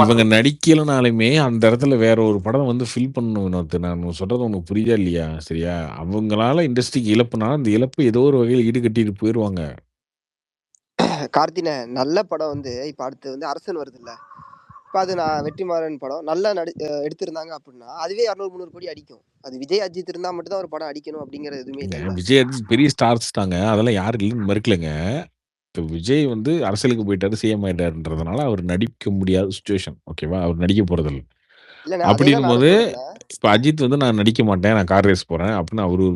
இவங்க நடிக்கலனாலுமே அந்த இடத்துல வேற ஒரு படம் வந்து ஃபில் பண்ணணும் வினோத். நான் சொல்றது உனக்கு புரியுதா இல்லையா? சரியா? அவங்களால இண்டஸ்ட்ரிக்கு இழப்புனா அந்த இழப்பு ஏதோ ஒரு வகையில் ஈடுகட்டிட்டு போயிருவாங்க. கார்த்தின நல்ல படம் வந்து இப்ப அடுத்து வந்து அரசன் வருது இல்ல, இப்ப அது நான் வெற்றிமாறன் படம் நல்லா எடுத்திருந்தாங்க அப்படின்னா அதுவே 200-300 கோடி அடிக்கும். அது விஜய் அஜித் இருந்தா மட்டும் தான் ஒரு படம் அடிக்கணும் அப்படிங்கறது எதுவுமே இல்லை. விஜய் அஜித் பெரிய ஸ்டார்ஸ் தாங்க, அதெல்லாம் யாரு இல்லைன்னு மறுக்கலைங்க. இப்போ விஜய் வந்து அரசியலுக்கு போயிட்டாரு, சிஎம் ஆயிட்டாருன்றதுனால அவர் நடிக்க முடியாத சுச்சுவேஷன். ஓகேவா? அவர் நடிக்க போறதில்லை. இல்லண்ணே அதேதான் அப்படின்னும் நானும் போது சொல்றேண்ணே. இப்ப அஜித் வந்து நான் நடிக்க மாட்டேன். நான் கார் ரேஸ் போறேன் அப்படின்னு அவரு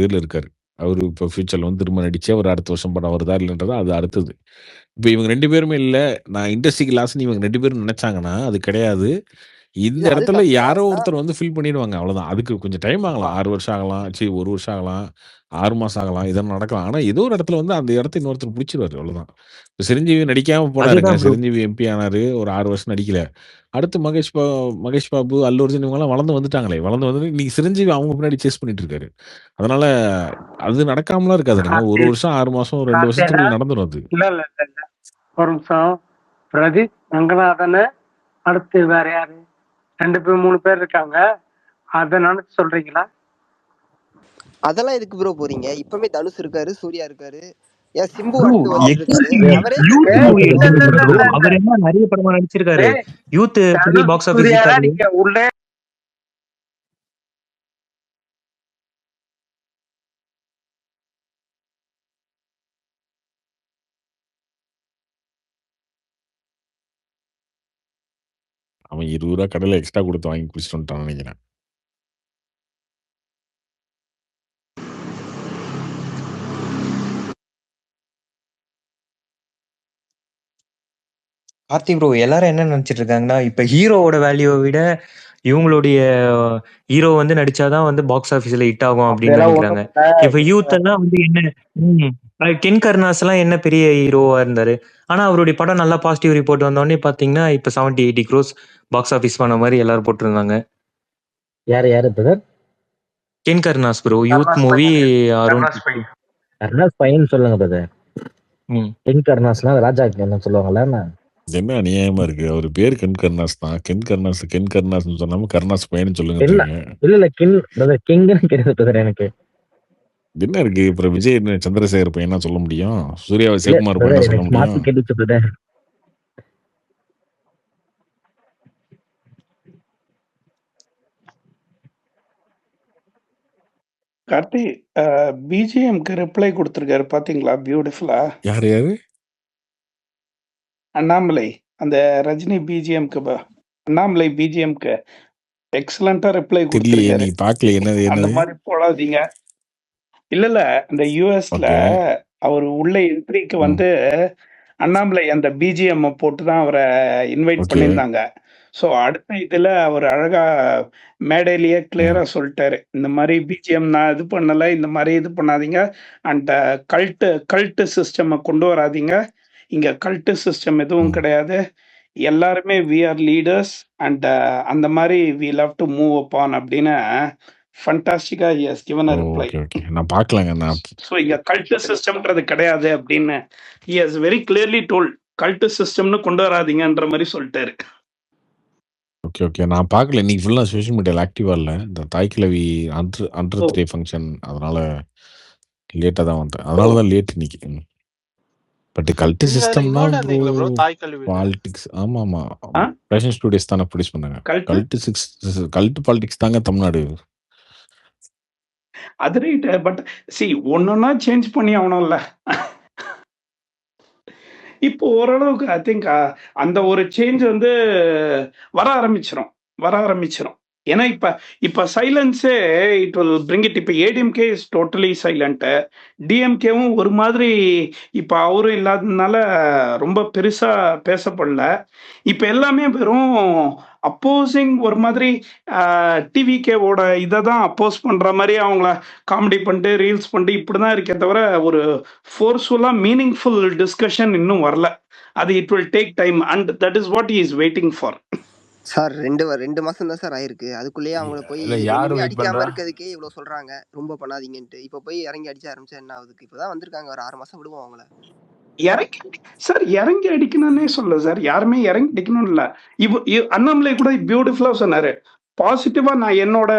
இதுல இருக்காரு. அவரு இப்ப ஃபியூச்சர்ல வந்து திரும்ப நடிச்சு அவர் அடுத்த வருஷம் படம் வருதா இல்லைன்றதா அது அடுத்தது. இப்ப இவங்க 2 பேருமே இல்ல. நான் இண்டஸ்ட்ரிக்கு லாஸ்ன்னு இவங்க 2 பேரும் நினைச்சாங்கன்னா, அது கிடையாது. இந்த இல்ல அது இடத்துல தப்பு தான். யாரோ நான் ஒருத்தர் வந்து ஃபில் பண்ணிடுவாங்க. அவ்வளவுதான். அதுக்கு கொஞ்சம் டைம் ஆகலாம். 6 வருஷம் ஆகலாம். 1 வருஷம் ஆகலாம். 6 மாசம் ஆகலாம். இதெல்லாம் நடக்கலாம். ஆனா ஏதோ ஒரு இடத்துல வந்து அந்த இடத்த இன்னொருத்தர் பிடிச்சிருவாரு. அவ்வளவுதான். இப்ப சிரஞ்சீவி நடிக்காம போனாருங்க. அதுதான் ப்ரோ. சிரஞ்சீவி எம்பி ஆனாரு. ஒரு 6 வருஷம் நடிக்கல. அடுத்து மகேஷ் பாபு, அல்லு அர்ஜுன் இவங்கலாம் வளர்ந்து வந்துட்டாங்களே. வளர்ந்து வந்து இன்னைக்கு சிரஞ்சீவி அவங்க பின்னாடி சேஸ் பண்ணிட்டு இருக்காரு. அதனால அது நடக்காமலாம் இருக்காதுங்க. 1 கார்த்தி வருஷம், 6 மாசம், 2 கார்த்தியனா வருஷத்துக்குள்ள நடந்துரும் அது. இல்ல ஒரு நிமிஷம். பிரதீப் ரங்கநாதன் அடுத்து வேற யாரு 2 பேர் 3 பேர் இருக்காங்க. அத நினைச்சு சொல்றீங்களா? அதெல்லாம் எதுக்கு ப்ரோ போறீங்க? இப்பவுமே தனுஷ் இருக்காரு, சூர்யா இருக்காரு, ஏன் சிம்பு ப்ரோ அடுத்து வந்துட்டு இருக்காரு. அவரே யூத் ஏய், மூவி இல்ல இல்ல எடுத்துருங்க இல்ல ப்ரோ. இல்ல இல்ல அவர் என்ன நிறைய படமா நடிச்சிருக்காரு. ஏய், யூத் பெரிய தனுஷ் பாக்ஸ் ஆபீஸ் சூர்யாரா ஹிட் நீங்க உள்ளே அவன் ரூ. 20 கடையில எக்ஸ்ட்ரா குடுத்து வாங்கி குடிச்சிட்டு வந்துட்டான்னு நினைக்கிறேன். கார்த்தி ப்ரோ எல்லாரும் என்ன நினைச்சிட்டு இருக்காங்கன்னா, இப்ப ஹீரோவோட வேல்யூவை விட இவங்களுடைய ஹீரோ வந்து நடிச்சாதான் வந்து பாக்ஸ் ஆபீஸ்ல ஹிட் ஆகும் அப்படின்னு அப்படியெல்லாம் நினைக்கிறாங்க. ஒண்ணும் இல்ல. இப்ப யூத் எல்லாம் வந்து என்ன கென் கருணாஸ் எல்லாம் என்ன பெரிய ஹீரோவா இருந்தாரு. ஆனா அவருடைய படம் நல்லா பாசிட்டிவ் ரிப்போர்ட் வந்தோடனே பாத்தீங்கன்னா இப்ப 70-80 crores பாக்ஸ் ஆபீஸ் பண்ண மாதிரி எல்லாரும் போட்டிருந்தாங்க. யாரு brother? Ken Karunas bro youth Karunas movie பையன் அரௌண்ட் கருணாஸ் பையன் கருணாஸ் பையன் சொல்லுங்க பிரதர். ம் கிங் கருணாஸ்னா ராஜா என்ன சொல்லுவாங்கல்ல என்ன? என்ன அநியாயமா இருக்கு. அவர் பேர் கென் கருணாஸ் தான். கென் கருணாஸ்னு சொல்லாம கருணாஸ் பையன்னு இல்ல சொல்லுங்கன்றீங்க. இல்ல கிங் பிரதர், கிங்னு கிடையாது பிரதர் எனக்கு. என்ன இருக்கு? அப்புறம் விஜய் என்ன சந்திரசேகர் பையனா சொல்ல முடியும்? சூர்யாவை இல்ல சிவகுமார் பிரதர் பையனா சொல்ல எனக்கு முடியும்? மாத்தி கேட்டுச்சு பிரதர். கார்த்தி பிஜிஎம்க்கு ரிப்ளை கொடுத்துருக்காரு பாத்தீங்களா? பியூட்டிஃபுல்லா. யாரு? அண்ணாமலை அந்த ரஜினி பிஜிஎம்க்கு அண்ணாமலை பிஜிஎம்க்கு எக்ஸலண்டா ரிப்ளை தெரியலையே, கொடுத்துருக்காரு. நீ பார்க்கல. அந்த என்னது? மாதிரி போடாதீங்க. இல்ல அந்த யூஎஸ்ல ஓகே. அவர் உள்ள என்ட்ரிக்கு ம். வந்து அண்ணாமலை அந்த பிஜிஎம் போட்டு தான் அவரை இன்வைட் ஓகே. பண்ணியிருந்தாங்க. ஸோ அடுத்த இதுல அவர் அழகா மேடையிலேயே ம். கிளியரா சொல்லிட்டாரு. இந்த மாதிரி பிஜிஎம் நான் இது பண்ணல, இந்த மாதிரி இது பண்ணாதீங்க. அண்ட் கல்ட்டு சிஸ்டம் கொண்டு வராதீங்க. இங்க கல்ட்டு சிஸ்டம் எதுவும் ம். கிடையாது. எல்லாருமே வி ஆர் லீடர்ஸ் அண்ட் அந்த மாதிரி we love to move upon அப்படின்னு ஃபண்டாஸ்டிக்கா he has given a reply. Okay. நான் பார்க்கலங்க. நான் ஸோ இங்க கல்ட்டு சிஸ்டம்ன்றது கிடையாது அப்படின்னு he has very clearly told. Cult சிஸ்டம்னு கொண்டு வராதீங்கன்ற மாதிரி சொல்லிட்டாரு. ஓகே. நான் பார்க்கல. இன்னைக்கு ஃபுல்லா சோஷியல் மீடியால ஆக்டிவா இல்ல. இந்த தாய் கிழவி அண்டர் ஓ 3 ஃபங்க்ஷன் அதனால லேட்டா தான் வந்தேன். அதனால தான் லேட் இன்னைக்கு. பட் கல்ட் நீங்க அதுல சிஸ்டம்னா இன்வால்வ் ப்ரோ இருந்தீங்களா ப்ரோ தாய் கல்வியில? பாலிடிக்ஸ். ஆமாமா. ஆ ஃபேஷன் ஸ்டுடியோஸ் தானே ப்ரொடியூஸ் பண்ணாங்க. கல்ட்டு கல்ட் பாலிடிக்ஸ் தாங்க தமிழ்நாடு. அது ரைட். பட் சி ஒன்னொன்னா சேஞ்ச் பண்ணி ஆகணும்ல. இப்போ ஓரளவுக்கு ஐ திங்க் அந்த ஒரு சேஞ்ச் வந்து வர ஆரம்பிச்சிரும். ஏன்னா இப்ப சைலன்ஸே இட் வில் பிரிங் இட். இப்ப ஏடிஎம்கே இஸ் டோட்டலி சைலண்ட். டிஎம்கேவும் ஒரு மாதிரி இப்ப அவரும் இல்லாததுனால ரொம்ப பெருசா பேசப்படல. இப்ப எல்லாமே வெறும் அப்போசிங் ஒரு மாதிரி டிவிகேவோட இதை தான் அப்போஸ் பண்ற மாதிரி அவங்கள காமெடி பண்ணிட்டு ரீல்ஸ் பண்ணிட்டு இப்படிதான் இருக்கே தவிர ஒரு ஃபோர்ஸ்ஃபுல்லா மீனிங்ஃபுல் டிஸ்கஷன் இன்னும் வரல. அது it will take time and that is what he is waiting for. Sir 2 மாசம் தான் சார் ஆயிருக்கு. அதுக்குள்ளேயே அவங்கள போய் இல்ல யாரு ஒண்ணுமே வெயிட் அடிக்காம பண்றா? இருக்கிறதுக்கே இவ்வளவு சொல்றாங்க. ரொம்ப பண்ணாதீங்கன்ட்டு. இப்ப போய் இறங்கி அடிச்ச ஆரம்பிச்சா என்ன ஆகுதுக்கு? இப்பதான் வந்திருக்காங்க. ஒரு 6 மாசம் விடுவோம் அவங்கள. இறங்கி அடிக்கணும்னே சொல்ல சார். யாருமே இறங்கி அடிக்கணும் இல்ல. அண்ணாமலை கூட பியூட்டிஃபுல்லா சொன்னாரு. பாசிட்டிவா நான் என்னோட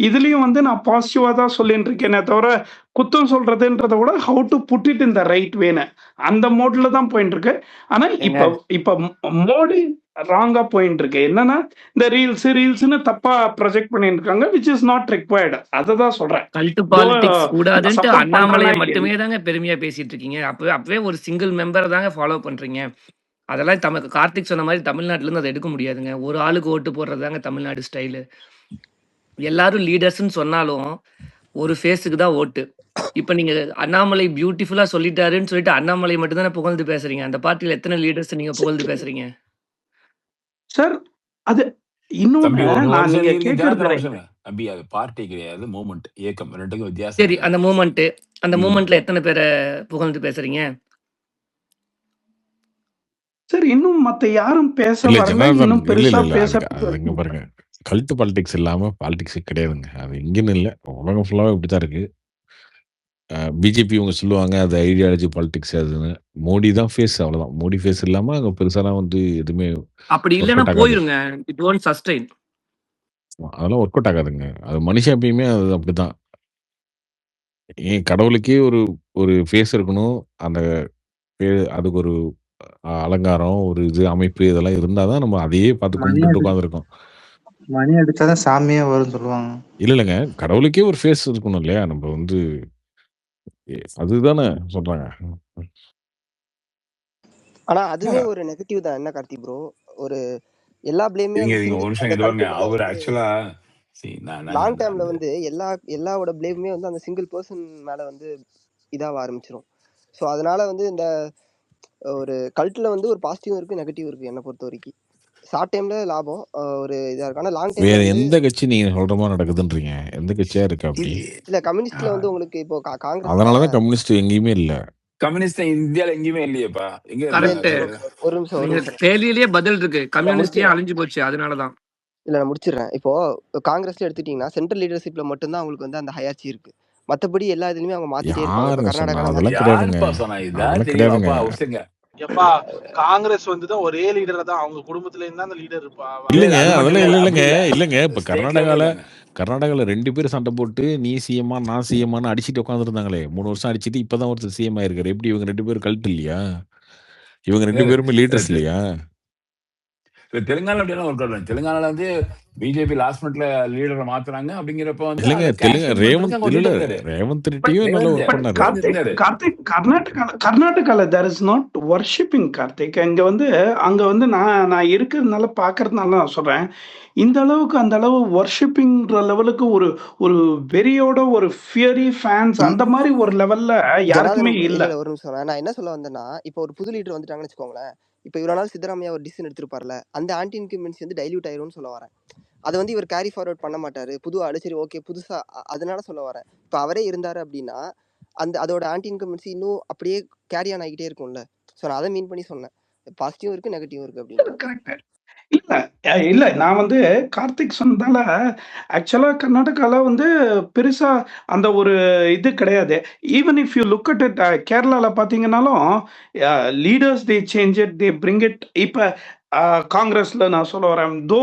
இதுலயும் வந்து நான் பாசிட்டிவா தான் சொல்லிட்டு இருக்கேனே தவிர குத்தம் சொல்றதுன்றத விட how to put it in the right வேன்னு அந்த மோட்ல தான் போயிட்டு இருக்கு. ஆனா இப்ப மோடி ராங்கா போயிட்டு இருக்கு. என்னன்னா இந்த ரீல்ஸ்னு தப்பா ப்ரொஜெக்ட் பண்ணிட்டு இருக்காங்க, விச் இஸ் நாட் ரிக்வயர்டு. அததான் சொல்றேன். கல்ட்டு பாலிடிக்ஸ் கூடாதுன்ட்டு சப்போர்ட் அண்ணாமலையை பண்றேன்னா மட்டுமே தாங்க பெருமையா பேசிட்டு இருக்கீங்க. அப்பவே ஒரு சிங்கிள் மெம்பரை தாங்க ஃபாலோ பண்றீங்க. அதெல்லாம் கார்த்திக் சொன்ன மாரி தமிழ்நாட்டுலேருந்து அத எடுக்க முடியாதுங்க. ஒரு ஆளுக்கு ஓட்டு போடுறதுதாங்க தமிழ்நாடு ஸ்டைலு. எல்லாரும் லீடர்ஸ்ன்னு சொன்னாலும், ஒரு ஃபேஸுக்கு தான் ஓட்டு. இப்ப நீங்க அண்ணாமலை பியூட்டிஃபுல்லா சொல்லிட்டாருன்னு சொல்லிட்டு, அண்ணாமலை மட்டும் தானே புகழ்ந்து பேசுறீங்க. அந்த பார்ட்டில எத்தன லீடர்ஸ நீங்க புகழ்ந்து பேசுறீங்க? சார் அது இன்னொன்னு தம்பி ஒரு நான் நிமிஷம் நீங்க இருங்க, கேட்கறது ஜனார்தன் ஒரு நிமிஷம். தம்பி அது பார்ட்டி கிடையாது, மூவ்மெண்ட், இயக்கம். ரெண்டுக்கும் வித்தியாசம் சரி, இருக்கு. அந்த ம். மூவ்மெண்ட்ல எத்தன பேர புகழ்ந்து பேசுறீங்க? சார் இன்னும் மத்த யாரும் பேச இல்ல வரல. ஜனார்தன் இன்னும் இல்ல பெருசா இல்ல இல்ல பேச அது இங்க பாருங்க, கல்ட் பாலிடிக்ஸ் இல்லாம பாலிடிக்ஸ் கிடையாதுங்க. அது இங்கன்னு இல்ல, உலகம் ஃபுல்லாவே இப்படித்தான் இருக்கு. பிஜேபி இவங்க சொல்லுவாங்க அது ஐடியாலஜி பாலிடிக்ஸ் அதுன்னு. மோடி தான் ஃபேஸ், அவ்வளவுதான். மோடி ஃபேஸ் இல்லாம அங்க பெருசாலாம் வந்து எதுவுமே அப்படி ஒர்க் இல்லன்னா அவுட் ஆகாது. போயிருங்க. It won't sustain. அதெல்லாம் ஒர்க் அவுட் ஆகாதுங்க. அது மனுஷன் எப்பயுமே அது அப்படிதான். ஏன் கடவுளுக்கே ஒரு ஒரு ஃபேஸ் இருக்கணும். அந்த அதுக்கு ஒரு அலங்காரம், ஒரு இது அமைப்பு இதெல்லாம் இருந்தா தான் நம்ம அதையே பார்த்து மணி கும்பிட்டுட்டு அடி உட்கார்ந்துருக்கோம். மணி அடிச்சாதான் சாமியே வரும்னு சொல்லுவாங்க. இல்லங்க. கடவுளுக்கே ஒரு ஃபேஸ் இருக்கணும் இல்லையா? நம்ம வந்து அதுதானே சொல்றாங்க. ஆனா அதுவே ஒரு நெகட்டிவ் தான் என்ன கார்த்தி ப்ரோ. ஒரு எல்லா பிளேமே இருங்க அந்த இருங்க ஒரு சிங்கிள் நிமிஷம் அந்த இது பாருங்க. கல்ட்டு மேல அவர் வந்து ஆக்சுவலா லாங் டைம்ல வந்து எல்லாவோட பிளேமுமே வந்து அந்த சிங்கிள் பர்சன் மேல வந்து இதாக ஆரம்பிச்சிரும். ஸோ அதனால வந்து இந்த ஒரு கல்ட்டில் வந்து ஒரு பாசிட்டிவ் இருக்கு, நெகட்டிவ் இருக்கு என்னை பொறுத்த வரைக்கும். ஷார்ட் டைம்ல லாபம் ஒரு இதா இருக்கு. ஆனா லாங் டைம்ல வேற வந்து எந்த கட்சி நீங்க சொல்ற மாதிரி நடக்குதுன்றீங்க? எந்த கட்சியா இருக்கு அப்படி? இல்ல கம்யூனிஸ்ட்ல வந்து உங்களுக்கு இப்போ காங்கிரஸ்ல அதனாலதான் கம்யூனிஸ்ட் எங்கேயுமே இல்ல. கம்யூனிஸ்ட் இந்தியால எங்கேயுமே இல்லையேப்பா. எங்க இல்ல இருக்காங்க? இல்ல கரெக்ட். ஒரு நிமிஷம் நீங்க கேள்வியிலேயே பதில் இருக்கு. நான் கம்யூனிஸ்ட் ஏன் முடிச்சிடுறேன். அழிஞ்சு போச்சு? அதனாலதான். இல்ல நான் முடிச்சிடுறேன். இப்போ காங்கிரஸ்ல எடுத்துட்டீங்கன்னா சென்ட்ரல் லீடர்ஷிப்ல மட்டும்தான் அவங்களுக்கு வந்து அந்த ஹையார்ச்சி இருக்கு. மத்தபடி எல்லா இதுலயுமே அவங்க மாத்திட்டே இருப்பாங்க. இப்ப யாருங்க சொன்னா? கர்நாடகால அதெல்லாம் கிடையாதுங்க. யாருப்பா சொன்னா? இதான் அதெல்லாம் தெளிவாப்பா கிடையாதுங்க. அவசியங்க. எப்பா காங்கிரஸ் வந்துதான் ஒரே லீடர் தான், அவங்க குடும்பத்துல இருந்தா அந்த லீடர் இருப்பா. இல்ல இல்ல இல்லங்க. அது மட்டும் அதெல்லாம் இல்ல, இல்ல அப்படி இல்லங்க. இல்ல. இல்லங்க. இப்ப ஸ்டேட் லெவல்ல கர்நாடகால 2 பேரும் சண்டை போட்டு நீ சிஎம்மா நான் சிஎம்மான்னு அடிச்சிட்டு உட்காந்துருந்தாங்களே. 3 வருஷம் அடிச்சிட்டு இப்பதான் ஒருத்தர் சிஎம் ஆயிருக்காரு. எப்படி இவங்க 2 பேரும் கல்ட் இல்லையா? இவங்க 2 பேருமே லீடர்ஸ் இல்லையா? தெலுங்கானா அப்படியெல்லாம் ஒர்க் அவுட். தெலுங்கானால வந்து பிஜேபி லாஸ்ட் மினிட்ல லீடரை மாத்துறாங்க அப்படிங்கிறப்ப வந்து இல்லங்க. ரேவந்த் இல்ல ரேவந்த் ரெட்டியும் நல்லா ஒர்க் பண்ணாரு. கர்நாடகால there is not worshipping Karthik. இங்க வந்து அங்க வந்து நான் இருக்கிறதுனால பாக்குறதுனால நான் சொல்றேன். இந்த அளவுக்கு அந்த அளவு வர்ஷிப்பிங்ற லெவலுக்கு ஒரு ஒரு வெறியோட ஒரு ஃபியரி ஃபேன்ஸ் அந்த மாதிரி ஒரு லெவல்ல யாருக்குமே இல்ல. ஒரு நிமிஷம் நான் என்ன சொல்ல வந்தேன்னா, இப்போ ஒரு புது லீடர் வந்துட்டாங்கன்னு வச்சுக்கோங்களேன். இப்போ இவ்வளவு நாள் சித்தராமையா ஒரு டிசிஷன் எடுத்திருப்பார்ல, அந்த ஆன்டி இன்கம்பன்சி வந்து டைல்யூட் ஆயிரும்னு சொல்ல வரேன். அதை வந்து இவர் கேரி ஃபார்வர்ட் பண்ண மாட்டாரு. புது ஆளு சரி ஓகே புதுசா அதனால சொல்ல வரேன். இப்போ அவரே இருந்தாரு அப்படின்னா அதோட ஆன்டி இன்கம்பன்சி இன்னும் அப்படியே கேரி ஆன் ஆகிட்டே இருக்கும்ல. ஸோ நான் அதை மீன் பண்ணி சொன்னேன். பாசிட்டிவ் இருக்கு நெகட்டிவ் இருக்கு அப்படின்னு. இல்ல நான் வந்து கார்த்திக் சொன்னதால ஆக்சுவலா கர்நாடகால வந்து பெருசா அந்த ஒரு இது கிடையாது. Even if you look at it கேரளால பாத்தீங்கன்னாலும் leaders they change it, they bring it. இப்ப காங்கிரஸ்ல நான் சொல்ல வரேன், though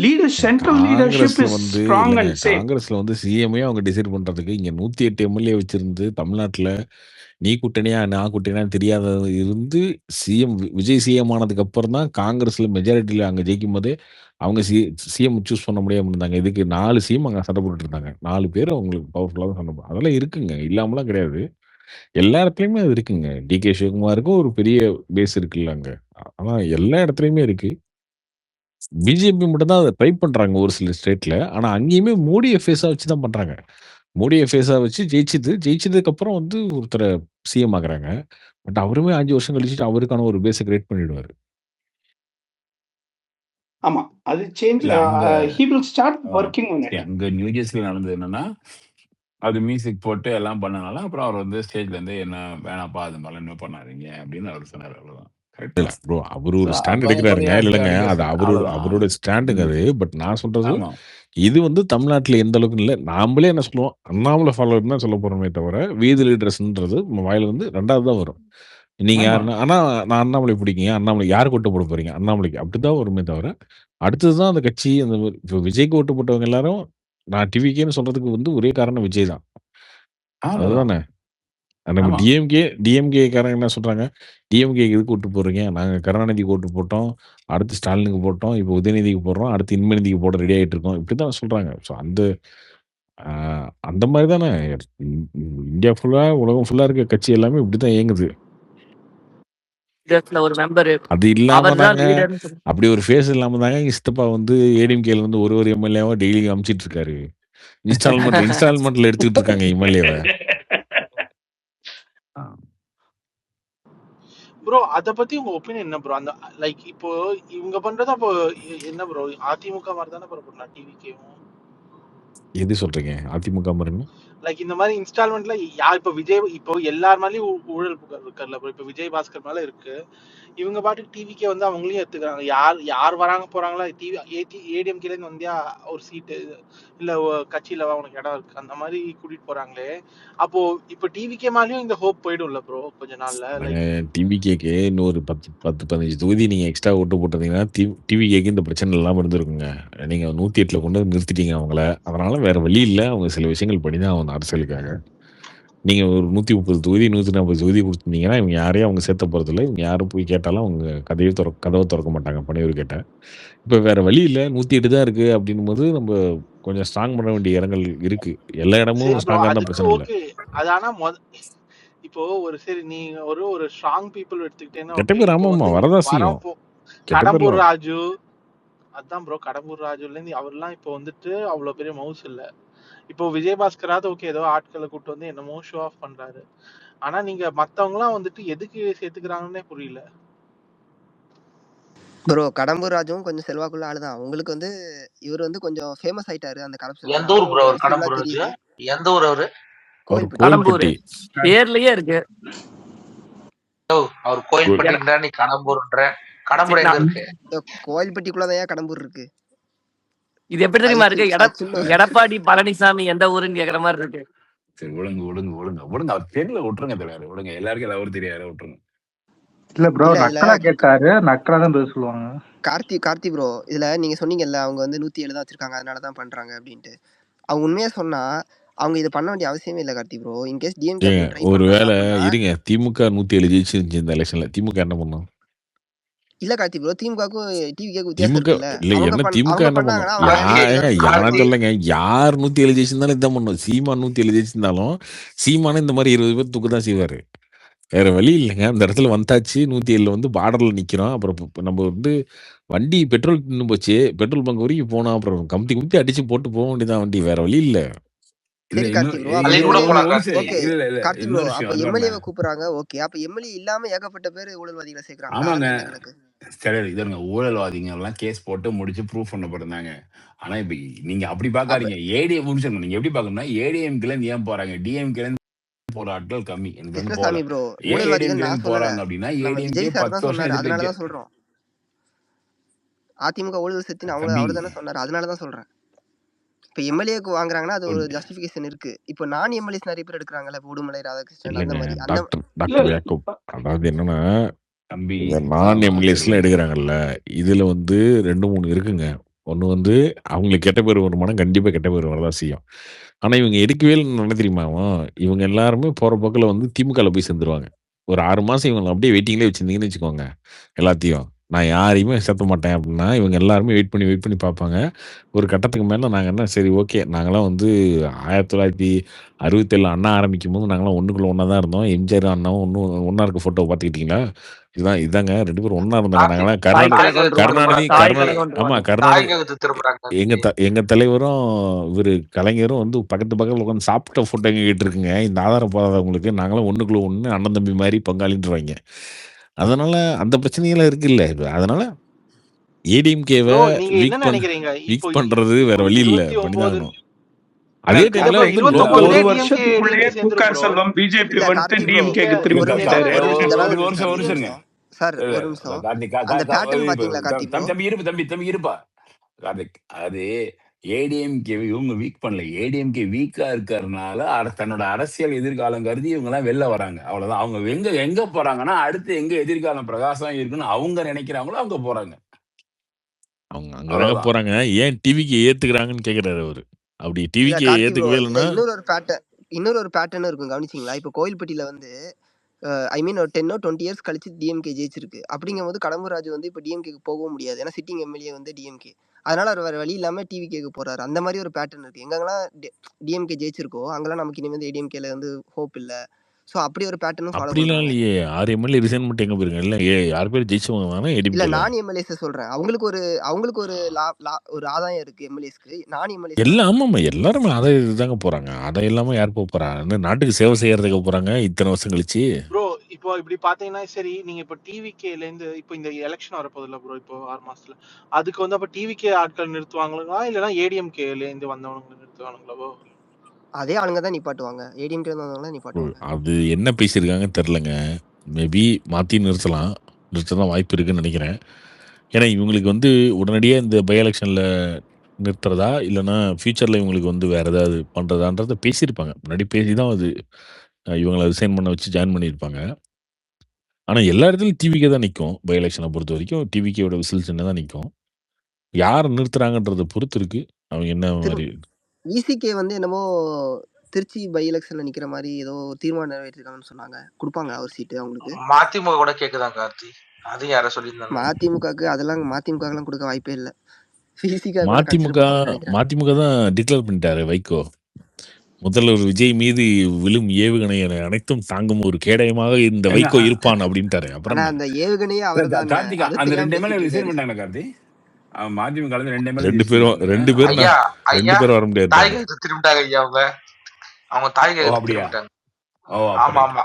leader central leadership is strong and same. காங்கிரஸ்ல வந்து சிஎம்ஏ அவங்க டிசைட் பண்றதுக்கு இங்க 108 எம்எல்ஏ வச்சிருந்து தமிழ்நாட்டுல நீ கூட்டணியா நான் கூட்டணியான்னு தெரியாத இருந்து விஜய் சிஎம் ஆனதுக்கு அப்புறம் தான் காங்கிரஸ்ல மெஜாரிட்டியில அங்க ஜெயிக்கும் போதே அவங்க சிஎம் சூஸ் பண்ண முடியாம இருந்தாங்க. இதுக்கு 4 சிஎம் அங்க சண்டை போட்டுட்டு இருந்தாங்க. 4 பேர் அவங்களுக்கு பவர்ஃபுல்லா சண்டை அதெல்லாம் இருக்குங்க, இல்லாமலாம் கிடையாது. எல்லா இடத்துலயுமே அது இருக்குங்க. டிகே சிவகுமாருக்கும் ஒரு பெரிய பேஸ் இருக்குல்ல அங்க. ஆனா எல்லா இடத்துலயுமே இருக்கு. பிஜேபி மட்டும் தான் அதை ட்ரை பண்றாங்க ஒரு சில ஸ்டேட்ல. ஆனா அங்கேயுமே மோடியை ஃபேஸா வச்சு தான் பண்றாங்க. மோடியை ஃபேஸா வச்சு ஜெயிச்சதுக்கு அப்புறம் வந்து ஒருத்தரை சிஎம் ஆகுறாங்க. பட் அவருமே 5 வருஷம் கழிச்சுட்டு அவருக்கான ஒரு பேஸை கிரியேட் பண்ணிடுவாரு. ஆமா அது change. he will start working on it. அங்க நியூ ஜெர்சில நடந்தது என்னன்னா, அது மியூசிக் போட்டு எல்லாம் பண்ணனால அப்புறம் அவர் வந்து ஸ்டேஜ்ல இருந்து என்ன வேணாப்பா அது மாதிரிலாம் இன்னும் பண்ணாதீங்க அப்படின்னு அவர் சொன்னார். அவ்வளவுதான். ப்ரோ அவரு ஒரு ஸ்டாண்ட் எடுக்கிறாருங்க. இல்லைங்க அது அவரோட ஸ்டாண்டுங்க அது. பட் நான் சொல்றது இது வந்து தமிழ்நாட்டுல எந்த அளவுக்கு இல்லை. நாமளே என்ன சொல்லுவோம், அண்ணாமலை ஃபாலோவர் தான் சொல்ல போறோமே தவிர வீதி லீடர்ஸ்ன்றது வாயில வந்து 2வது தான் வரும். நீங்க யாருன்னா ஆனா நான் அண்ணாமலை பிடிக்குங்க, அண்ணாமலை யாருக்கு ஓட்டு போட போறீங்க, அண்ணாமலைக்கு அப்படிதான் வருமே தவிர அடுத்ததுதான் அந்த கட்சி. அந்த இப்போ விஜய்க்கு ஓட்டு போட்டவங்க எல்லாரும் நான் டிவிக்கேன்னு சொல்றதுக்கு வந்து ஒரே காரணம் விஜய் தான். அதுதானே நம்ம டிஎம்கே காரங்க என்ன சொல்றாங்க, டிஎம்கே எதுக்கு ஓட்டு போடுறீங்க, நாங்க கருணாநிதிக்கு ஓட்டு போட்டோம், அடுத்து ஸ்டாலினுக்கு போட்டோம், இப்போ உதயநிதிக்கு போடுறோம், அடுத்து இன்மநிதிக்கு போட ரெடி ஆயிட்டு இருக்கோம், இப்படிதான் சொல்றாங்க. ஸோ அந்த மாதிரி தானே இந்தியா ஃபுல்லா உலகம் ஃபுல்லா இருக்க கட்சி எல்லாமே இப்படிதான் இயங்குது. லீடர்ஸ்ல ஒரு மெம்பர். அது இல்லாம அவர் தான் தாங்க லீடர்னு சொல்லி அப்படி ஒரு ஃபேஸ் இல்லாம தாங்க எங்க சித்தப்பா வந்து ஏடிஎம்கேல வந்து ஒரு எம்எல்ஏவா டெய்லி அமுச்சிட்டு இருக்காரு. இன்ஸ்டால்மெண்ட்ல எடுத்துக்கிட்டு இருக்காங்க எம்எல்ஏவை. ப்ரோ அத பத்தி உங்க ஒப்பீனியன் என்ன ப்ரோ? அந்த லைக் இப்போ இவங்க பண்றது அப்போ என்ன ப்ரோ? அதிமுக மாதிரி தானே ப்ரோ பண்ணலாம் டிவிகேவும். எது சொல்றீங்க? அதிமுக மாதிரின்னு? லைக் இந்த மாதிரி இன்ஸ்டால்மெண்ட்ல யார் இப்போ விஜய் இப்போ எல்லார் மேலயும் ஊழல் புகார் இருக்கார்ல ப்ரோ. இப்போ விஜய் பாஸ்கர் மேல இருக்கு. இவங்க பாட்டுக்கு டிவிக்கே வந்து அவங்களையும் எடுத்துக்கிறாங்க. யார் வராங்க போறாங்களா ஏடிஎம்கேல இருந்து வந்தியா ஒரு சீட்டு இல்ல கட்சியில உனக்கு இடம் இருக்கு அந்த மாதிரி கூட்டிட்டு போறாங்களே. அப்போ இப்போ டிவிக்கே மேலயும் இந்த ஹோப் போயிடும்ல ப்ரோ கொஞ்ச நாள்ல. லைக் டிவிகேக்கு இன்னொரு 10-15 தொகுதி நீங்க எக்ஸ்ட்ரா ஓட்டு போட்டிருந்தீங்கன்னா டிவிகேக்கு இந்த பிரச்சனை இல்லாம இருந்திருக்குங்க. நீங்க 108ல கொண்டு வந்து நிறுத்திட்டீங்க அவங்கள. அதனால வேற வழி இல்லை, அவங்க சில விஷயங்கள் பண்ணிதான் அவங்க அரசியலுக்காக. நீங்க ஒரு 130 தொகுதி 140 தொகுதி கொடுத்துருந்தீங்கன்னா இவங்க யாரையும் அவங்க சேர்த்த போறதில்லை. இவங்க யாரும் போய் கேட்டாலும் அவங்க கதவை திறக்க மாட்டாங்க பணியூர் கேட்ட. இப்போ வேற வழி இல்லை, 108 தான் இருக்கு அப்படின்னும் போது நம்ம கொஞ்சம் ஸ்ட்ராங் பண்ண வேண்டிய இடங்கள் இருக்கு. எல்லா இடமும் சரி ப்ரோ ஸ்ட்ராங்கா இருந்தா அதுக்கு பிரச்சனை இல்லை. ஓகே. அது ஆனா இப்போ ஒரு சரி நீங்க ஒரு ஸ்ட்ராங் பீப்புள் எடுத்துக்கிட்டேன்னா கெட்ட ஓகே. பேர் இப்போ ஆமாமா வந்து வரதான் செய்யும். கெட்ட கடம்பூர் பேர்ல ராஜு அதான் ப்ரோ கடம்பூர் ராஜுல இருந்து அவர்லாம் இப்போ வந்துட்டு அவ்வளவு பெரிய மவுஸ் இல்ல. இப்போ விஜயபாஸ்கராவது ஓகே ஏதோ ஆட்களை கூட்டு வந்து என்னமோ ஷோ ஆஃப் பண்றாரு. ஆனா நீங்க மத்தவங்க எல்லாம் வந்துட்டு எதுக்கு சேர்த்துக்கிறாங்கன்னே புரியல ப்ரோ. கடம்பூர் ராஜுவும் கொஞ்சம் செல்வாக்குள்ள ஆளுதான். உங்களுக்கு வந்து இவர் வந்து கொஞ்சம் ஃபேமஸ் ஆயிட்டாரு அந்த கரப்ஷன். எந்த ஊர் ப்ரோ அவர் கடம்பூர் ராஜு? எந்த ஊர் அவரு? கடம்பூர் பேர்லயே இருக்கு. அவர் கோயில்பட்டின்றா நீ கடம்பூர்ன்ற? கடம்பூர் எங்க இருக்கு? கோயில்பட்டிக்குள்ளதான் கடம்பூர் இருக்கு. இது எப்படி தெரியுமா இருக்கு? எடப்பாடி பழனிசாமி எந்த ஊருன்னு கேக்குற மாதிரி இருக்கு. சரி விடுங்க அவர் தெரியல விட்டுருங்க தலைவர், விடுங்க எல்லாருக்கும் எல்லாரும் தெரியாது விட்டுருங்க. இல்ல ப்ரோ, நக்கலா கேட்டாரு, நக்கலா தான் பதில் சொல்லுவாங்க. கார்த்தி ப்ரோ, இதுல நீங்க சொன்னீங்கல்ல அவங்க வந்து 107 தான் வச்சிருக்காங்க அதனாலதான் பண்றாங்க அப்படின்ட்டு. அவங்க உண்மையா சொன்னா அவங்க இதை பண்ண வேண்டிய அவசியமே இல்லை கார்த்தி ப்ரோ. இன்கேஸ் டிஎம்கே ஒருவேளை இருங்க, திமுக 107 ஜெயிச்சிருந்துச்சு இந்த எலெக்ஷன்ல, திமுக என்ன பண்ணும்? இல்ல கார்த்தி ப்ரோ, திமுகவுக்கும் டிவிகேக்கும் வித்தியாசம் திமுக இருக்குல்ல. இல்ல என்ன திமுக என்ன பண்ணும்? யாரும் சொல்லுங்க, யார் 107 ஜெயிச்சிருந்தாலும் இதான் பண்ணும். சீமான் 107 ஜெயிச்சிருந்தாலும் சீமான இந்த மாதிரி 20 பேர் தூக்கு தான் செய்வாரு. வேற வழி இல்லைங்க. அந்த இடத்துல வந்தாச்சு, 107 வந்து பார்டர்ல நிக்கிறோம். அப்புறம் நம்ம வந்து வண்டி பெட்ரோல் நின்று போச்சு, பெட்ரோல் பங்க் வரைக்கும் போனோம். அப்புறம் கமுத்தி அடிச்சு போட்டு போக வேண்டியதான் வண்டி, வேற வழி இல்ல. கூப்பிடுறாங்க ஓகே. அப்ப எம்எல்ஏ இல்லாம ஏகப்பட்ட பேர் ஊழல்வாதிகளை சேர்க்கறாங்க. ஆமாங்க சரி, இதங்க ஊழல்வாதிங்க எல்லாம் கேஸ் போட்டு முடிச்சு ப்ரூஃப் பண்ணப்பட்டிருந்தாங்க. ஆனா இப்ப நீங்க அப்படி பாக்காதீங்க. ஏடிஎம் முடிச்சு நீங்க எப்படி பாக்கணும்னா ஏடிஎம்கேல இருந்து ஏன் போறாங்க, டிஎம்கேல இருந்து போற ஆட்கள் கம்மி. எனக்கு போறாங்க அப்படின்னா ஏடிஎம்கே 10 வருஷம் அதனாலதான் சொல்றோம். அதிமுக ஊழல் செத்து அவர் தானே சொன்னாரு, அதனாலதான் சொல்றேன். இப்ப எம்எல்ஏக்கு வாங்குறாங்கன்னா அது ஒரு ஜஸ்டிபிகேஷன் இருக்கு. இப்போ நான் எம்எல்ஏஸ் நிறைய பேர் எடுக்கிறாங்கல்ல, உடுமலை ராதாகிருஷ்ணன் அந்த மாதிரி. டாக்டர் யாக்கூப், அதாவது என்னன்னா நான் எம்எல்ஏஸ்லாம் எடுக்கிறாங்கல்ல, இதுல வந்து 2-3 இருக்குங்க. ஒன்று வந்து அவங்களுக்கு கெட்ட பேர் வருமானம், கண்டிப்பாக கெட்ட பேர் வரதான் செய்யும். ஆனால் இவங்க எடுக்கவே இல்லைன்னு தெரியுமா? இவங்க எல்லாருமே போகிற போக்கில் வந்து திமுகவில் போய் சேர்ந்துருவாங்க. ஒரு 6 மாதம் இவங்களை அப்படியே வெயிட்டிங்லேயே வச்சுருந்தீங்கன்னு வச்சுக்கோங்க. எல்லாத்தையும் நான் யாரையுமே சேர்த்த மாட்டேன் அப்படின்னா இவங்க எல்லாருமே வெயிட் பண்ணி பார்ப்பாங்க. ஒரு கட்டத்துக்கு மேலே நாங்கள் என்ன சரி ஓகே, நாங்களாம் வந்து 1967 அண்ணா ஆரம்பிக்கும் போது நாங்களாம் ஒன்றுக்குள்ள ஒன்றா தான் இருந்தோம். எம்ஜிஆர் அண்ணாவும் ஒன்றா இருக்க ஃபோட்டோ பார்த்துக்கிட்டீங்களா? இதாங்க 2 பேரும் ஒன்றா இருந்தாங்க. நாங்களாம் கருணாநிதி ஆமாம் கருணாநிதி எங்கள் தலைவரும் இவர் கலைஞரும் வந்து பக்கத்தில் உட்காந்து சாப்பிட்ட ஃபோட்டோ எங்கே கேட்டுருக்குங்க. இந்த ஆதாரம் போதாதவங்களுக்கு நாங்களாம் ஒன்றுக்குள்ள ஒன்று அண்ணன் தம்பி மாதிரி பங்காளின்றாங்க. அதனால அந்த பிரச்சனையெல்லாம் இருக்குல்ல. அதனால ஏடிஎம்கேவை வீக் பண்றது வேற வழி இல்ல, பண்ணிதான். அதே டைம்ல வந்து ஒரு வருஷத்துக்குள்ளேயே புகார் செல்வம் பிஜேபி வந்து டிஎம்கேக்கு திரும்பி போயிட்டாரு. தம்பி இருப்பா கார்த்திக். அது ஏடிஎம்கே இவங்க வீக் பண்ணல. ஏடிஎம்கே வீக்கா இருக்கிறதுனால தன்னோட அரசியல் எதிர்காலம் கருதி இவங்க எல்லாம் வெளில வராங்க, அவ்வளவுதான். அவங்க எங்க போறாங்கன்னா அடுத்து எங்க எதிர்காலம் பிரகாசம் இருக்குன்னு அவங்க நினைக்கிறாங்களோ அவங்க போறாங்க. அவங்க அங்கதாங்க போறாங்க. ஏன் டிவிக்கு ஏத்துக்கிறாங்கன்னு கேக்குறாரு அவரு. அப்படி டிவிக்கு ஏத்துக்கவே இல்லைன்னா இன்னொரு ஒரு பேட்டர்ன் இருக்கும், கவனிச்சிங்களா? இப்போ கோயில்பட்டியில வந்து ஐ மீன் ஒரு 10 or 20 இயர்ஸ் கழிச்சு டிஎம்கே ஜெயிச்சிருக்கு. அப்படிங்கும் போது கடம்பூர் ராஜு வந்து இப்போ டிஎம்கேக்கு போகவும் முடியாது, ஏன்னா சிட்டிங் எம்எல்ஏ வந்து டிஎம்கே. அதனால அவர் வேற வழி இல்லாம டிவிகேக்கு போறாரு. அந்த மாதிரி ஒரு பேட்டர்ன் இருக்கு. எங்கெல்லாம் டிஎம்கே ஜெயிச்சிருக்கோ அங்கெல்லாம் நமக்கு இனிமேல் ஏடிஎம்கேல வந்து ஹோப் இல்லை. ஸோ அப்படி ஒரு பேட்டர்னும் ஃபாலோ அப்படிலாம் பண்றாங்க. இல்லையே. 6 எம்எல்ஏ ரிசைன் பண்ணிட்டு எங்க போயிருங்க? இல்ல 6 பேர் ஜெயிச்சவங்க தானே இல்ல ஏடிஎம்கேல. நான் எம்எல்ஏஸ சொல்றேன். அவங்களுக்கு ஒரு ஒரு ஆதாயம் இருக்கு எம்எல்ஏஸ்க்கு. நான் எம்எல்ஏஸ் எல்லாம் ஆமாமா. எல்லாருமே அதை இதுதாங்க போறாங்க. அதை இல்லாம யார் போறா? நாட்டுக்கு சேவை செய்யறதுக்கு போறாங்க இத்தனை வருஷம் கழிச்சு. ப்ரோ இப்போ இப்படி பாத்தீங்கன்னா சரி, நீங்க இப்போ டிவிகேல இருந்து இப்போ இந்த எலெக்ஷன் வரப்போகுதுல்ல ப்ரோ, இப்போ 6 மாசத்துல அதுக்கு வந்து அப்ப டிவிகே ஆட்கள் நிறுத்துவாங்களா இல்லைன்னா ஏடிஎம்கேல இருந்து வந்தவங்க நிறுத்துவானுங்களா ப்ரோ? அதே ஆளுங்க தான் நிப்பாட்டுவாங்க. ஏடிஎம்கே வந்தவங்க நிப்பாட்டுவாங்க. அது என்ன பேசியிருக்காங்கன்னு தெரிலங்க. மேபி மாற்றி நிறுத்ததான் வாய்ப்பு இருக்குன்னு நினைக்கிறேன். ஏன்னா இவங்களுக்கு வந்து உடனடியாக இந்த பை எலெக்ஷனில் நிறுத்துறதா இல்லைன்னா ஃப்யூச்சரில் இவங்களுக்கு வந்து வேறு ஏதாவது பண்ணுறதான்றத பேசியிருப்பாங்க. முன்னாடி பேசி தான் அது இவங்களை ரிசைன் பண்ண வச்சு ஜாயின் பண்ணியிருப்பாங்க. ஆனால் எல்லா இடத்துலையும் டிவிக்கே தான் நிற்கும். பை எலெக்ஷனை பொறுத்த வரைக்கும் டிவிக்கேயோட விசில் சின்ன தான் நிற்கும். யார் நிறுத்துறாங்கன்றதை பொறுத்து இருக்கு அவங்க என்ன மாதிரி. இசிகே வந்து என்னமோ திருச்சி பை எலெக்ஷன்ல நிக்கிற மாதிரி ஏதோ தீர்மானம் நிறைவேற்றிருக்காங்கன்னு சொன்னாங்க. கொடுப்பாங்க அவர் சீட்டு அவங்களுக்கு. மதிமுக கூட கேக்குதான் கார்த்தி, அது யார சொல்லியிருந்தாங்க? மதிமுகக்கு அதெல்லாம் மதிமுகலாம் கொடுக்க வாய்ப்பே இல்லை. மதிமுக தான் டிக்ளேர் பண்ணிட்டாரு வைகோ. முதல்வர் விஜய் மீது விழும் ஏவுகணை அனைத்தும் தாங்கும் ஒரு கேடயமாக இந்த வைகோ இருப்பான் அப்படின்ட்டாரு. அப்புறம் அந்த ஏவுகணையே அவர்தான். கார்த்திகா அந்த 2 எம்எல்ஏ ரிசைன் பண்ணிட்டாங்க கார்த்தி. மதிமுக 2 எம்எல்ஏ 2 பேரும் வர முடியாது. தாய்க்கு திரும்பிட்டாங்க ஐயா அவங்க தாய்க்கு திரும்பிட்டாங்க. ஆமா ஆமா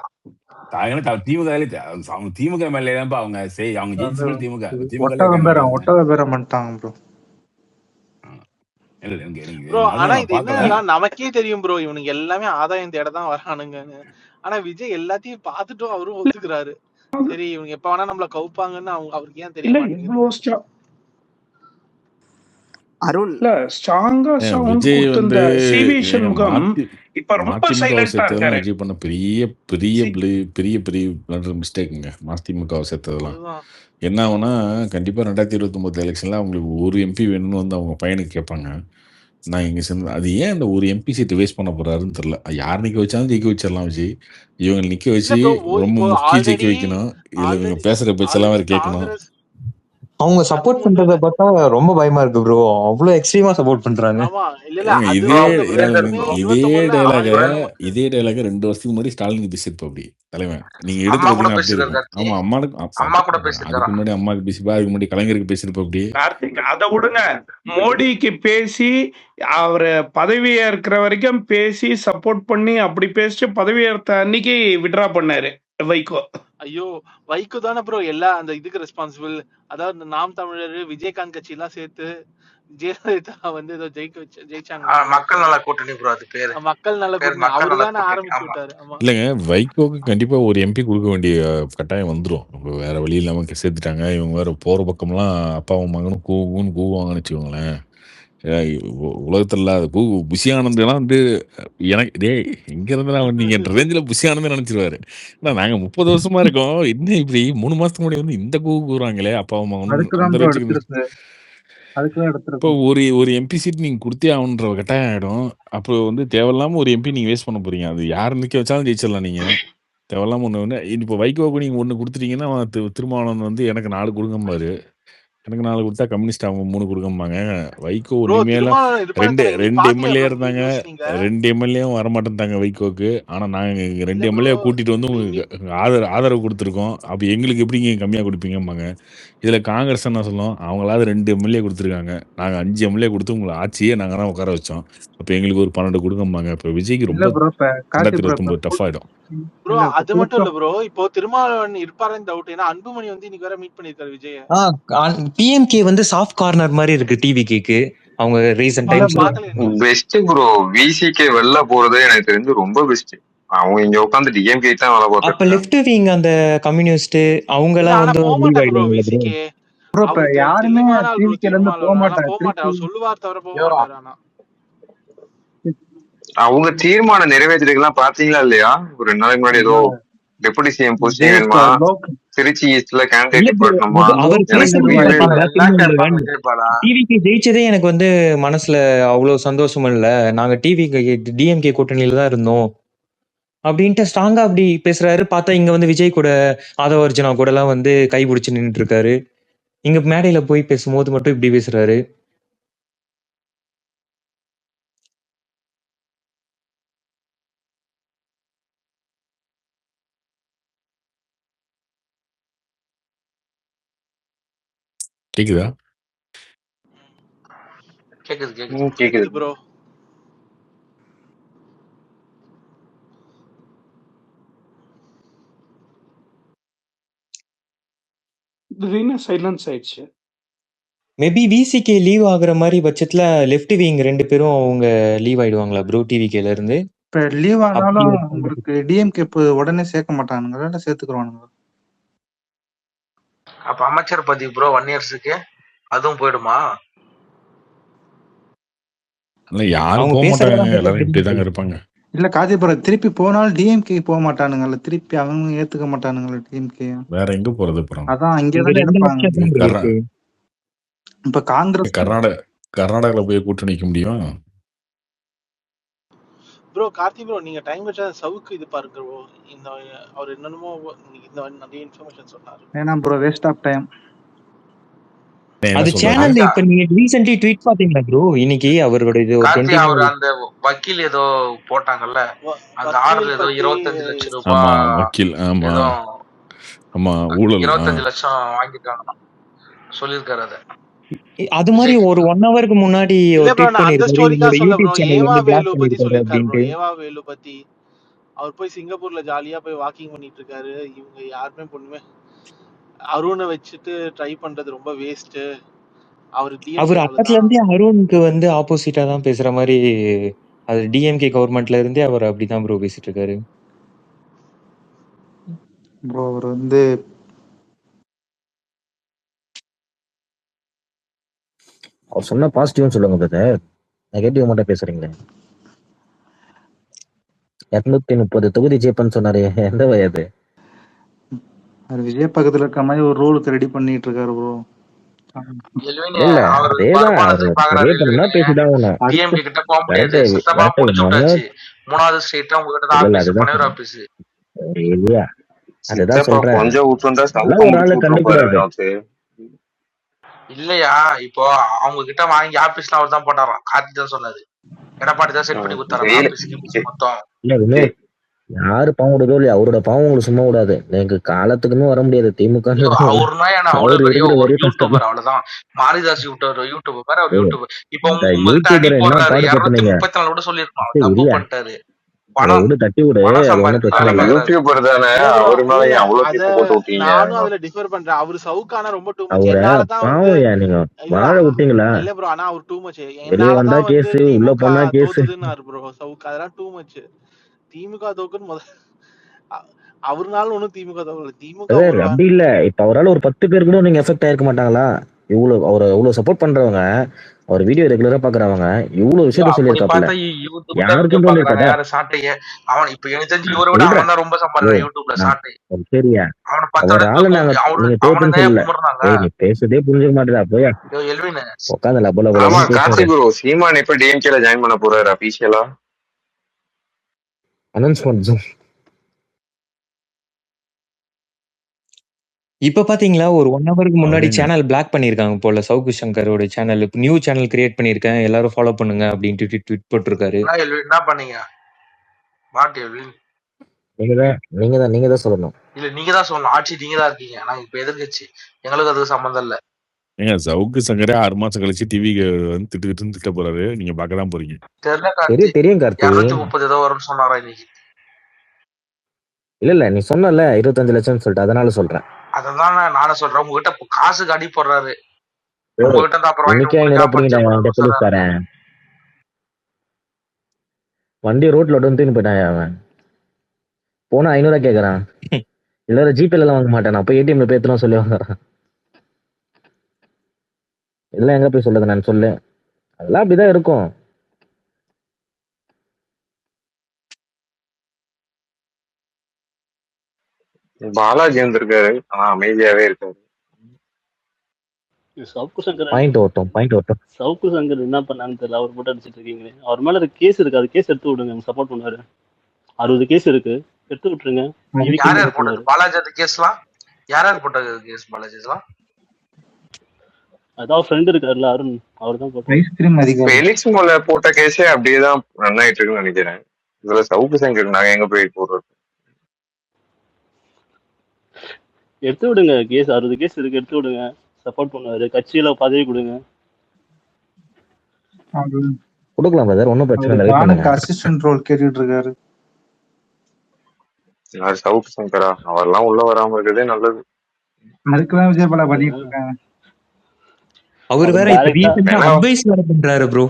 திமுக மேலே தான் அவங்க ஜெயிச்சு திமுக ஒட்டக பேரம் பண்ணிட்டாங்க ப்ரோ. ப்ரோ ஆனா இது என்னன்னா நமக்கே தெரியும் ப்ரோ, இவனுக்கு எல்லாமே ஆதாயம் தேட தான் வரானுங்கன்னு. ஆனா விஜய் எல்லாத்தையும் பார்த்துட்டும் அவரும் ஒத்துக்கிறாரு. சரி இவங்க எப்ப வேணா நம்மள கவுப்பாங்கன்னு அவருக்கு ஏன் தெரியல? அருண் இல்ல ஸ்ட்ராங்கா சவுண்ட் கொடுத்த சிவி சண்முகம் இப்ப ரொம்ப சைலண்டா இருக்காரு. விஜய் பண்ண பெரிய பெரிய பெரிய பெரிய மிஸ்டேக்குங்க மதிமுக சேர்த்ததெல்லாம். என்ன ஆகும்னா கண்டிப்பா 2029 எலெக்ஷன்ல அவங்களுக்கு ஒரு எம்பி வேணும்னு வந்து அவங்க பையனுக்கு கேட்பாங்க. நான் இங்க சேர்ந்து அது ஏன் அந்த ஒரு எம்பி சீட்டு வேஸ்ட் பண்ண போறாருன்னு தெரியல. யார் நிக்க வச்சாலும் ஜெயிக்க வச்சிடலாம் விஜய். இவங்க நிக்க வச்சு ரொம்ப முக்கிய ஜெயிக்க வைக்கணும். இதுல இவங்க பேசுற பேச்செல்லாம் வேற கேட்கணும். அவங்க சப்போர்ட் பண்றத பார்த்தா ரொம்ப பயமா இருக்கு ப்ரோ. அவ்வளவு எக்ஸ்ட்ரீமா சப்போர்ட் பண்றாங்க. இதே டைலாக 2 வருஷத்துக்கு முன்னாடி ஸ்டாலினுக்கு பேசியிருப்பா அப்படி தலைவன். நீங்க எடுத்து பாத்தீங்கன்னா அப்படி இருக்கும். ஆமா அதுக்கு முன்னாடி அம்மாவுக்கு பேசிப்பா, அதுக்கு முன்னாடி கலைஞருக்கு பேசியிருப்பா அப்படி. கார்த்திக் அதை விடுங்க, மோடிக்கு பேசி அவரு பதவி ஏற்கிற வரைக்கும் பேசி சப்போர்ட் பண்ணி அப்படி பேசிட்டு பதவி ஏற்ற அன்னைக்கு விட்ரா பண்ணாரு வைகோ. ஐயோ வைகோ தானே ப்ரோ எல்லா அந்த இதுக்கு ரெஸ்பான்சிபிள். அதாவது நாம் தமிழர் விஜயகாந்த் கட்சி எல்லாம் சேர்த்து ஜெயலலிதா வந்து ஏதோ ஜெயிச்சாங்க. மக்கள் நல கூட்டணி ப்ரோ, அது பேரு மக்கள் நல கூட்டணி. அவரு தானே ஆரம்பிச்சு விட்டாரு. இல்லைங்க வைகோக்கு கண்டிப்பா ஒரு எம்பி கொடுக்க வேண்டிய கட்டாயம் வந்துடும். வேற வழி இல்லாம சேர்த்துட்டாங்க. இவங்க வேற போற பக்கம்லாம் அப்பாவும் மகனும் கூவாங்கன்னு வச்சுக்கோங்களேன். உலகத்துல இல்லாத புஷி ஆனந்தெல்லாம் வந்து எனக்கு டே எங்க இருந்தா வந்தீங்கன்ற ரேஞ்சில் புஷி ஆனந்தே நினைச்சிருவாரு. ஏன்னா நாங்க 30 வருஷமா இருக்கோம், இன்னும் இப்படி 3 மாசத்துக்கு முன்னாடி வந்து இந்த கூறாங்களே அப்பாவும் மகனும். இப்போ ஒரு எம்பி சீட் நீங்க கொடுத்தே ஆகணுன்ற கட்டாயம் ஆயிடும். அப்போ வந்து தேவையில்லாம ஒரு எம்பி நீங்க வேஸ்ட் பண்ண போறீங்க. அது யார் நிக்க வச்சாலும் ஜெயிச்சிடலாம். நீங்க தேவையில்லாம ஒண்ணு இப்போ வைகோவுக்கு நீங்க 1 கொடுத்துட்டீங்கன்னா திருமாவளவன் வந்து எனக்கு 4 கொடுங்கம்பாரு. எனக்கு 4 கொடுத்தா கம்யூனிஸ்ட் அவங்க 3 கொடுக்கம்பாங்க. வைகோ உண்மையில 2 எம்எல்ஏ இருந்தாங்க. 2 எம்எல்ஏவும் வரமாட்டேன்ட்டாங்க வைகோக்கு. ஆனா நாங்க 2 எம்எல்ஏ கூட்டிட்டு வந்து உங்களுக்கு ஆதரவு கொடுத்துருக்கோம். அப்ப எங்களுக்கு எப்படி நீங்க கம்மியா கொடுப்பீங்கம்பாங்க. இதுல காங்கிரஸ் என்ன சொல்லும், அவங்களாவது 2 எம்எல்ஏ கொடுத்துருக்காங்க, நாங்க 5 எம்எல்ஏ கொடுத்து உங்களை ஆட்சியே நாங்க தான் உட்கார வச்சோம். அப்ப எங்களுக்கு ஒரு 12 கொடுக்கம்பாங்க. இப்ப விஜய்க்கு ரொம்ப 2029 டஃப் ஆயிடும். ப்ரோ அது மட்டும் இல்ல ப்ரோ, இப்போ திருமாவளவன் இருப்பாருன்னு டவுட். ஏன்னா அன்புமணி வந்து இன்னைக்கு வேற மீட் பண்ணிருக்காரு விஜய். பிஎம்கே வந்து சாஃப்ட் கார்னர் மாதிரி இருக்கு டிவிகேக்கு. அவங்க recent times best bro. VCK வெளில போறது எனக்கு தெரிஞ்சு ரொம்ப பெஸ்ட். அவங்க இங்க உட்கார்ந்து டிஎம்கே தான் வேலை பார்க்கறாங்க. அப்ப லெஃப்ட் விங் அந்த கம்யூனிஸ்ட் அவங்க எல்லாம் வந்து ப்ரோ இப்ப யாருமே டிவிகேல இருந்து போக மாட்டாங்க. சொல்லுவார் தவிர போக மாட்டாங்க. அவங்க தீர்மானம் நிறைவேற்றிருக்கலாம் பாத்தீங்களா இல்லையா? ஒரு 2 நாளைக்கு முன்னாடி ஏதோ டெபுட்டி சிஎம் போஸ்டிங் வேணுமா, திருச்சி ஈஸ்ட்ல கேண்டிடேட் போடணுமா. டிவிகே ஜெயிச்சதே எனக்கு வந்து மனசுல அவ்வளவு சந்தோஷம் இல்ல. நாங்க டிஎம்கே கூட்டணியில தான் இருந்தோம் அப்படின்ட்டு ஸ்ட்ராங்கா அப்படி பேசுறாரு. பார்த்தா இங்க வந்து விஜய் கூட ஆதவ அர்ஜுனா கூட எல்லாம் வந்து கைபிடிச்சு நின்றுட்டு இருக்காரு. இங்க மேடையில போய் பேசும்போது மட்டும் இப்படி பேசுறாரு. கேக்குதா? கேக்குது கேக்குது கேக்குது. கேக்குது ப்ரோ. திடீர்னு சைலன்ஸ் ஆயிடுச்சு. மேபி விசிகே லீவ் ஆகுற மாதிரி பட்சத்துல லெஃப்ட் விங் 2 பேரும் அவங்க லீவ் ஆயிடுவாங்களா ப்ரோ டிவிகேல இருந்து? இப்ப லீவ் அப்படி ஆனாலும் ஒரு உங்களுக்கு டிஎம்கே இப்போ உடனே சேர்க்க மாட்டானுங்களா இல்ல சேர்த்துக்குறானுங்க? அப்ப அமைச்சர் பதவி ப்ரோ 1 இயர்ஸுக்கு அதுவும் போயிடுமா? இல்ல யாரும் அவங்க போக மாட்டாங்க, பேசுறதெல்லாம் பார்த்தா எல்லாரும் இப்படி தாங்க இருப்பாங்க. இல்ல காஜிபுரம் திருப்பி போனாலும் டிஎம்கே போக மாட்டானுங்கல்ல, திருப்பி அவங்க ஏத்துக்க மாட்டானுங்களா டிஎம்கே? வேற எங்க போறது அப்புறம்? அதான் அங்க இங்கதானே 2 இருப்பாங்க. ஆப்ஷன் தான் bro இருக்கு. இப்ப காங்கிரஸ் கர்நாடகால போய் கூட்டணி நிக்க முடியும்? ப்ரோ கார்த்தி ப்ரோ நீங்க டைம் வச்சா சவுக்கு இது பாருங்க ப்ரோ. இந்த அவர் என்னென்னமோ இந்த நிறைய இன்ஃபர்மேஷன் சொன்னாரு. வேணாம் ப்ரோ, வேஸ்ட் ஆஃப் டைம். அது சேனல்ல இப்ப நீங்க ரீசென்ட்லி ட்வீட் பாத்தீங்களா ப்ரோ? இன்னைக்கு அவரோட இது ஒரு கார்த்தி 29 அவர் அந்த வக்கீல் ஏதோ போட்டாங்கல்ல அந்த ஆர்டர் ஏதோ 25 லட்சம் ஆமா ரூபாய் வக்கீல், ஆமா ஏதோ ஆமா ஊழல். 25 லட்சம் வாங்கிட்டாங்க சொல்லியிருக்காரு. அத அது மாதிரி ஒரு 1 ஹவருக்கு முன்னாடி இல்ல ஒரு ப்ரோ ட்வீட் நான் அந்த பண்ணிருக்காரு ஸ்டோரிக்கா உங்களோட சொல்ல ப்ரோ. யூடியூப் சேனல் ஏவா வந்து பிளாக் வேலு பத்தி பண்ணிருக்காரு சொல்லியிருக்காரு ப்ரோ. அப்படின்ட்டு. ஏவா வேலு பத்தி அவர் போய் சிங்கப்பூர்ல ஜாலியா போய் வாக்கிங் பண்ணிட்டு இருக்காரு. இவங்க யாருமே பொண்ணுமே அருணை வச்சுட்டு ட்ரை பண்றது ரொம்ப வேஸ்ட். அவர் அவர் டிஎம்கேனால அப்பத்துல தான். இருந்தே அருணுக்கு வந்து ஆப்போசிட்டா தான் பேசுற மாதிரி, அது டிஎம்கே கவர்மெண்ட்ல இருந்தே அவர் அப்படிதான் ப்ரோ பேசிட்டு இருக்காரு. ப்ரோ அவர் வந்து அவர் சொன்ன பாசிட்டிவ்னு சொல்லுங்க பிரதர், நெகட்டிவ் மட்டும் பேசுறீங்களே. 230 தொகுதி ஜெயிப்பன்னு சொன்னாரு, எந்த வயது? விஜய் பக்கத்துல இருக்க மாதிரி ஒரு ரோலுக்கு ரெடி பண்ணிட்டு இருக்காரு ப்ரோ. இல்ல அவர் அதேதான், அவர் வருமானத்துக்கு பாக்குறாரு. பெரிய பண்ணா பேசிதான் ஆகணும். டிஎம்கே கிட்ட போக முடியாது. விரட்டு சத்தமா விரட்டு முடிச்சு விடணும். விட்டாச்சு. 3வது ஸ்டேட் உங்ககிட்ட தான் இல்ல ஆபீஸ், அதுதான் பனையூர் சொல்றேன். ஆபீஸ். இல்லையா அதுதான் சித்தப்பா சொல்றேன். கொஞ்சம் விட்டுருந்தா நல்லா சவுக்க ஒரு முடிச்சு ஆளை விட்டுருப்பாரு கண்டுக்கூடாது. வினோத்து. இல்லையா இப்போ அவங்க கிட்ட வாங்கி ஆபீஸ்ல அவர் தான் போட்டாராம். கார்த்தி தான் சொன்னாரு. எடப்பாடி தான் செட் பண்ணி கொடுத்தாரு ஜெயில ஆபீஸ் கீபீஸ் மொத்தம். இல்ல வினோத், யாரு பாவம் விடுதோ இல்லையா, அவரோட பாவம் உங்களுக்கு சும்மா விடாது. எனக்கு காலத்துக்குமே வர முடியாது திமுக. அவருனா என்ன அவ்வளவு அவர் பெரிய இருக்கிற ஒரு வரையும் கஷ்டம். யூடியூபர், அவ்வளவுதான். மாரிதாஸ் யூடியூபர் மாதிரி அவர் யூடியூபர். இப்போ உங்ககிட்ட அடி யூடியூபர் என்ன போடுறாரு. பாடுபட்டுனீங்க? 234 கூட சொல்லிருக்கோம். சரி தப்பு இல்லையா, பண்ணிட்டாரு. பணம் விடு தட்டி விடு, பணம் அது ஒன்றும் சம்பாதிக்க பிரச்சனை வேலை இல்லை. பாக்குறாரு. யூடியூபர் தானே, இல்ல ப்ரோ, அவரு மேல இல்ல ஏன் அவ்வளவு அத தீர்ப்பு போட்டு விட்டீங்க? நானும் அதுல டிஃபர் பண்றேன். அவரு சவுக்கானா ரொம்ப டூ மச். அவரை என்னாலதான் வந்து பாவம் ஏன் நீங்க இல்ல வாழ விட்டீங்களா? இல்ல ப்ரோ, ஆனா அவர் டூ மச். வெளியே வந்தா என்னாலதான் வந்து கேஸ், உள்ள திமுக போனா கேஸ். தோத்துதுன்னாரு ப்ரோ சவுக்கு. அதெல்லாம் டூ மச். திமுக தோக்குன்னு அவருனால ஒண்ணும் திமுக தோக்கல. திமுக ஒரு அப்படி இல்ல, இப்ப அவரால் ஒரு 10 பேர் கூட நீங்க எஃபெக்ட் ஆயிருக்க மாட்டாங்களா? இவ்வளவு அவரை இவ்வளவு சப்போர்ட் பண்றவங்க, அவர் வீடியோ ரெகுலரா பாக்குறவங்க, இவ்வளவு விஷயத்த அப்படி சொல்லியிருக்காப்புல. பார்த்தா யூடியூப் தான் வீடியோ யாருக்கும் பாக்குறாங்க. தோண்டிருக்காதா? யாரு சாட்டைய அவன் இப்ப எனக்கு தெரிஞ்சு இவரை விட விடுறா அவன் தான் ரொம்ப சம்பாதிக்கிறான் யூடியூப்ல சாட்டை. சரியா, அவனை அவர் பத்தோட ஆளு நாங்க நீங்க அவனை தோத்துன்னு நிறைய சொல்லல. கும்பிடுறாங்க. நீ பேசுறதே புரிஞ்சுக்க மாட்டேதா போயா எல்வின் உட்காந்து லபல ஆமா பலன்னு கார்த்தி பேசுறேன். ப்ரோ, சீமான் எப்ப டிஎம்கேல ஜாயின் பண்ண போறாரு அபிஷியலா? அனௌன்ஸ்மெண்ட் இப்ப பாத்தீங்களா, ஒரு 1 ஹவருக்கு முன்னாடி சேனல் பிளாக் பண்ணிருக்காங்க போல. சவுக்கு சங்கரோட சேனல் நியூ சேனல் கிரியேட் பண்ணிருக்கேன், எல்லாரும் ஃபாலோ பண்ணுங்க அப்படின்ட்டு ட்வீட் போட்டிருக்காரு. என்ன பண்ணீங்க? What Elvin? நீங்க தான் சொல்லணும். இல்ல நீங்க தான் சொல்லணும். ஆட்சி நீங்க தான் இருக்கீங்க. நாங்க இப்ப எதிர்கட்சி, எங்களுக்கு அதுக்கு சம்பந்தம் இல்ல. ஏங்க சவுக்கு சங்கரே 6 மாசம் கழிச்சு டிவிக்கு வந்து திட்ட போறாரு. நீங்க பார்க்க தான் போறீங்க. தெரியல கார்த்தி. தெரியும் கார்த்தி. 230 ஏதோ வரும்னு சொன்னாரா இன்னைக்கு? இல்ல நீ சொன்னல 25 லட்சம் சொல்லிட்டு, அதனால சொல்றேன். அதான் நானும் சொல்றேன். உங்ககிட்ட காசுக்கு அடி போடுறாரு. உங்ககிட்ட தான் அப்புறம் இன்னைக்கு 500 பிடிங்கிட்டாங்க போலீஸ்காரன். வண்டி ரோட்ல வந்து போயிட்டான் அவன். போனா 500 கேக்குறான். இல்ல ஜிபேல எல்லாம் வாங்க மாட்டேன், நான் போய் ஏடிஎம்ல போய் எத்தனை சொல்லி வாங்குறான். இதெல்லாம் எங்க போய் சொல்றது நான் சொல்லு. அதெல்லாம் அப்படிதான் இருக்கும். பாலாஜி வந்திருக்காரு, ஆனா அமைதியாவே இருக்காரு. சவுக்கு சங்கர் சவுக்கு சங்கர் என்ன பண்ணான்னு தெரியல. அவர் மட்டும் அடிச்சிட்டு இருக்கீங்களே. அவர் மேல ஒரு கேஸ் இருக்கு, அது கேஸ் எடுத்து விடுங்க. சப்போர்ட் பண்ணுவாரு. 60 கேஸ் இருக்கு, எடுத்து விட்டுருங்க. யார் போட்டது பாலாஜி அந்த கேஸ்லாம்? யார் போட்டது கேஸ் பாலாஜிலாம்? அதாவது ஃப்ரெண்ட் இருக்காருல்ல அருண், அவர் தான் போட்டாரு. எலிக்ஸ் மோல போட்ட கேஸே அப்படியேதான் ரன் ஆயிட்டு இருக்குன்னு நினைக்கிறேன். இதுல சவுக்கு சங்கர் நாங்க எங்க போய் போடுறது? எடுத்து விடுங்க கேஸ். 60 கேஸ் இருக்கு, எடுத்து விடுங்க. சப்போர்ட் பண்ணுவாரு. கட்சியில பதவி கொடுங்க. அது கொடுக்கலாம் பிரதர், ஒன்றும் பிரச்சனை அவரு இல்லை, வெயிட் பானுக்கு பண்ணுங்க. அசிஸ்டன்ட் ரோல் கேட்டுட்டு இருக்காரு. யார் சவுத் சங்கரா? அவரெல்லாம் உள்ள வராம இருக்கிறதே நல்லது. அதுக்குதான் விஜய் பல பண்ணிட்டு இருக்காங்க. அவரு அவர் வேற இப்ப டைரக்டா ரீசெண்டா ஏன்னா அட்வைஸ் வேற பண்றாரு ப்ரோ.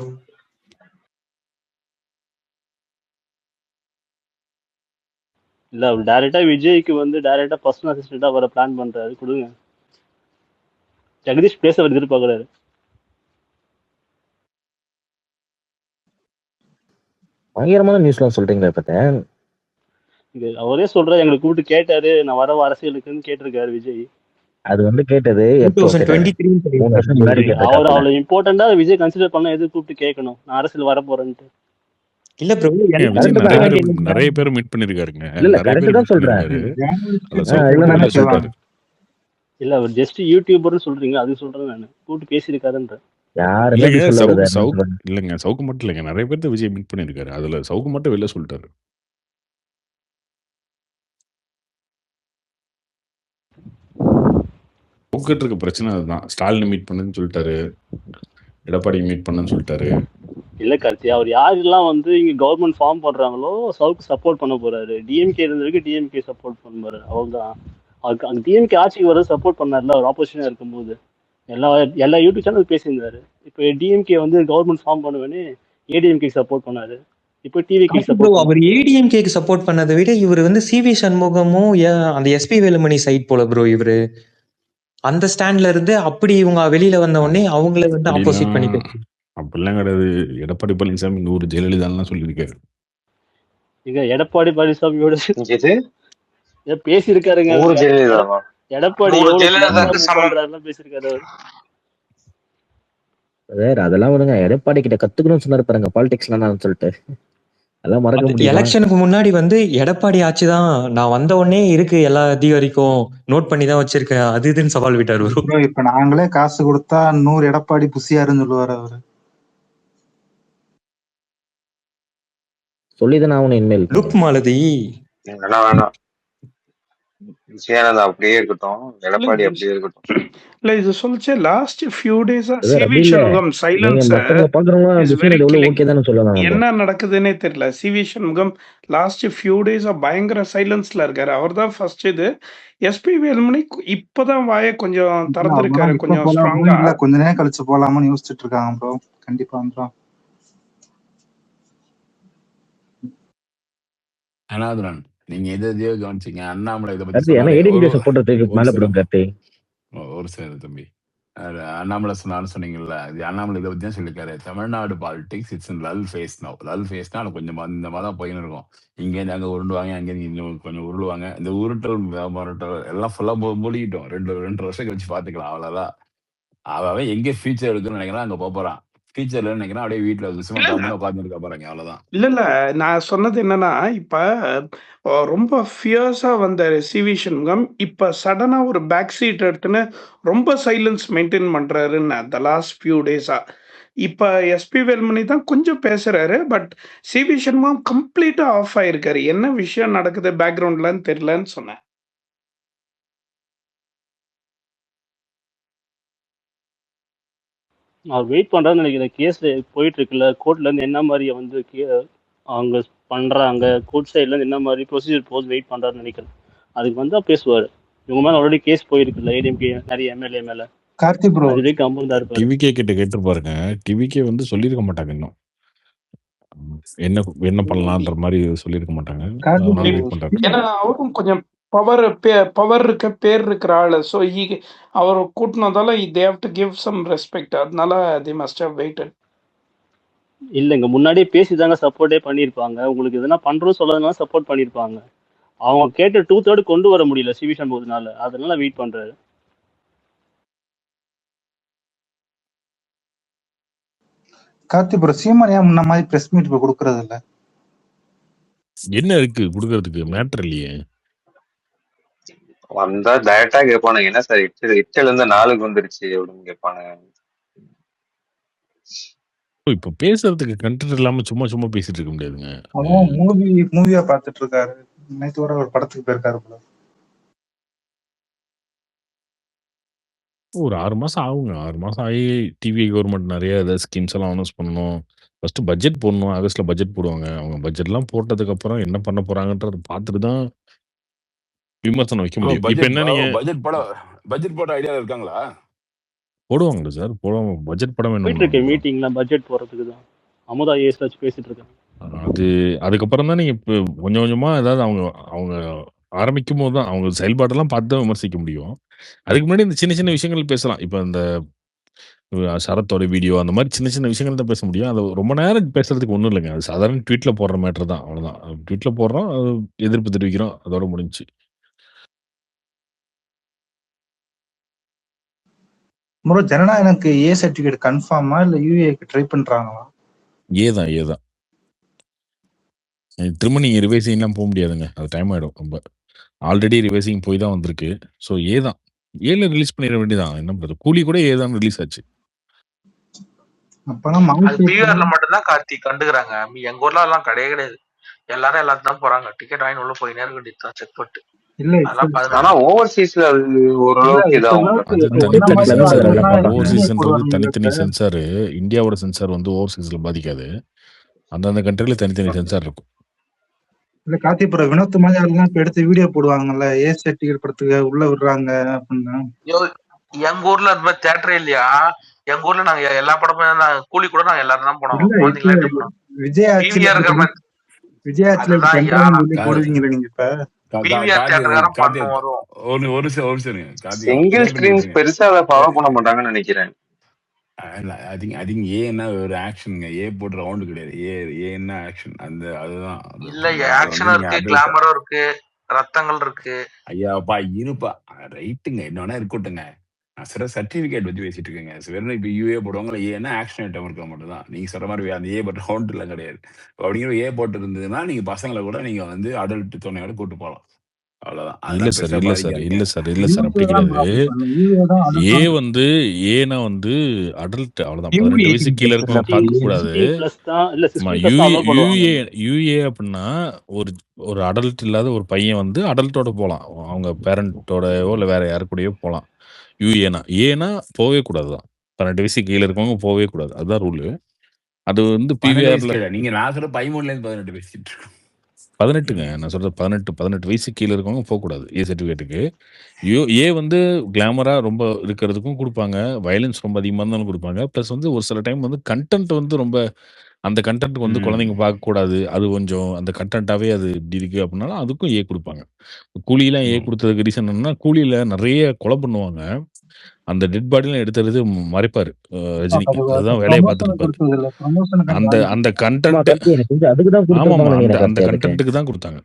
இல்ல அவர் டைரக்டா விஜய்க்கு வந்து டைரக்டா பர்சனல் அசிஸ்டண்டா வர பிளான் பண்றாரு. கொடுங்க. ஜெகதீஷ் பேச அவர் எதிர்பார்க்கறாரு. பயங்கரமான நியூஸ்லாம் சொல்றீங்களா இப்ப? இங்க அவரே சொல்றாரு, எங்களை கூப்பிட்டு கேட்டாரு, நான் வர அரசியலுக்குன்னு கேட்டிருக்காரு விஜய். அது வந்து கேட்டது எப்போ கேட்டாரு? 2023 3 வருஷம் முன்னாடி அவர் கேட்டிருக்காப்புல. அவ்வளவு இம்பார்ட்டண்டா விஜய் கன்சிடர் பண்ண எது கூப்பிட்டு கேட்கணும், நான் அரசியல் வர போறேன்ட்டு. இல்ல ப்ரோ, விஜய் கரெக்ட் தான். நிறைய பேர் மீட் பண்ணிருக்காருங்க. இல்ல நிறைய கரெக்ட் பேர் தான் மீட் சொல்றேன். பண்ணிருக்காரு. ஜேர்னலிஸ்ட் அதுல கிட்ட சவுக்கு இல்ல மட்டும் நானே வெளில சொல்லிட்டாரு. இல்ல அவர் ஜஸ்ட் யூடியூபர்னு சொல்றீங்க, அது சொல்றேன் நான். கூப்பிட்டு பேசியிருக்காருன்ற. யாருமே இல்லைங்க அப்படி சொல்ல பிரதர். சவுக்கு இல்லைங்க, சவுக்கு மட்டும் இல்லைங்க, நிறைய பேர்த்த விஜய் மீட் பண்ணிருக்காரு. அதுல சவுக்கு மட்டும் வெளில சொல்லிட்டாரு. சவுக்கிட்டு இருக்க பிரச்சனை அதுதான். ஸ்டாலின் மீட் பண்ணுன்னு சொல்லிட்டாரு, எடப்பாடி மீட் பண்ணுன்னு சொல்லிட்டாரு. இல்ல கார்த்தி, அவர் யாரெல்லாம் வந்து இங்க கவர்மெண்ட் ஃபார்ம் பண்றாங்களோ சவுக்கு சப்போர்ட் பண்ண போறாரு. டிஎம்கே இருந்திருக்கு, டிஎம்கே சப்போர்ட் பண்ணுவாரு, அவ்வளவுதான். அதுக்கு அங்க டிஎம்கே ஆட்சிக்கு வர சப்போர்ட் பண்ணார்ல அவர் ஆப்போசிஷனா இருக்கும்போது. எல்லா யூடியூப் சேனல் பேசியிருந்தாரு. இப்போ டிஎம்கே வந்து கவர்மெண்ட் ஃபார்ம் பண்ணுவேன்னு ஏடிஎம்கே சப்போர்ட் பண்ணாரு. இப்போ டிவிக்கு ப்ரோ சப்போர்ட் அவர் ஏடிஎம்கேக்கு சப்போர்ட் பண்ணதை விட இவர் வந்து சிவி சண்முகமும் அந்த எஸ்பி வேலுமணி சைட் போல ப்ரோ. இவரு அந்த ஸ்டாண்ட்ல இருந்து அப்படி இவங்க வெளியில வந்த உடனே அவங்கள வந்து ஆப்போசிட் பண்ணி பேசுறாங்க. அப்படிலாம் கிடையாது. எடப்பாடி பழனிசாமி 100 ஜெயலலிதாலாம் சொல்லியிருக்காரு. இங்க எடப்பாடி பழனிசாமியோட இது பேசியிருக்காருங்க. 100 ஜெயலலிதாவா? எடப்பாடி 100 எவ்வளவு ஜெயலலிதாக்கு சமம். பண்றாருன்னு பேசியிருக்காரு அவர். பிரதர் அதெல்லாம் விடுங்க. எடப்பாடி கிட்ட கத்துக்கணும்னு சொன்னாரு பாருங்க, பாலிடிக்ஸ்லாம் சொல்லிட்டு. அதெல்லாம் மறக்க முடியுமா? எலெக்ஷனுக்கு முன்னாடி வந்து எடப்பாடி ஆட்சி தான், நான் வந்த உடனே இருக்கு எல்லா அதிகாரிக்கும் நோட் பண்ணி தான் வச்சிருக்கேன், அது இதுன்னு சவால் விட்டாரு ப்ரோ. ப்ரோ இப்ப நாங்களே காசு கொடுத்தா 100 எடப்பாடி புசியாருன்னு சொல்லுவாரு அவரு. சொல்லிதானே ஆகணும் இனிமேல். லுக் மாலதி வேணாம் விஜயானந்த் அப்படியே இருக்கட்டும், எடப்பாடி அப்படியே இருக்கட்டும். இல்ல இது சொல்லிச்சு லாஸ்ட் ஃபியூ டேஸா பிரதர் சிவி அப்படி இல்ல. சண்முகம் நீங்க சைலன்ஸ் மத்தவங்க பாக்குறவங்க இஸ் வெரி புசினது எவ்வளவு கில்லிங். ஓகே தானே சொல்லலாம் நம்ம. என்ன நடக்குதுன்னே தெரியல. சிவி சண்முகம் லாஸ்ட் ஃபியூ டேஸா பயங்கர சைலன்ஸ்ல இருக்காரு. அவர் தான் ஃபர்ஸ்ட் இது. எஸ்பி வேலுமணி இப்பதான் வாயை கொஞ்சம் திறந்திருக்காரு, இப்ப கொஞ்சம் போலாமா ஸ்ட்ராங்கா. இல்ல கொஞ்ச நேரம் கழிச்சு போலாமான்னு யோசிச்சுட்டு இருக்காங்க ப்ரோ. கண்டிப்பா வந்துடும். அனாதரன் நீங்க எதையோ கவனிச்சீங்க. அண்ணாமலை இதை பத்தி கரெக்ட். ஏன்னா சொன்னாரு. ஏடிஎம்கே சப்போர்ட் மேல போடும் கரெக்ட். ஒரு சேரு தம்பி, அண்ணாமலை சொன்னாலும் சொன்னீங்கல்ல, இது அண்ணாமலை இதை பத்தி தான் சொல்லியிருக்காரு. Tamil Nadu politics it's in lull phase now. Lull ஃபேஸ்னா கொஞ்சம் இந்த மாதிரி தான் போயின்னு இருக்கும். இங்கேருந்து அங்கே உருண்டுவாங்க, அங்கேருந்து இன்னும் கொஞ்சம் உருளுவாங்க. இந்த உருட்டல் மரட்டல் எல்லாம் ஃபுல்லாக மூடிக்கிட்டோம். 2 வருஷம் கழிச்சு பார்த்துக்கலாம், அவ்வளோதான். அவன் எங்கே ஃபியூச்சர் எடுக்குன்னு நினைக்கிறான், அங்கே போறான். ஃபியூச்சர்ல நினைக்கிறான், அப்படியே வீட்டில் சும்மா கம்முன்னு உட்காந்துருக்க போறாங்க, அவ்வளோதான். இல்ல நான் சொன்னது என்னன்னா, இப்ப ரொம்ப ஃபியர்ஸா வந்த சிவி சண்முகம் இப்ப சடனா ஒரு பேக் சீட் எடுத்துன்னு ரொம்ப சைலன்ஸ் மெயின்டைன் பண்றாருன்னு த லாஸ்ட் ஃபியூ டேஸா. இப்ப எஸ்பி வேலுமணி தான் கொஞ்சம் பேசுறாரு, பட் சிவி சண்முகம் கம்ப்ளீட்டா ஆஃப் ஆயிருக்காரு. என்ன விஷயம் நடக்குது பேக்ரவுண்ட்லன்னு தெரியலன்னு சொன்னேன். அவர் வெயிட் பண்றாருன்னு நினைக்கிறேன். கேஸ் போயிட்டு இருக்குல்ல, கோர்ட்ல இருந்து என்ன மாதிரி வந்து அவங்க பண்றாங்க, கோர்ட் சைட்ல இருந்து என்ன மாதிரி ப்ரொசீஜர் போது வெயிட் பண்றாருன்னு நினைக்கிறேன். அதுக்கு வந்தா பேசுவாரு. இவங்க மேல ஆல்ரெடி கேஸ் போயிருக்குல்ல, ஏடிஎம்கே நிறைய எம்எல்ஏ மேல. கார்த்தி ப்ரோ அதுவே கம்பல் தான் இருப்பாரு. டிவிகே கிட்ட கேட்டு பாருங்க, டிவிகே வந்து சொல்லியிருக்க மாட்டாங்க இன்னும் என்ன பண்ணலான்ற மாதிரி சொல்லியிருக்க மாட்டாங்க. கார்த்தி அதனால ப்ரோ வெயிட் பண்றாரு. ஏன்னா அவரும் கொஞ்சம் பவர் இருக்க பேர் இருக்கிற ஆளு. ஸோ அவர் கூட்டினதால they have to give some respect. அதனால தே மஸ்ட் ஹவ் வெயிட்டட். இல்லைங்க, முன்னாடியே பேசிதாங்க சப்போர்ட்டே பண்ணியிருப்பாங்க. உங்களுக்கு எதனா பண்றோம் சொல்லதுனால சப்போர்ட் பண்ணியிருப்பாங்க. அவங்க கேட்ட 2/3 கொண்டு வர முடியல சிவி சண்முகத்தினால, அதனால வெயிட் பண்றாரு. கார்த்தி ப்ரோ சீமான் ஏன் முன்ன மாதிரி பிரஸ் மீட் இப்ப கொடுக்கறது இல்ல? என்ன இருக்கு கொடுக்கறதுக்கு? மேட்டர் இல்லையே. வந்தா டைரக்டா கேட்பானுங்க, என்ன சார் இட்ல இருந்து 4க்கு வந்துருச்சு அப்படின்னு கேட்பானுங்க. இப்ப பேசுறதுக்கு கண்டென்ட் இல்லாம சும்மா சும்மா பேசிட்டு இருக்க முடியாதுங்க. அவன் மூவியா பாத்துட்டு இருக்காரு. நேத்து வர ஒரு படத்துக்கு போயிருக்காரு போல. ஒரு 6 மாசம் ஆகுங்க. 6 மாசம் ஆகி டிவி கவர்மெண்ட் நெறைய ஏதாவது ஸ்கீம்ஸ் எல்லாம் அனௌன்ஸ் பண்ணணும். ஃபர்ஸ்ட்டு பட்ஜெட் போடணும். ஆகஸ்ட்ல பட்ஜெட் போடுவாங்க. அவங்க பட்ஜெட்லாம் போட்டதுக்கப்புறம் என்ன பண்ண போறாங்கன்றத பார்த்துட்டு தான் விமர்சனம் வைக்க ப்ரோ முடியும். இப்ப என்ன நீங்க பட்ஜெட் போட ஐடியால இருக்காங்களா? போடுவாங்கல்ல சார். போடுவாங்க. பட்ஜெட் போடாம என்ன போயிட்டு இருக்கேன் பண்ணுவாங்க? மீட்டிங்லாம் பட்ஜெட் போறதுக்கு தான். அமுதா ஏஸ் வச்சு பேசிட்டு இருக்கேன். அதுக்கப்புறம் தான் நீங்க இப்ப கொஞ்சம் கொஞ்சமா ஏதாவது அவங்க ஆரம்பிக்கும்போது தான் அவங்க செயல்பாடெல்லாம் பார்த்து தான் விமர்சிக்க முடியும். அதுக்கு முன்னாடி இந்த சின்ன சின்ன விஷயங்கள் பேசலாம். இப்ப இந்த சரத்தோட வீடியோ அந்த மாரி சின்ன சின்ன விஷயங்கள் தான் பேச முடியும். அது ரொம்ப நேரம் பேசுறதுக்கு ஒண்ணும் இல்லங்க. அது சாதாரண ட்வீட்ல போடுற மேட்டர் தான். அவ்வளோதான். ட்வீட்ல போடுறோம். எதிர்ப்பு தெரிவிக்கிறோம். அதோட முடிஞ்சுச்சு. ப்ரோ ஜனநாயகனுக்கு ஏ சர்டிபிகேட் கன்ஃபார்மா இல்ல யூஏக்கு ட்ரை பண்றாங்களா? ஏ தான். திரும்ப நீங்க ரிவைசிங்லாம் போக முடியாதுங்க. அது டைம் ஆயிடும் ரொம்ப. ஆல்ரெடி ரிவைசிங் போய் தான் வந்திருக்கு. ஸோ ஏ தான். ஏல ரிலீஸ் பண்ணிட வேண்டியதான். என்ன பண்றது? கூலி கூட ஏ தான் ரிலீஸ் ஆச்சு. அது பிஆர்ல மட்டும்தான் கார்த்தி கண்டுக்கிறாங்க. எங்க ஊர்ல எல்லாம் கிடையாது. எல்லாரும் எல்லாத்தையும் தான் போறாங்க. டிக்கெட் வாங்கி உள்ள போய் நேரம் கண்டிப்பாக செக் பண்ணிட்டு. ஆனா ஓவர்சீஸ்ல அது ஓரளவுக்கு இதாகும். அது ஓவர்சீஸ்ன்றது தனித்தனி சென்சார். இந்தியாவோட சென்சார் வந்து ஓவர்சீஸ்ல பாதிக்காது. அந்தந்த கண்ட்ரில தனித்தனி சென்சார் இருக்கும். இல்ல கார்த்திபுரம் வினோத் மாதிரி ஆளுலாம் இப்ப எடுத்து வீடியோ போடுவாங்கல்ல ஏ சர்டிபிகேட் படத்துக்கு உள்ள விடுறாங்க அப்படின்னா. எங்க ஊர்ல அந்த மாதிரி தியேட்டரே இல்லையா? எங்க ஊர்ல நாங்க எல்லா படமும் கூலி கூட நாங்க எல்லாரும் தான் போனோம். விஜயாச்சில போடுவீங்களா நீங்க இப்ப? சிங்கிள் ஸ்கிரீன்ஸ் பெருசா அதை ஃபாலோ பண்ண மாட்டாங்கன்னு நினைக்கிறேன். ஏன்னா ஒரு ஆக்ஷனுங்க. ஏ போட்டு ரவுண்ட் கிடையாது. ஏ என்ன ஆக்ஷன் அந்த அதுதான். இல்ல ஆக்ஷனும் இருக்கு, கிளாமரும் இருக்கு, ரத்தங்கள் இருக்கு. ஐயாப்பா இருப்பா ரைட்டுங்க. என்னன்னா இருக்கட்டுங்க. நான் சொல்ற சர்டிபிகேட் வச்சு பேசிட்டு இருக்கேங்க. வெறும் இப்ப யூஏ போடுவாங்களா ஏன்னா ஆக்ஷன் ஐட்டம் இருக்க மட்டும் தான். நீங்க சொல்ற மாதிரி அந்த ஏ போட்டு ரவுண்ட் எல்லாம் கிடையாது. அப்படிங்கிற ஏ போட்டு இருந்ததுன்னா நீங்க பசங்களை கூட நீங்க வந்து அடல்ட் துணையோட கூட்டு போகலாம். இல்ல சார் அப்படி கிடையாது. ஏ வந்து ஏனா வந்து அடல்ட் அவ்வளவுதான். 18 வயசு கீழ இருக்கவங்க பார்க்க கூடாது. யூஏ அப்படின்னா ஒரு அடல்ட் இல்லாத ஒரு பையன் வந்து அடல்ட்டோட போலாம். அவங்க பேரண்டோடயோ இல்ல வேற யாரு கூடயோ போலாம். ஏனா போகவே கூடாதுதான். 18 வயசு கீழ இருக்கவங்க போகவே கூடாது. அதுதான் ரூல். அது வந்து பிவிஆர்ல நீங்க நான் சொல்ற 13ல இருந்து 18 பேசிட்டு இருக்கோம். 18ங்க. நான் சொல்றது 18 வயசு கீழ இருக்கவங்க போகக்கூடாது ஏ சர்டிஃபிகேட்டுக்கு. ஏ வந்து கிளாமரா ரொம்ப இருக்கிறதுக்கும் குடுப்பாங்க. வயலன்ஸ் ரொம்ப அதிகமா இருந்தாலும் குடுப்பாங்க. பிளஸ் வந்து ஒரு சில டைம் வந்து கன்டென்ட் வந்து ரொம்ப அந்த கன்டென்ட்க்கு வந்து குழந்தைங்க பார்க்கக்கூடாது. அது கொஞ்சம் அந்த கன்டென்ட்டாவே அது இப்படி இருக்கு அப்படின்னாலும் அதுக்கும் ஏ குடுப்பாங்க. கூலிலாம் ஏ குடுத்ததுக்கு ரீசன் என்னன்னா, கூலியில நெறைய கொலை பண்ணுவாங்க. அந்த டெட் பாடிலாம் எடுத்துறது மறைப்பாரு ரஜினிக்கு. அதுதான் வேலைய பார்த்துட்டு இருப்பாரு. அந்த கன்டென்ட் ஆமாமா அந்த கன்டென்ட்க்கு தான் குடுத்தாங்க.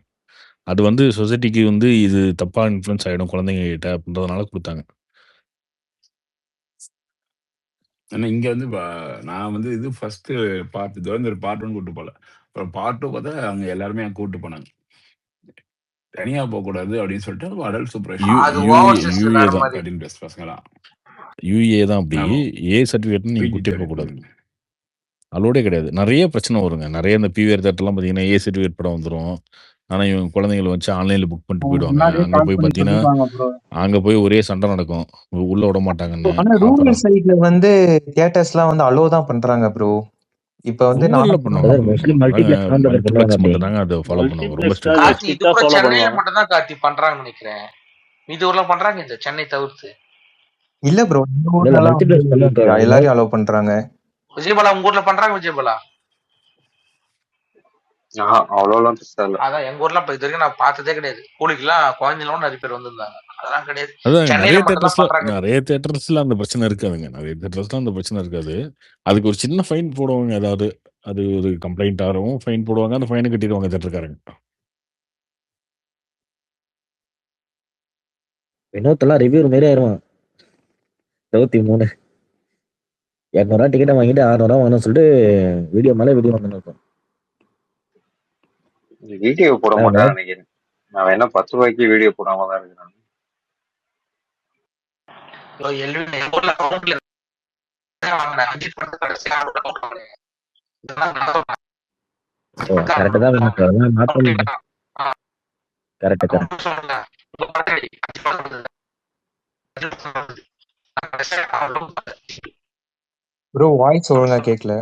அது வந்து சொசைட்டிக்கு வந்து இது தப்பா இன்ஃப்ளூயன்ஸ் ஆயிடும் குழந்தைங்க கிட்ட அப்படின்றதுனால குடுத்தாங்க. ஆனா இங்க வந்து நான் வந்து இது ஃபர்ஸ்ட் பார்ட் துரந்தர் பார்ட் 1 கூட்டு போல. அப்புறம் பார்ட் 2 பார்த்தா அவங்க எல்லாருமே கூட்டு போனாங்க. தனியா போக கூடாது அப்படின்னு சொல்லிட்டு அடல்ட் சூப்பர் பசங்களாம் யூஏ தான் அப்படி. ஏ சர்டிஃபிகேட் நீங்க கூட்டி போக கூடாது. அலோடே கிடையாது. நிறைய பிரச்சனை வருங்க. நிறைய இந்த பிவிஆர் தேட்டர்லாம் பார்த்தீங்கன்னா ஏ சர்டிஃபிகேட் படம் வந்துரும். ஆனா இவங்க குழந்தைகளை வச்சு ஆன்லைன்ல புக் பண்ணிட்டு போயிடுவாங்க. அங்க போய் பார்த்தீங்கன்னா அங்க போய் ஒரே சண்டை நடக்கும். உள்ள விட மாட்டாங்கன்னு. ஆனா ரூரல் சைடுல வந்து தியேட்டர்ஸ்லாம் வந்து அலோ தான் பண்றாங்க ப்ரோ. இப்ப வந்து ஊர்ல பண்ணுவாங்க. மல்டிப்ளெக்ஸ் மட்டும் தாங்க அதை ஃபாலோ பண்ணுவாங்க. ரொம்ப கார்த்தி இது கூட சென்னையில மட்டும் தான் கார்த்தி பண்றாங்கன்னு நினைக்கிறேன். இது ஊர்ல பண்றாங்க இந்த சென்னை தவிர்த்து. இல்ல ப்ரோ எல்லாரையும் அலோ பண்றாங்க. விஜயபாலா உங்க ஊர்ல பண்றாங்க? விஜயபாலா அவ்வளோலாம் பெருசா இல்ல. அதான் எங்க ஊர்ல இப்ப இது வரைக்கும் நான் பார்த்ததே கிடையாது. கூலிக்கெல்லாம் குழந்தைங்களோட நிறைய பேர் வந்திருந்தாங்க. அதெல்லாம் கிடையாது. நிறைய தியேட்டர்ஸ்ல அந்த பிரச்சனை இருக்காதுங்க. நிறைய தியேட்டர்ஸ்ல அந்த பிரச்சனை இருக்காது. அதுக்கு ஒரு சின்ன ஃபைன் போடுவாங்க. ஏதாவது அது ஒரு கம்ப்ளைண்ட் ஆகும், ஃபைன் போடுவாங்க. அந்த ஃபைனை கட்டிடுவாங்க தியேட்டர்காரங்க. வினோத்தெல்லாம் ரிவ்யூ மாரி ஆயிருவான். 23 200 டிக்கெட்டை வாங்கிட்டு 600 வாங்கணும்னு சொல்லிட்டு வீடியோ மேலே வீடியோ வந்து வீடியோ போட மாட்டேன் நினைக்கிறேன். நான் வேணா 10 ரூபாய்க்கு வீடியோ போடாம தான் இருக்கிறேன். ப்ரோ வாய்ஸ் ஒழுங்கா கேட்கல.